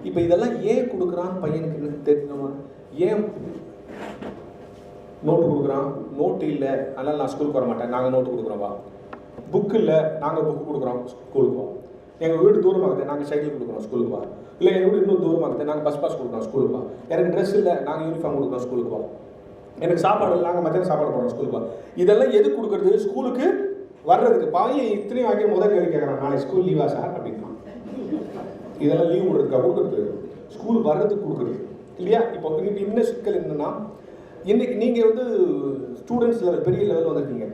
C: இப்போ இதெல்லாம் ஏன் கொடுக்குறான்னு பையனுக்கு தெரியணுமா? ஏன் நோட்டு கொடுக்குறான்? நோட்டு இல்லை, அதனால் நான் ஸ்கூலுக்கு வர மாட்டேன், நாங்கள் நோட்டு கொடுக்குறோம் வா. புக்கு இல்லை, நாங்கள் புக்கு கொடுக்குறோம், ஸ்கூலுக்கு வா. எங்கள் வீடு தூரமாகுது, நாங்கள் சைக்கிள் கொடுக்குறோம், ஸ்கூலுக்கு வா. இல்லை எங்கள் வீடு இன்னும் தூரமாகுது, நாங்கள் பஸ் பாஸ் கொடுக்குறோம், ஸ்கூலுக்கு வா. எனக்கு ட்ரெஸ் இல்லை, நாங்கள் யூனிஃபார்ம் கொடுக்குறோம், ஸ்கூலுக்கு வா. எனக்கு சாப்பாடு இல்லை, நாங்கள் மத்தியானம் சாப்பாடு போடுறோம், ஸ்கூலுக்கு வா. இதெல்லாம் எது கொடுக்குறது? ஸ்கூலுக்கு வர்றதுக்கு. பையன் இத்தனையும் வாங்கி முதல் கேள்வி கேட்குறான், நாளைக்கு ஸ்கூல் லீவா சார் அப்படின்னா. இதெல்லாம் லீவ் விடுறதுக்கா கொடுக்குறது? ஸ்கூல் வர்றதுக்கு கொடுக்குறது இல்லையா? இப்போ இன்னும் சிக்கல் என்னன்னா, இன்னைக்கு நீங்கள் ஸ்டூடெண்ட்ஸ் லெவல் பெரிய லெவல் வந்திருக்கீங்க.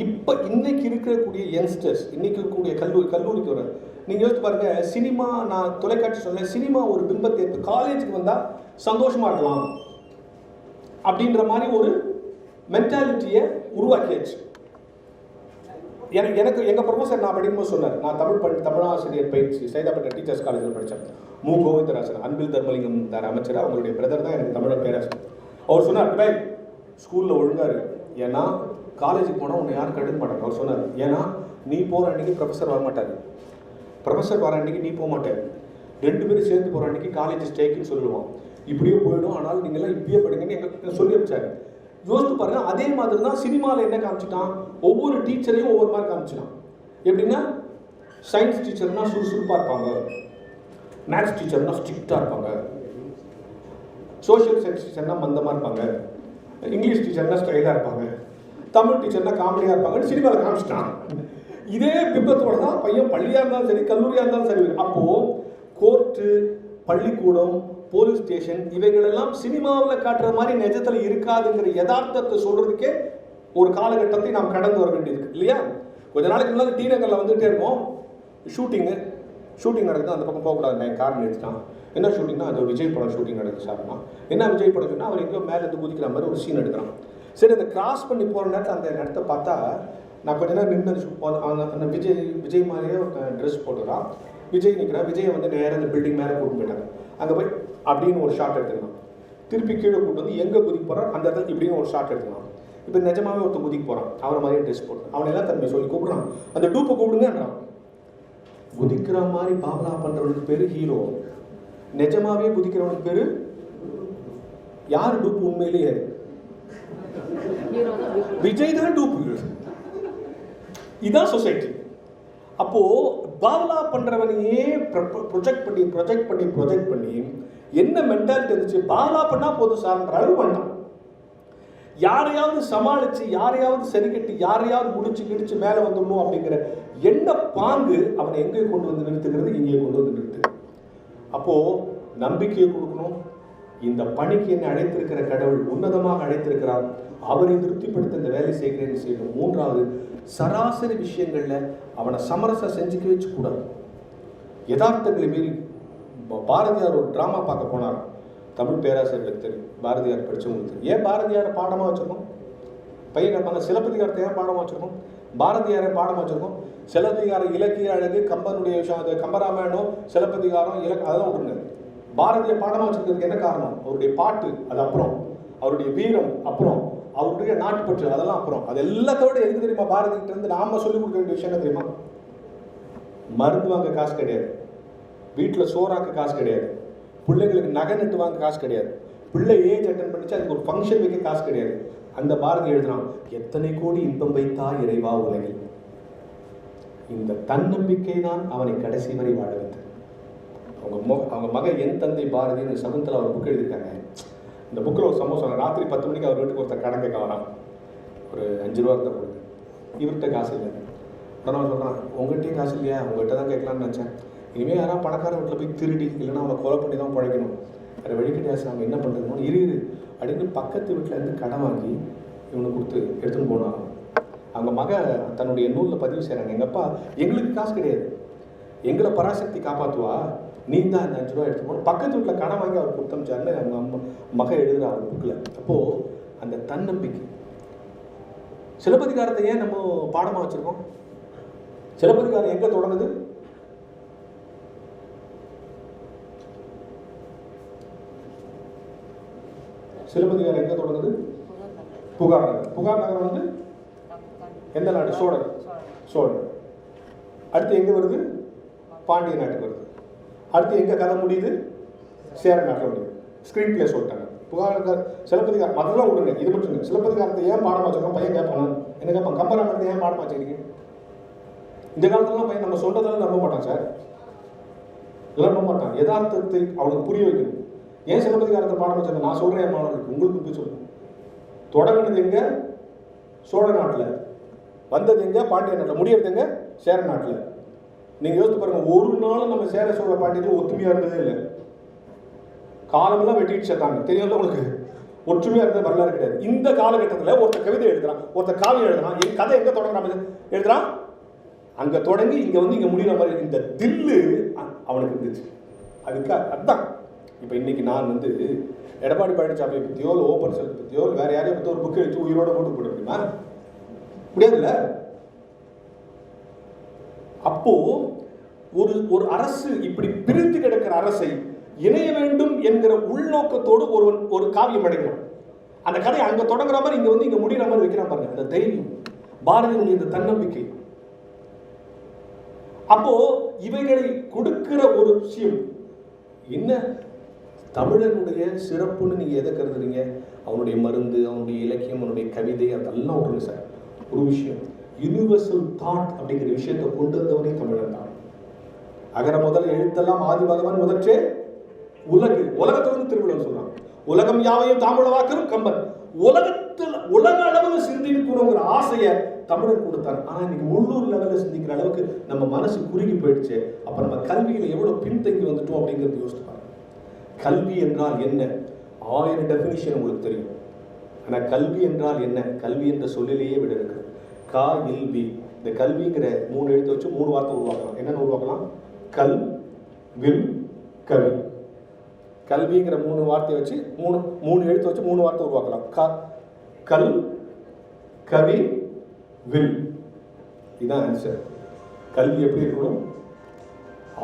C: இப்போ இன்னைக்கு இருக்கக்கூடிய யங்ஸ்டர்ஸ், இன்னைக்கு இருக்கக்கூடிய கல்லூரிக்கு வர நீங்கள் யோசிச்சு பாருங்க. சினிமா, நான் தொலைக்காட்சி சொன்னேன், சினிமா ஒரு பிம்பத்தை எடுத்து காலேஜுக்கு வந்தால் சந்தோஷமா இருக்கலாம் அப்படின்ற மாதிரி ஒரு மென்டாலிட்டியை உருவாக்கியாச்சு. எனக்கு எங்கள் ப்ரொஃபஸர் நான் படிக்கும்போது சொன்னார், நான் தமிழாசிரியர் பயிற்சி சைதாப்பேட்டை டீச்சர்ஸ் காலேஜில் படித்தேன். மு கோவிந்தராசன், அன்பில் தர்மலிங்கம் அமைச்சர், அவங்களுடைய பிரதர் தான் எனக்கு தமிழ் பேராசிரியர். அவர் சொன்னார், பாய் ஸ்கூலில் ஒழுங்காரு, ஏன்னா காலேஜுக்கு போனால் உன்னை யாரும் கண்டுக்க மாட்டாங்க. அவர் சொன்னார், ஏன்னா நீ போகிற அன்றைக்கி ப்ரொஃபஸர் வரமாட்டார், ப்ரொஃபஸர் வர அன்றைக்கி நீ போக மாட்டார், 2 பேரும் சேர்ந்து போகிற அன்றைக்கி காலேஜ் ஸ்ட்ரைக்குன்னு சொல்லுவோம். இப்படியே போயிடும், ஆனால் நீங்கள்லாம் இப்படியே படிங்கன்னு எங்களுக்கு சொல்லி வச்சார். யோசித்து பாருங்க. அதே மாதிரி தான் சினிமாவில் என்ன காமிச்சிட்டான், ஒவ்வொரு டீச்சரையும் ஒவ்வொரு மாதிரி காமிச்சிட்டான். எப்படின்னா, சயின்ஸ் டீச்சர்னா சுறுசுறுப்பாக இருப்பாங்க, மேத்ஸ் டீச்சர்னா ஸ்ட்ரிக்டாக இருப்பாங்க, சோஷியல் சயின்ஸ் டீச்சர்னா மந்தமாக இருப்பாங்க, இங்கிலீஷ் டீச்சர்னா ஸ்டைலாக இருப்பாங்க, தமிழ் டீச்சர்னா காமெடியாக இருப்பாங்கன்னு சினிமாவில் காமிச்சிட்டான். இதே பிம்பத்தோட தான் பையன் பள்ளியாக இருந்தாலும் சரி, கல்லூரியாக இருந்தாலும் சரி. அப்போது கோர்ட்டு, பள்ளிக்கூடம், போலீஸ் ஸ்டேஷன் இவைகளெல்லாம் சினிமாவில் காட்டுற மாதிரி நிஜத்தில் இருக்காதுங்கிற யதார்த்தத்தை சொல்கிறதுக்கே ஒரு காலகட்டத்தை நாம் கடந்து வர வேண்டியிருக்கு இல்லையா? கொஞ்ச நாளைக்கு முன்னாடி டி நகரில் வந்துகிட்டே இருக்கோம், ஷூட்டிங் நடக்குது, அந்த பக்கம் போகக்கூடாது, நான் காரணம் எடுத்துட்டான். என்ன ஷூட்டிங்னா, அது விஜய் படம் ஷூட்டிங் நடக்குது சார்னா. என்ன விஜய் படம் சொன்னால், அவர் எங்கேயோ மேலேருந்து குதிக்கிற மாதிரி ஒரு சீன் எடுக்கிறான். சரி, அதை கிராஸ் பண்ணி போகிற நேரத்தில் அந்த இடத்த பார்த்தா, நான் கொஞ்ச நேரம் நின்று அந்த விஜய் மாதிரியே ஒரு ட்ரெஸ் போட்டுக்கிறான். விஜய் நிற்கிறான். விஜயை நேராக அந்த பில்டிங் மேலே கூட்டு போயிட்டாங்க. அங்கே போய் அப்படின்னு ஒரு ஷாட் எடுத்துக்கலாம். திருப்பி கீழே கூட்டு வந்து எங்கே குதிக்க போகிறான் அந்த இடத்துல இப்படின்னு ஒரு ஷாட் எடுத்துக்கலாம். இப்போ நிஜமாவே ஒருத்தர் குதிக்க போகிறான், அவரை மாதிரியே ட்ரெஸ் போட்டு அவனை எல்லாம் தன்மை சொல்லி கூப்பிட்றான், அந்த டூப்பை கூப்பிடுங்கன்றான். குதிக்கிற மாதிரி பாவலா பண்ணுறவனுக்கு பேர் ஹீரோ, நிஜமாவே குதிக்கிறவனுக்கு பேர் யார் டூப்பு? உண்மையிலேயே விஜய் தான் டூப்பு. இதான் சொசைட்டி. அப்போ பாவலா பண்றவனையே ப்ரொஜெக்ட் பண்ணி என்ன மென்டாலிட்டி இருந்துச்சு, பாவலா பண்ணா போதும் சார்ன்ற அளவு பண்ணான். யாரையாவது சமாளித்து, யாரையாவது சரி கட்டி, யாரையாவது முடிச்சு கிடிச்சு மேலே வந்துடணும் அப்படிங்கிற எண்ண பாங்கு அவனை எங்கே கொண்டு வந்து நிறுத்துகிறது? இங்கே கொண்டு வந்து நிறுத்து. அப்போது நம்பிக்கையை கொடுக்கணும். இந்த பணிக்கு என்னை அழைத்திருக்கிற கடவுள் உன்னதமாக அழைத்திருக்கிறார், அவரை திருப்திப்படுத்த இந்த வேலை செய்கிறேன்னு செய்யணும். மூன்றாவது, சராசரி விஷயங்களில் அவனை சமரசம் செஞ்சுக்க வச்சுக்கூடாது. யதார்த்தங்களை மீறி பாரதியார் ஒரு ட்ராமா பார்க்க போனார். தமிழ் பேராசிரியர்களுக்கு தெரியும், பாரதியார் படித்தவங்களுக்கு தெரியும். ஏன் பாரதியாரை பாடமாக வச்சுருக்கோம்? பையன் கேட்பாங்க, சிலப்பதிகாரத்தை ஏன் பாடமாக வச்சுருக்கோம்? பாரதியாரை பாடமாக வச்சுருக்கோம். சிலப்பதிகாரம் இலக்கிய அழகு, கம்பனுடைய விஷயம், அது கம்பராமாயணம், சிலப்பதிகாரம் அதெல்லாம் விட்டுருங்க. பாரதிய பாடமாக வச்சுருக்கிறதுக்கு என்ன காரணம்? அவருடைய பாட்டு அது அப்புறம், அவருடைய வீரம் அப்புறம், அவருடைய நாட்டுப்பற்று அதெல்லாம் அப்புறம். அது எல்லாத்தோட எதுக்கு தெரியுமா? பாரதிகிட்ட இருந்து நாம சொல்லிக் கொடுக்க வேண்டிய விஷயம் என்ன தெரியுமா? மருந்து வாங்க காசு கிடையாது, வீட்டில் சோறாக்க காசு கிடையாது, பிள்ளைங்களுக்கு நகை நட்டு வாங்க காசு கிடையாது, பிள்ளை ஏஜ் அட்டன் பண்ணிச்சு அதுக்கு ஒரு ஃபங்க்ஷன் வைக்க காசு கிடையாது. அந்த பாரதி எழுதுறான், எத்தனை கோடி இன்பம் வைத்தா இறைவா உலகில். இந்த தன்னம்பிக்கை தான் அவனை கடைசி வரை வாழ வைத்தது. அவங்க மகன் என் தந்தை பாரதின்னு சகுந்தலா ஒரு புக் எழுதியிருக்காங்க. இந்த புக்கில் ஒரு சம்பவம், ராத்திரி 10 மணிக்கு அவர் வீட்டுக்கு ஒருத்தர் கடன் கேட்க வரான். ஒரு 5 ரூபா இருந்தால் கொடுங்க. இவர்கிட்ட காசு இல்லை. உடனே சொல்கிறான், உங்கள்கிட்டயும் காசு இல்லையா? உங்கள்கிட்ட தான் கேட்கலான்னு நினச்சேன். இனிமேல் யாராவது பணக்கார வீட்டில் போய் திருடி இல்லைன்னா அவனை கொலை பண்ணி தான் பழைக்கணும், வேறு வழி கிடையாது, அவங்க என்ன பண்ணுறதுன்னு இரு அப்படின்னு பக்கத்து வீட்டில் இருந்து கடன் வாங்கி இவனை கொடுத்து எடுத்துன்னு போனான். அவங்க மக தன்னுடைய நூலில் பதிவு செய்கிறாங்க, எங்கள் அப்பா எங்களுக்கு காசு கிடையாது, எங்களை பராசக்தி காப்பாற்றுவா, நீ தான் இந்த 5 ரூபா எடுத்து போன, பக்கத்து வீட்டில் கடன் வாங்கி அவர் கொடுத்தமிச்சாருன்னு அவங்க மக எழுதுகிற அவர் புக்கில். அப்போது அந்த தன்னம்பிக்கை. சிலப்பதிகாரத்தை ஏன் நம்ம பாடமாக வச்சுருக்கோம்? சிலப்பதிகாரம் எங்கே தொடங்குது? சிலப்பதிகாரம் எங்கே தொடங்குது? புகார் நகர். புகார் நகரம் வந்து எந்த நாடு? சோழன். அடுத்து எங்கே வருது? பாண்டிய நாட்டுக்கு வருது. அடுத்து எங்கே கதை முடியுது? சேர நாட்டில் முடியுது. ஸ்க்ரீன் பிளே சொல்லிட்டாங்க. புகார் சிலப்பதிகாரம் அதெல்லாம் விடுங்க, இது மட்டும் இல்லை. சிலப்பதிகாரத்தை ஏன் பாடமாக வச்சுருக்கோம்? பையன் கேட்பாங்க, என்ன கேட்பான், கம்பராமாயணத்தை ஏன் பாடமாக வச்சுக்கிறீங்க? இந்த காலத்துலலாம் பையன் நம்ம சொல்றதெல்லாம் நம்ப மாட்டான் சார், இதெல்லாம் நம்ப மாட்டான். யதார்த்தத்தை அவனுக்கு புரிய வைக்கணும். ஏன் சிலப்பதிகாரத்தை பாடம் வச்சாங்க? நான் சொல்கிறேன் என் மாணவர்களுக்கு, உங்களுக்கு போய் சொல்லுங்க. தொடங்கினது எங்கே? சோழ நாட்டில். வந்தது எங்கே? பாண்டிய நாட்டில். முடியறது எங்கே? சேர நாட்டில். நீங்கள் யோசித்து பாருங்கள், ஒரு நாளும் நம்ம சேர சோழ பாண்டியர்கள் ஒற்றுமையாக இருந்ததே இல்லை. காலமெல்லாம் வெட்டிட்டு சேர்த்தாங்க, தெரியல உங்களுக்கு. ஒற்றுமையாக இருந்தது வரலாறு கிடையாது. இந்த காலகட்டத்தில் ஒருத்தர் கவிதை எழுதுறான், ஒருத்தர் காவியம் எழுதுறான். என் கதை எங்கே தொடங்குறான் எழுதுறான்? அங்கே தொடங்கி இங்கே வந்து இங்கே முடிகிற மாதிரி இந்த தில்லு அவனுக்கு இருந்துச்சு. அதுதான் இப்போ இன்னைக்கு நான் வந்து எடப்பாடி பழனிசாமியை பற்றியோ இல்லை ஓப்பன் செல் பற்றியோ வேறு யாரையும் பற்றி ஒரு புக்கை வச்சு உயிரோட போட்டு போட முடியுமா? முடியாதுல்ல. அப்போ ஒரு அரசு இப்படி பிரிந்து கிடக்கிற அரசை இணைய வேண்டும் என்கிற உள்நோக்கத்தோடு ஒரு காவியம் அடைகிறான். அந்த கதை அங்கே தொடங்குற மாதிரி இங்கே வந்து இங்கே முடிகிற மாதிரி வைக்கிறான் பாருங்க. அந்த தைரியம், பாரதியினுடைய இந்த தன்னம்பிக்கை. அப்போ இவைகளை கொடுக்கிற ஒரு விஷயம் என்ன? தமிழனுடைய சிறப்புன்னு நீங்க எதை கருதுறீங்க? அவனுடைய மருந்து, அவனுடைய இலக்கியம், அவனுடைய கவிதை, அதெல்லாம் ஒரு சார் ஒரு விஷயம். யூனிவர்சல் தாட் அப்படிங்கிற விஷயத்தை கொண்டு வந்தவனே தமிழன் தான். அகர முதல் எழுத்தெல்லாம் ஆதி பகவான் முதற்றே உலகத்தை வந்து திருவிழா சொல்றான். உலகம் யாவையும் தாமுளவாக்கும் கம்பன். உலகத்தில் உலக அளவில் சிந்திக்கணுங்கிற ஆசையை தமிழன் கொடுத்தார். ஆனால் இன்னைக்கு உள்ளூர் லெவலில் சிந்திக்கிற அளவுக்கு நம்ம மனசு குறுகி போயிடுச்சு. அப்போ நம்ம கல்வியில் எவ்வளோ பின்தங்கி வந்துட்டோம் அப்படிங்கிறது யோசிச்சு பாருங்க. கல்வி என்றால் என்ன? 1000 டெஃபினிஷன் உங்களுக்கு தெரியும். ஆனால் கல்வி என்றால் என்ன? கல்வி என்ற சொல்லிலேயே விட இருக்கு. கா இல் வி. இந்த கல்விங்கிற 3 எழுத்து வச்சு 3 வார்த்தை உருவாக்கலாம். என்னென்னு உருவாக்கலாம்? கல், வில், கவி. கல்விங்கிற 3 வார்த்தையை வச்சு 3 எழுத்து வச்சு 3 வார்த்தை உருவாக்கலாம். கல், கவி, வில். இதுதான் ஆன்சர். கல்வி எப்படி இருக்கணும்?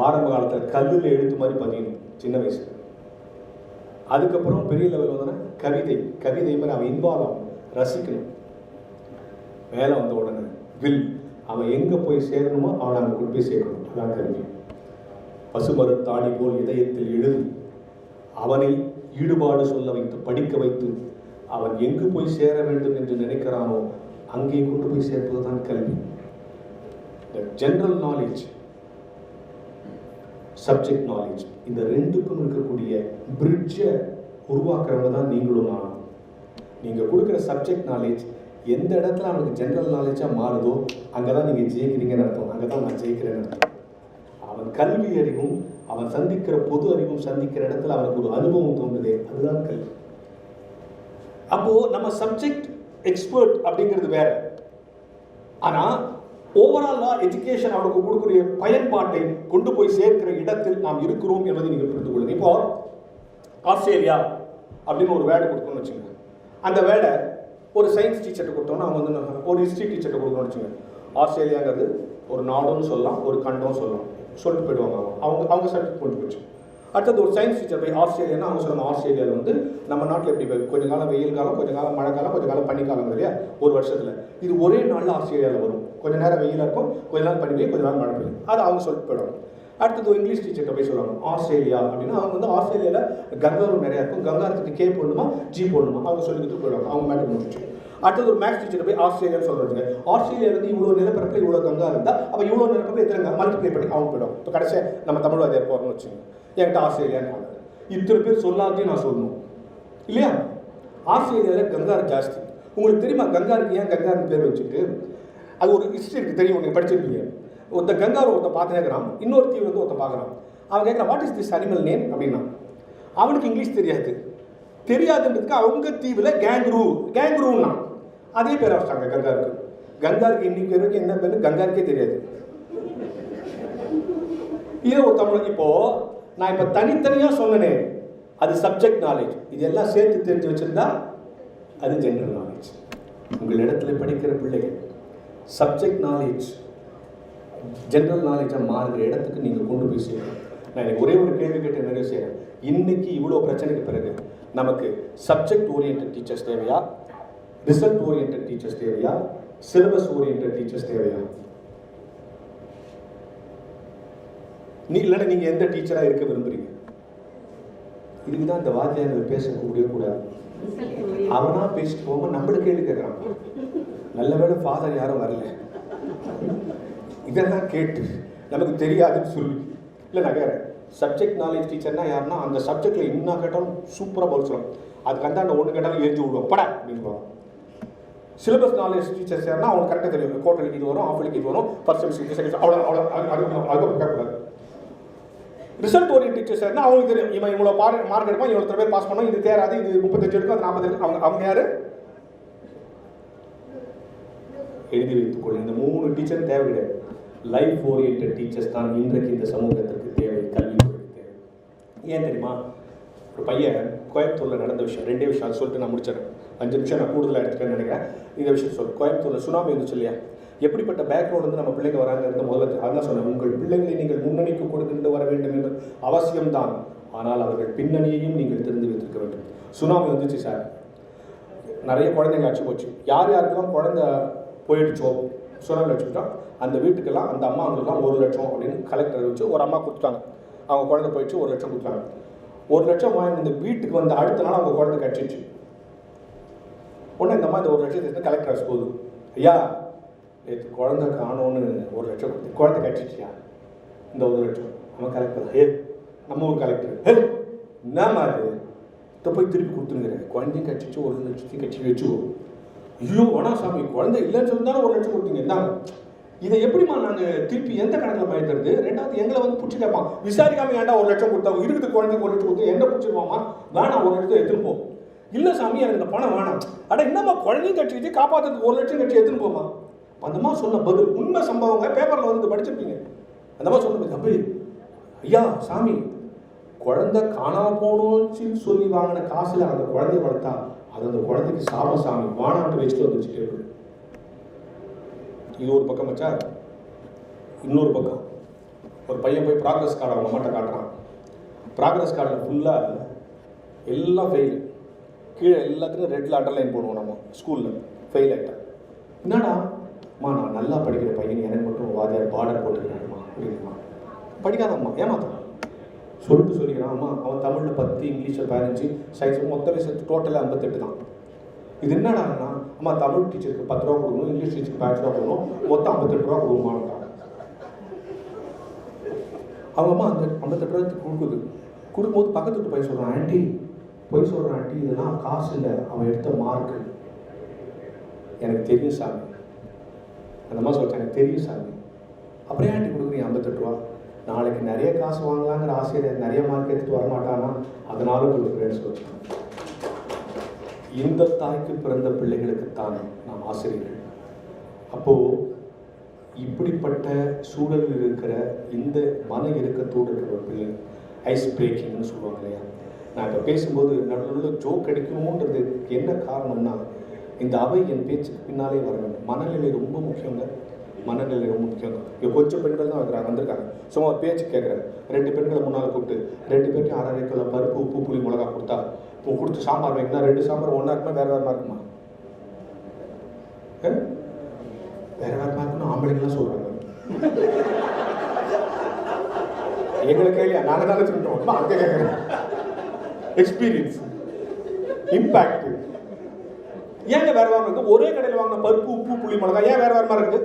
C: ஆரம்ப காலத்தில் கல்லில் எழுத்து மாதிரி பதியணும், சின்ன வயசுல. அதுக்கப்புறம் பெரிய லெவல் வந்தோன்னா கவிதை மாதிரி அவன் இன்வால்வ் ஆகணும், ரசிக்கணும். மேலே வந்த உடனே வில், அவன் எங்கே போய் சேரணுமோ அவனை அங்கே கொண்டு போய் சேர்க்கணும். அதான் கல்வி. பசுமரத்தாணி போல் இதயத்தில் எழுது, அவனை ஈடுபாடு சொல்ல வைத்து படிக்க வைத்து அவன் எங்கு போய் சேர வேண்டும் என்று நினைக்கிறானோ அங்கே கொண்டு போய் சேர்ப்பது தான் கல்வி. ஜெனரல் நாலேஜ், சப்ஜெக்ட் நாலேஜ், இந்த ரெண்டுக்கும் இருக்கக்கூடிய பிரிட்ஜை உருவாக்குறவங்க தான் நீங்களும் நானும். நீங்கள் கொடுக்குற சப்ஜெக்ட் நாலேஜ் எந்த இடத்துல அவனுக்கு ஜென்ரல் நாலேஜாக மாறுதோ அங்கே தான் நீங்கள் ஜெயிக்கிறீங்கன்னு அர்த்தம். அங்கே தான் நான் ஜெயிக்கிறேன்னு அர்த்தம். அவன் கல்வி அறிவும் அவன் சந்திக்கிற பொது அறிவும் சந்திக்கிற இடத்துல அவனுக்கு ஒரு அனுபவம் தோன்றுதே, அதுதான் கல்வி. அப்போது நம்ம சப்ஜெக்ட் எக்ஸ்பர்ட் அப்படிங்கிறது வேற. ஆனால் ஓவராலாக எஜுகேஷன் அவனுக்கு கொடுக்கக்கூடிய பயன்பாட்டை கொண்டு போய் சேர்க்கிற இடத்தில் நாம் இருக்கிறோம் என்பதை நீங்கள் புரிந்து கொள்ளுங்க. இப்போ ஆஸ்திரேலியா அப்படின்னு ஒரு வேர்டு கொடுக்கணும்னு வச்சுங்க. அந்த வேர்டை ஒரு சயின்ஸ் டீச்சர்கிட்ட கொடுத்தோன்னா அவங்க வந்து ஒரு ஹிஸ்ட்ரி டீச்சர்கிட்ட கொடுக்கணும்னு வச்சுங்க. ஆஸ்திரேலியாங்கிறது ஒரு நாடுன்னு சொல்லலாம், ஒரு கண்டம் சொல்லலாம், சொல்லிட்டு போயிடுவாங்க. அவங்க சப்ஜெக்ட் கொண்டு போச்சு. அடுத்தது ஒரு சயின்ஸ் டீச்சர் போய் ஆஸ்திரேலியானா அவங்க சொல்லுவாங்க, ஆஸ்திரேலியாவில் வந்து நம்ம நாட்டில் எப்படி கொஞ்சம் காலம் வெயில் காலம், கொஞ்சம் காலம் மழை காலம், கொஞ்சம் காலம் பனிக்காலம் இல்லையா ஒரு வருஷத்தில். இது ஒரே நாளில் ஆஸ்திரேலியாவில் வரும். கொஞ்சம் நேரம் வெயிலாக இருக்கும், கொஞ்ச நாள் பனி பெய்யும், கொஞ்ச நாள் மழை பெய்யும். அது அவங்க சொல்லிட்டு போயிடுவாங்க. அடுத்தது ஒரு இங்கிலீஷ் டீச்சர்கிட்ட போய் சொல்லுவாங்க ஆஸ்திரேலியா அப்படின்னா அவங்க வந்து ஆஸ்திரேலியாவில் கங்காரு நிறையா இருக்கும், கங்காரத்துக்கு கே போடணுமா ஜி போடணுமா அவங்க சொல்லிக்கிட்டு போயிடுவாங்க. அவங்க மேட்டர் முடிச்சு. அடுத்தது ஒரு மேக்ஸ் டீச்சர் போய் ஆஸ்திரேலியான்னு சொல்கிறாங்க. ஆஸ்திரேலியாவிலேருந்து இவ்வளோ நிலப்பரப்பில் இவ்வளோ கங்கா இருந்தால் அப்போ இவ்வளோ நிலப்பரப்பில் எத்தனை மல்டிப்ளை பண்ணி அவங்க போயிடும். இப்போ கடைசியாக நம்ம தமிழ் வாத்தியார் போகிறோம்னு வச்சுங்க, என்கிட்ட ஆஸ்திரேலியான்னு இத்தனை பேர் சொல்லாத்தையும் நான் சொல்லணும் இல்லையா? ஆஸ்திரேலியாவில் கங்காரு ஜாஸ்தி. உங்களுக்கு தெரியுமா கங்காருக்கு ஏன் கங்காருன்னு பேர் வச்சுட்டு? அது ஒரு ஹிஸ்ட்ரி இருக்குது, தெரியும், நீங்கள் படிச்சிருப்பீங்க. ஒருத்த கங்காரு ஒருத்தன் பார்த்துனேக்கிறான், இன்னொரு தீவு வந்து ஒருத்தன் பார்க்குறான். அவன் கேட்குறான் what is this animal name அப்படின்னா. அவனுக்கு இங்கிலீஷ் தெரியாதுன்றதுக்கு அவங்க தீவில் கேங்க்ரூன்னா அதே பேர் வச்சிட்டாங்க கங்காருக்கு. கங்காருக்கு இன்னைக்கு பேருக்கு என்ன பேர் கங்காருக்கே தெரியாது. இதே ஒரு தமிழ் இப்போ நான் இப்போ தனித்தனியாக சொன்னனே அது சப்ஜெக்ட் நாலேஜ். இதெல்லாம் சேர்த்து தெரிஞ்சு வச்சிருந்தா அது ஜென்ரல் நாலேஜ். உங்கள் இடத்துல படிக்கிற பிள்ளைகள் சப்ஜெக்ட் நாலேஜ் ஜென்ரல் நாலேஜாக மாறுகிற இடத்துக்கு நீங்கள் கொண்டு போய் செய்யணும். நான் எனக்கு ஒரே ஒரு கேள்வி கேட்டு நிறைய செய்கிறேன். இன்னைக்கு இவ்வளோ பிரச்சனைக்கு பிறகு நமக்கு சப்ஜெக்ட் ஓரியன்ட் டீச்சர்ஸ் தேவையா, ரிசல்ட் ஓரியன்ட் டீச்சர்ஸ் தேவையா, சிலபஸ் ஓரியன்ட் டீச்சர்ஸ் தேவையா? இல்லைன்னா நீங்கள் எந்த டீச்சராக இருக்க விரும்புகிறீங்க? இதுக்கு தான் இந்த வாத்தியார்கள் பேசக்கூடிய கூடாது. அவனா பேசிட்டு போகும்போது நம்மளுக்கு கேள்வி கேட்குறான். நல்ல வேளை ஃபாதர் யாரும் வரல, இதெல்லாம் கேட்டு நமக்கு தெரியாதுன்னு சொல்லி இல்லை. நான் கேட்குறேன் சப்ஜெக்ட் நாலேஜ் டீச்சர்னா யாருன்னா அந்த சப்ஜெக்டில் என்ன கேட்டாலும் சூப்பராக பதில் சொல்லணும். அதுக்கு அந்த ஒன்று கேட்டாலும் எரிஞ்சு விடுவோம் பட அப்படின்னு. சிலபஸ் நாலேஜ் டீச்சர்ஸ் யாருன்னா அவங்க கரெக்டாக தெரியும். குவார்டர்லிக்கு இது வரும், ஆஃப்லிக்கு இது வரும், ஃபர்ஸ்ட் செமஸ்டர் செகண்ட் அவ்வளோ கேட்கக்கூடாது. ரிசல்ட் ஓரியன்ட் டீச்சர்ஸ் யாருன்னா அவங்களுக்கு தெரியும் இவன் இவ்வளோ மார்க் எடுப்பான், இவ்வளோ பேர் பாஸ் பண்ணோம், இது தேராது, இது 35 எடுக்கும், அது 40 எடுக்கும். அவங்க யார் எழுதி வைத்துக்கொள்ள. இந்த 3 டீச்சர் தேவை கிடையாது. லைஃப் ஓரியன்ட் டீச்சர்ஸ் தான் இன்றைக்கு இந்த சமூகத்திற்கு தேவை, கல்வித்துறைக்கு தேவை. ஏன் தெரியுமா? ஒரு பையன் கோயம்புத்தூரில் நடந்த விஷயம், 2 விஷயம் அதை சொல்லிட்டு நான் முடிச்சிடறேன். 5 நிமிஷம் நான் கூடுதலாக எடுத்துக்கேன்னு நினைக்கிறேன். இந்த விஷயம் சொல்லு. கோயம்புத்தூரில் சுனாமி இருந்துச்சு இல்லையா? எப்படிப்பட்ட பேக்ரவுண்ட் வந்து நம்ம பிள்ளைங்க வராங்க இருந்த முதல்ல அதான் சொன்னேன், உங்கள் பிள்ளைகளை நீங்கள் முன்னணிக்கு கொடுக்கிட்டு வர வேண்டும் என்று அவசியம்தான். ஆனால் அவர்கள் பின்னணியையும் நீங்கள் தெரிந்து வைத்திருக்க வேண்டும். சுனாமி வந்துச்சு சார், நிறைய குழந்தைங்க அடிச்சு போச்சு. யார் யாருக்கெல்லாம் குழந்தை போயிடுச்சோ சுனாமி அடிச்சுட்டா அந்த வீட்டுக்கெல்லாம் அந்த அம்மாங்களுக்கெல்லாம் 1 லட்சம் அப்படின்னு கலெக்டர் வச்சு ஒரு அம்மா கொடுத்துட்டாங்க. அவங்க குழந்தை போயிடுச்சு, 1 லட்சம் கொடுத்தாங்க. 1 லட்சம் வாங்கி இந்த வீட்டுக்கு வந்து அடுத்த நாள் அவங்க குழந்தை கடிச்சிச்சு. உடனே இந்த அம்மா இந்த 1 லட்சத்தை கலெக்டர் ஆஃபீஸ் போகுது. ஐயா நேற்று குழந்தை காணோன்னு 1 லட்சம் கொடுத்து குழந்தை கடிச்சிச்சியா, இந்த 1 லட்சம். நம்ம கலெக்டர் நம்ம ஊர் கலெக்டர் என்னம்மா அது போய் திருப்பி கொடுத்துருங்கிறேன். குழந்தையும் கட்சிச்சு 1 லட்சத்தையும் கட்சி வச்சு. ஐயோ வேணா சாமி, குழந்தை இல்லைன்னு சொல்லியிருந்தாலும் 1 லட்சம் கொடுத்தீங்க இந்தாங்க. இதை எப்படிமா நாங்கள் திருப்பி எந்த கணக்கில் பயன்படுறது? 2வது எங்களை வந்து பிடிச்சி கேட்பான், விசாரிக்காம ஏன்டா 1 லட்சம் கொடுத்தா இருக்குது குழந்தைக்கு 1 லட்சம் கொடுத்து என்ன பிடிச்சிருவாமா? வேணாம் 1 லட்சத்தை எடுத்துன்னு போ. இல்லை சாமி எனக்கு இந்த பணம் வேணாம். அட என்னம்மா குழந்தையும் கட்சி வச்சு காப்பாற்றுறதுக்கு 1 லட்சம் கட்சி எடுத்துன்னு போமா? அந்த மாதிரி சொன்ன பதில் உண்மை சம்பவங்க பேப்பரில் வந்து படிச்சிருப்பீங்க. அந்த மாதிரி சொன்ன அப்படி ஐயா சாமி குழந்தை காணாமல் போகணும்னு சொல்லி வாங்கின காசில் அந்த குழந்தைய வளர்த்தா அது அந்த குழந்தைக்கு சாம சாமி வானாட்டு வச்சுட்டு வந்துச்சு கேட்குது. இது ஒரு பக்கம் வச்சா, இன்னொரு பக்கம் ஒரு பையன் போய் ப்ராக்ரஸ் கார்டு அவங்க அம்மாட்ட காட்டுறான். ப்ராக்ரஸ் கார்டில் ஃபுல்லாக எல்லாம் ஃபெயில், கீழே எல்லாத்துக்கும் ரெட்டில் அண்டர்லைன் போடுவோம் நம்ம ஸ்கூலில். ஃபெயில் ஆகிட்டேன். என்னடா அம்மா நான் நல்லா படிக்கிற பையன், எனக்கு மட்டும் வாத்தியார் பார்டர் போட்டுக்கிறாருமா அப்படிங்கம்மா. படிக்காதம்மா ஏமாத்தான் சொல்லிட்டு சொல்லிக்கிறான். அம்மா அவன் தமிழில் 10, இங்கிலீஷில் 15, சயின்ஸ் மொத்தமே சேர்த்து டோட்டலாக 58 தான். இது என்னடான்னா அம்மா தமிழ் டீச்சருக்கு 10 ரூபா கொடுக்கணும், இங்கிலீஷ் டீச்சருக்கு 5 ரூபா கொடுக்கணும், மொத்தம் 58 ரூபா கொடுக்குமாட்டான். அவங்க அம்மா அந்த 58 ரூபாய்க்கு கொடுக்கும்போது பக்கத்து வீட்டு பையன் சொல்கிறான், ஆண்டி பொய் சொல்கிறான் ஆண்டி, இதெல்லாம் காசு இல்லை, அவன் எடுத்த மார்க்கு. எனக்கு தெரியும் சாமி. அந்த மாதிரி சொல்லிட்டேன், எனக்கு தெரியும் சாமி. அப்புறம் ஆண்டி கொடுக்குறீங்க 58 ரூபா? நாளைக்கு நிறைய காசு வாங்கலாங்கிற ஆசிரியர் நிறைய மார்க் எடுத்துட்டு வரமாட்டானா, அதனால கொடுக்குறேன்னு சொல்லிட்டான். இந்த தாய்க்கு பிறந்த பிள்ளைகளுக்குத்தான் நாம் ஆசிரியர்கள். அப்போது இப்படிப்பட்ட சூழலில் இருக்கிற இந்த மன இறுக்கத்தோடு இருக்கிற ஒரு பிள்ளை, ஐஸ் பிரேக்கிங்னு சொல்லுவாங்க இல்லையா. நான் இப்போ பேசும்போது நடுவில் ஜோக் அடிக்கணுன்றது என்ன காரணம்னா, இந்த அவை என் பேச்சுக்கு பின்னாலே வர வேண்டும். மனநிலை ரொம்ப முக்கியங்க, மனநிலை ரொம்ப முக்கியம். இங்கே கொஞ்சம் பெண்கள் தான் வந்திருக்காங்க. சும்மா ஒரு பேச்சு கேட்குறேன். 2 பெண்களை முன்னால் கூப்பிட்டு 2 பேர்ட்டையும் 1/2 கிலோ பருப்பு, உப்பு, புளி, மிளகா கொடுத்தா கொடுத்து சாம்பார் வைக்கணும். 2 சாம்பார் ஒன்றா இருக்குமா, வேறு வேறுமா இருக்குமா? வேறு வேறுமா இருக்குன்னு ஆம்பளைங்களாம் சொல்கிறாங்க. எங்களை கேள்வியா, நாங்கள் தானே சொல்கிறோம். அங்கே கேட்குறேன். Experience, impact. ஏங்க வேறு வேறு இருக்குது? ஒரே கடையில் வாங்கின பருப்பு, உப்பு, புளி, மிளகா ஏன் வேறு வேறுமா இருக்குது?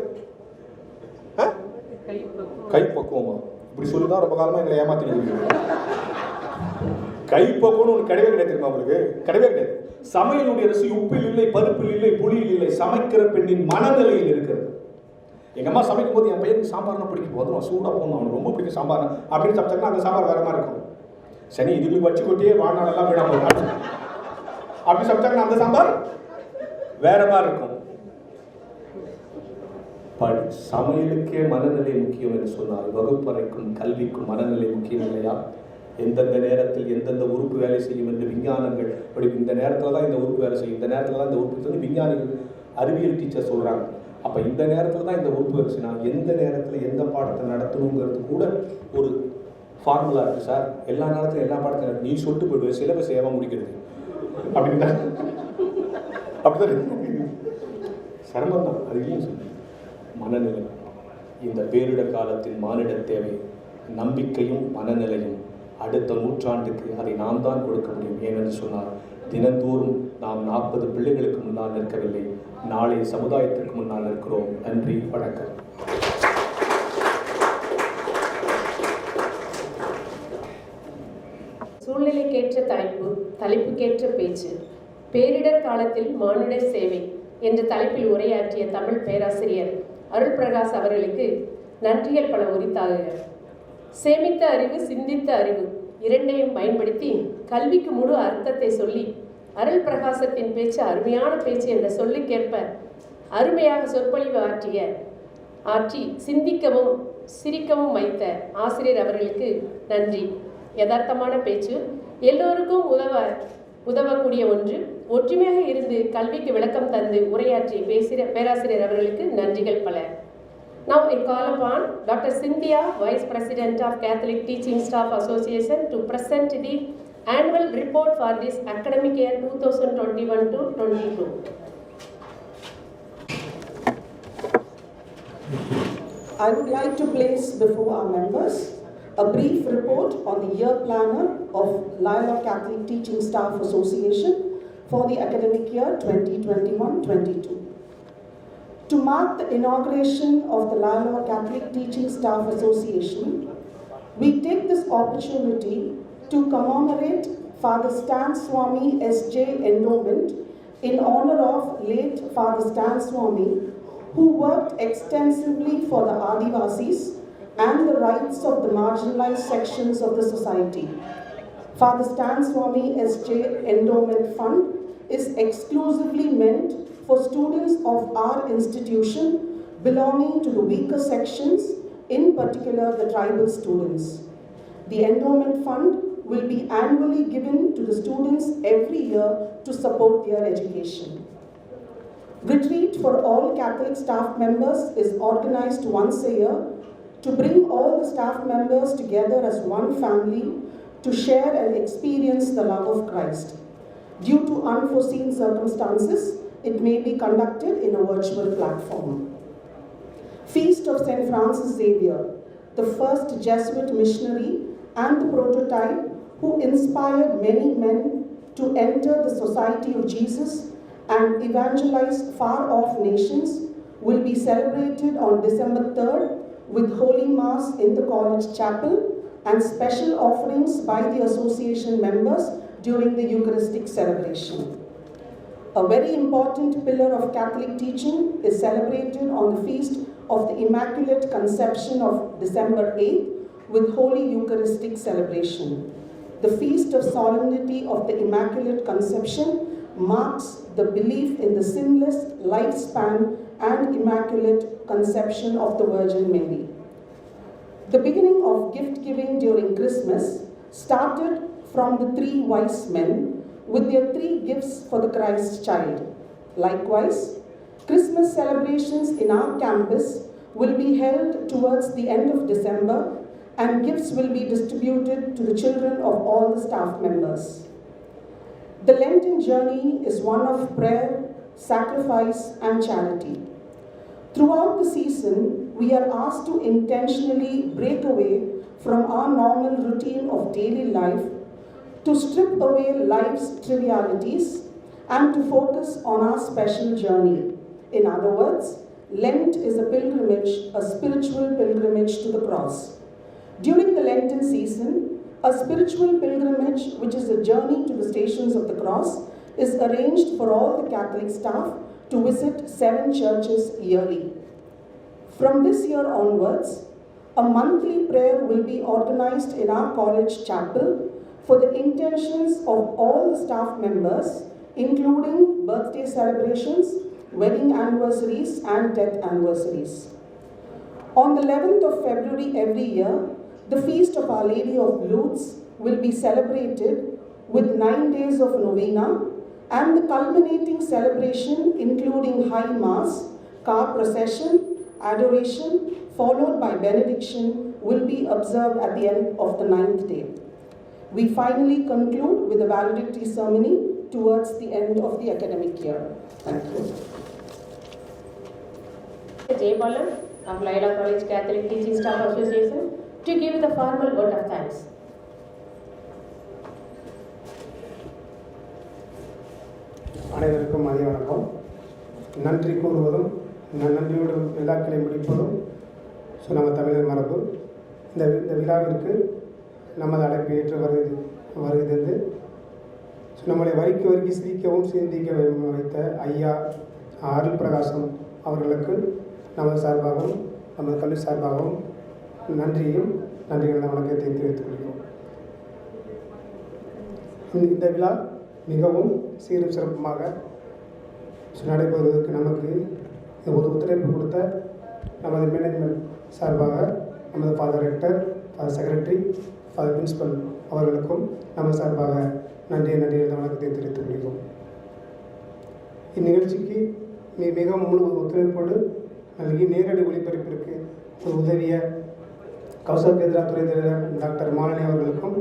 C: கை பக்குவமா? இப்படி சொல்லிதான் ரொம்ப காலமாக எங்களை ஏமாத்திட்டு. கை பக்குவம்னு ஒன்று கிடையவே கிடையாது. தெரியுமா உங்களுக்கு? கிடையவே கிடையாது. சமையலுடைய ருசி உப்பில் இல்லை, பருப்பில் இல்லை, புளியில் இல்லை, சமைக்கிற பெண்ணின் மனநிலையில் இருக்கிறது. எங்கள் அம்மா சமைக்கும் போது என் பையனுக்கு சாம்பார்னா பிடிக்கும் போது சூடாக போகணும், அவனுக்கு ரொம்ப பிடிக்கும் சாம்பார் அப்படின்னு சாப்பிட்டாங்கன்னா அந்த சாம்பார் வேற மாதிரி இருக்கும். சனி இதுக்கு வச்சு கொட்டியே வாழ்நாளெல்லாம் வீணா போகும் அப்படி சாப்பிட்டாங்கன்னா அந்த சாம்பார் வேற மாதிரி இருக்கும். சமையலுக்கே மனநிலை முக்கியம் என்று சொன்னால் வகுப்பறைக்கும் கல்விக்கும் மனநிலை முக்கியம் இல்லையா? எந்தெந்த நேரத்தில் எந்தெந்த உறுப்பு வேலை செய்யும் என்று விஞ்ஞானங்கள் படி, இந்த நேரத்தில் தான் இந்த உறுப்பு வேலை செய்யும், இந்த நேரத்தில் தான் இந்த உறுப்பு விஞ்ஞானிகள் அறிவியல் டீச்சர் சொல்கிறாங்க. அப்போ இந்த நேரத்தில் தான் இந்த உறுப்பு வேலை செய்யணும், எந்த நேரத்தில் எந்த பாடத்தை நடத்தணுங்கிறது கூட ஒரு ஃபார்முலா இருக்குது சார். எல்லா நேரத்திலும் எல்லா பாடத்தையும் நீ சொல்லிட்டு போயிடுவேன், சிலபஸ் ஏவா முடிக்கிறது அப்படின்னு தான் அப்படிதான் சிரமம் தான். அதுலேயும் சொல்லி மனநிலை, இந்த பேரிடர் காலத்தின் மானிட தேவை நம்பிக்கையும் மனநிலையும். அடுத்த நூற்றாண்டுக்கு அதை நாம் தான் கொடுக்க முடியும். ஏனென்று சொன்னால் தினந்தோறும் நாம் 40 பிள்ளைகளுக்கு முன்னால் நிற்கவில்லை, நாளை சமுதாயத்திற்கு முன்னால் இருக்கிறோம். நன்றி, வணக்கம்.
A: சூழ்நிலைக்கேற்ற தலைப்புக்கேற்ற பேச்சு, பேரிடர் காலத்தில் மானிட சேவை என்ற தலைப்பில் உரையாற்றிய தமிழ் பேராசிரியர் அருள் பிரகாஷ் அவர்களுக்கு நன்றிகள் பல உரித்தாகுக. சேமித்த அறிவு, சிந்தித்த அறிவு இரண்டையும் பயன்படுத்தி கல்விக்கு முழு அர்த்தத்தை சொல்லி அருள் பிரகாசத்தின் பேச்சு அருமையான பேச்சு என்ற சொல்லுக்கேற்ப அருமையாக சொற்பொழிவு ஆற்றி சிந்திக்கவும் சிரிக்கவும் வைத்த ஆசிரியர் அவர்களுக்கு நன்றி. யதார்த்தமான பேச்சு, எல்லோருக்கும் உதவக்கூடிய ஒன்று, ஒற்றுமையாக இருந்து கல்விக்கு விளக்கம் தந்து உரையாற்றிய பேராசிரியர் அவர்களுக்கு நன்றிகள் பல. Now I call upon Dr. Cynthia, Vice President of Catholic Teaching Staff Association, to present the annual report for this academic year 2021-22.
D: I would like to place before our members a brief report on the year planner of Loyola Catholic Teaching Staff Association for the academic year 2021-22. To mark the inauguration of the Loyola Catholic Teaching Staff Association, we take this opportunity to commemorate Father Stan Swami S.J. Endowment in honor of late Father Stan Swami, who worked extensively for the Adivasis and the rights of the marginalized sections of the society. Father Stan Swami S.J. Endowment Fund is exclusively meant for students of our institution belonging to the weaker sections, in particular the tribal students. The endowment fund will be annually given to the students every year to support their education. Retreat for all Catholic staff members is organized once a year to bring all the staff members together as one family to share and experience the love of Christ. Due to unforeseen circumstances, it may be conducted in a virtual platform. Feast of St. Francis Xavier, the first Jesuit missionary and the prototype who inspired many men to enter the Society of Jesus and evangelize far-off nations, will be celebrated on December 3rd with Holy Mass in the College Chapel and special offerings by the association members during the Eucharistic celebration. A very important pillar of Catholic teaching is celebrated on the feast of the Immaculate Conception of December 8th with Holy Eucharistic celebration. The feast of solemnity of the Immaculate Conception marks the belief in the sinless lifespan and Immaculate Conception of the Virgin Mary. The beginning of gift giving during Christmas started from the 3 wise men with their 3 gifts for the Christ child. Likewise, Christmas celebrations in our campus will be held towards the end of December, and gifts will be distributed to the children of all the staff members. The Lenten journey is one of prayer, sacrifice, and charity. Throughout the season, we are asked to intentionally break away from our normal routine of daily life, to strip away life's trivialities, and to focus on our special journey. In other words, Lent is a pilgrimage, a spiritual pilgrimage to the cross. During the Lenten season, a spiritual pilgrimage, which is a journey to the stations of the cross, is arranged for all the Catholic staff to visit 7 churches yearly. From this year onwards, a monthly prayer will be organized in our college chapel for the intentions of all the staff members, including birthday celebrations, wedding anniversaries, and death anniversaries. On the 11th of February every year, the feast of Our Lady of Lourdes will be celebrated with 9 days of novena, and the culminating celebration, including High Mass, car procession, adoration, followed by benediction, will be observed at the end of the 9th day. We finally conclude with a valedictory ceremony towards the end of the academic year. Thank you.
A: Jaybalan of Laila College Catholic Teaching Staff Association to give the formal vote of thanks.
E: அனைவருக்கும் மதிய வணக்கம். நன்றி கூறுவதும் நன்றியோடு விழாக்களை முடிப்பதும் நம்ம தமிழர் மரபு. இந்த விழாவிற்கு நமது அழைப்பு ஏற்று வருகிறது. நம்மளை வரிக்கு சிரிக்கவும் சிந்திக்க வைத்த ஐயா அருள் பிரகாசம் அவர்களுக்கு நமது சார்பாகவும் நமது கல்வி சார்பாகவும் நன்றியும் நன்றிகளை வணக்கத்தை தெரிவித்துக் கொள்கிறோம். இந்த விழா மிகவும் சீரும் சிறப்புமாக நடைபெறுவதற்கு நமக்கு ஒரு ஒத்துழைப்பு கொடுத்த நமது மேனேஜ்மெண்ட் சார்பாக நமது father rector, father secretary, father principal அவர்களுக்கும் நமது சார்பாக நன்றியை வணக்கத்தை தெரிவித்துக் கொள்கிறோம். இந்நிகழ்ச்சிக்கு மிகவும் முழு ஒத்துழைப்போடு நல்கி நேரடி ஒளிபரப்பிற்கு உதவிய கௌசல் கேந்திரா துறை தலைவர் டாக்டர் மாலினி அவர்களுக்கும்,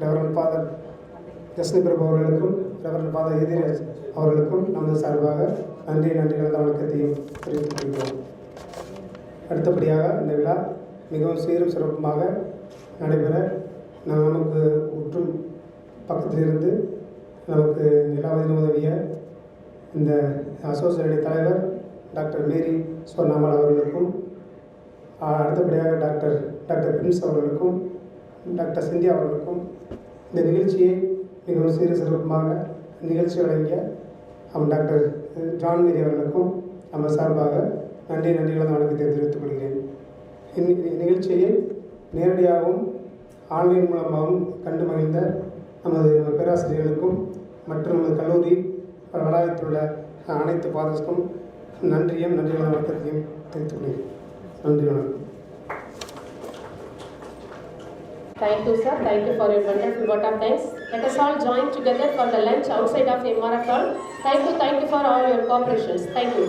E: ரெவரண்ட் ஃபாதர் ஜஸ்னி பிரபு அவர்களுக்கும், ரெவரண்ட் ஃபாதர் எதிராஜ் அவர்களுக்கும் நமது சார்பாக நன்றிகளை வணக்கத்தையும் தெரிவித்துக் கொள்கிறோம். அடுத்தபடியாக இந்த விழா மிகவும் சீரும் சிறப்புமாக நடைபெற நமக்கு உற்றும் பக்கத்திலிருந்து நமக்கு நிலாவதில் உதவிய இந்த அசோசியேட் தலைவர் டாக்டர் மேரி சொர்ணாமல் அவர்களுக்கும், அடுத்தபடியாக டாக்டர் பிரின்ஸ் அவர்களுக்கும், டாக்டர் சிந்தியா அவர்களுக்கும், இந்த நிகழ்ச்சியை மிகவும் சீர சிறப்புமாக நிகழ்ச்சி வழங்கிய டாக்டர் ஜான் மேரி அவர்களுக்கும் நம்ம சார்பாக நன்றிகளை வணக்கத்தை தெரிவித்துக் கொள்கிறேன். இந்நிகழ்ச்சியை நேரடியாகவும் ஆன்லைன் மூலமாகவும் கண்டு மகிழ்ந்த நமது பேராசிரியர்களுக்கும் மற்றும் நமது கல்லூரி வளாகத்தில் உள்ள அனைத்து ஃபாதர்ஸ்க்கும் நன்றிகளை வணக்கத்தையும் தெரிவித்துக் கொள்கிறேன். நன்றி, வணக்கம்.
A: Thank you, sir. Thank you for your wonderful vote of thanks. Let us all join together for the lunch outside of MRF Hall. Thank you for all your cooperations. Thank you.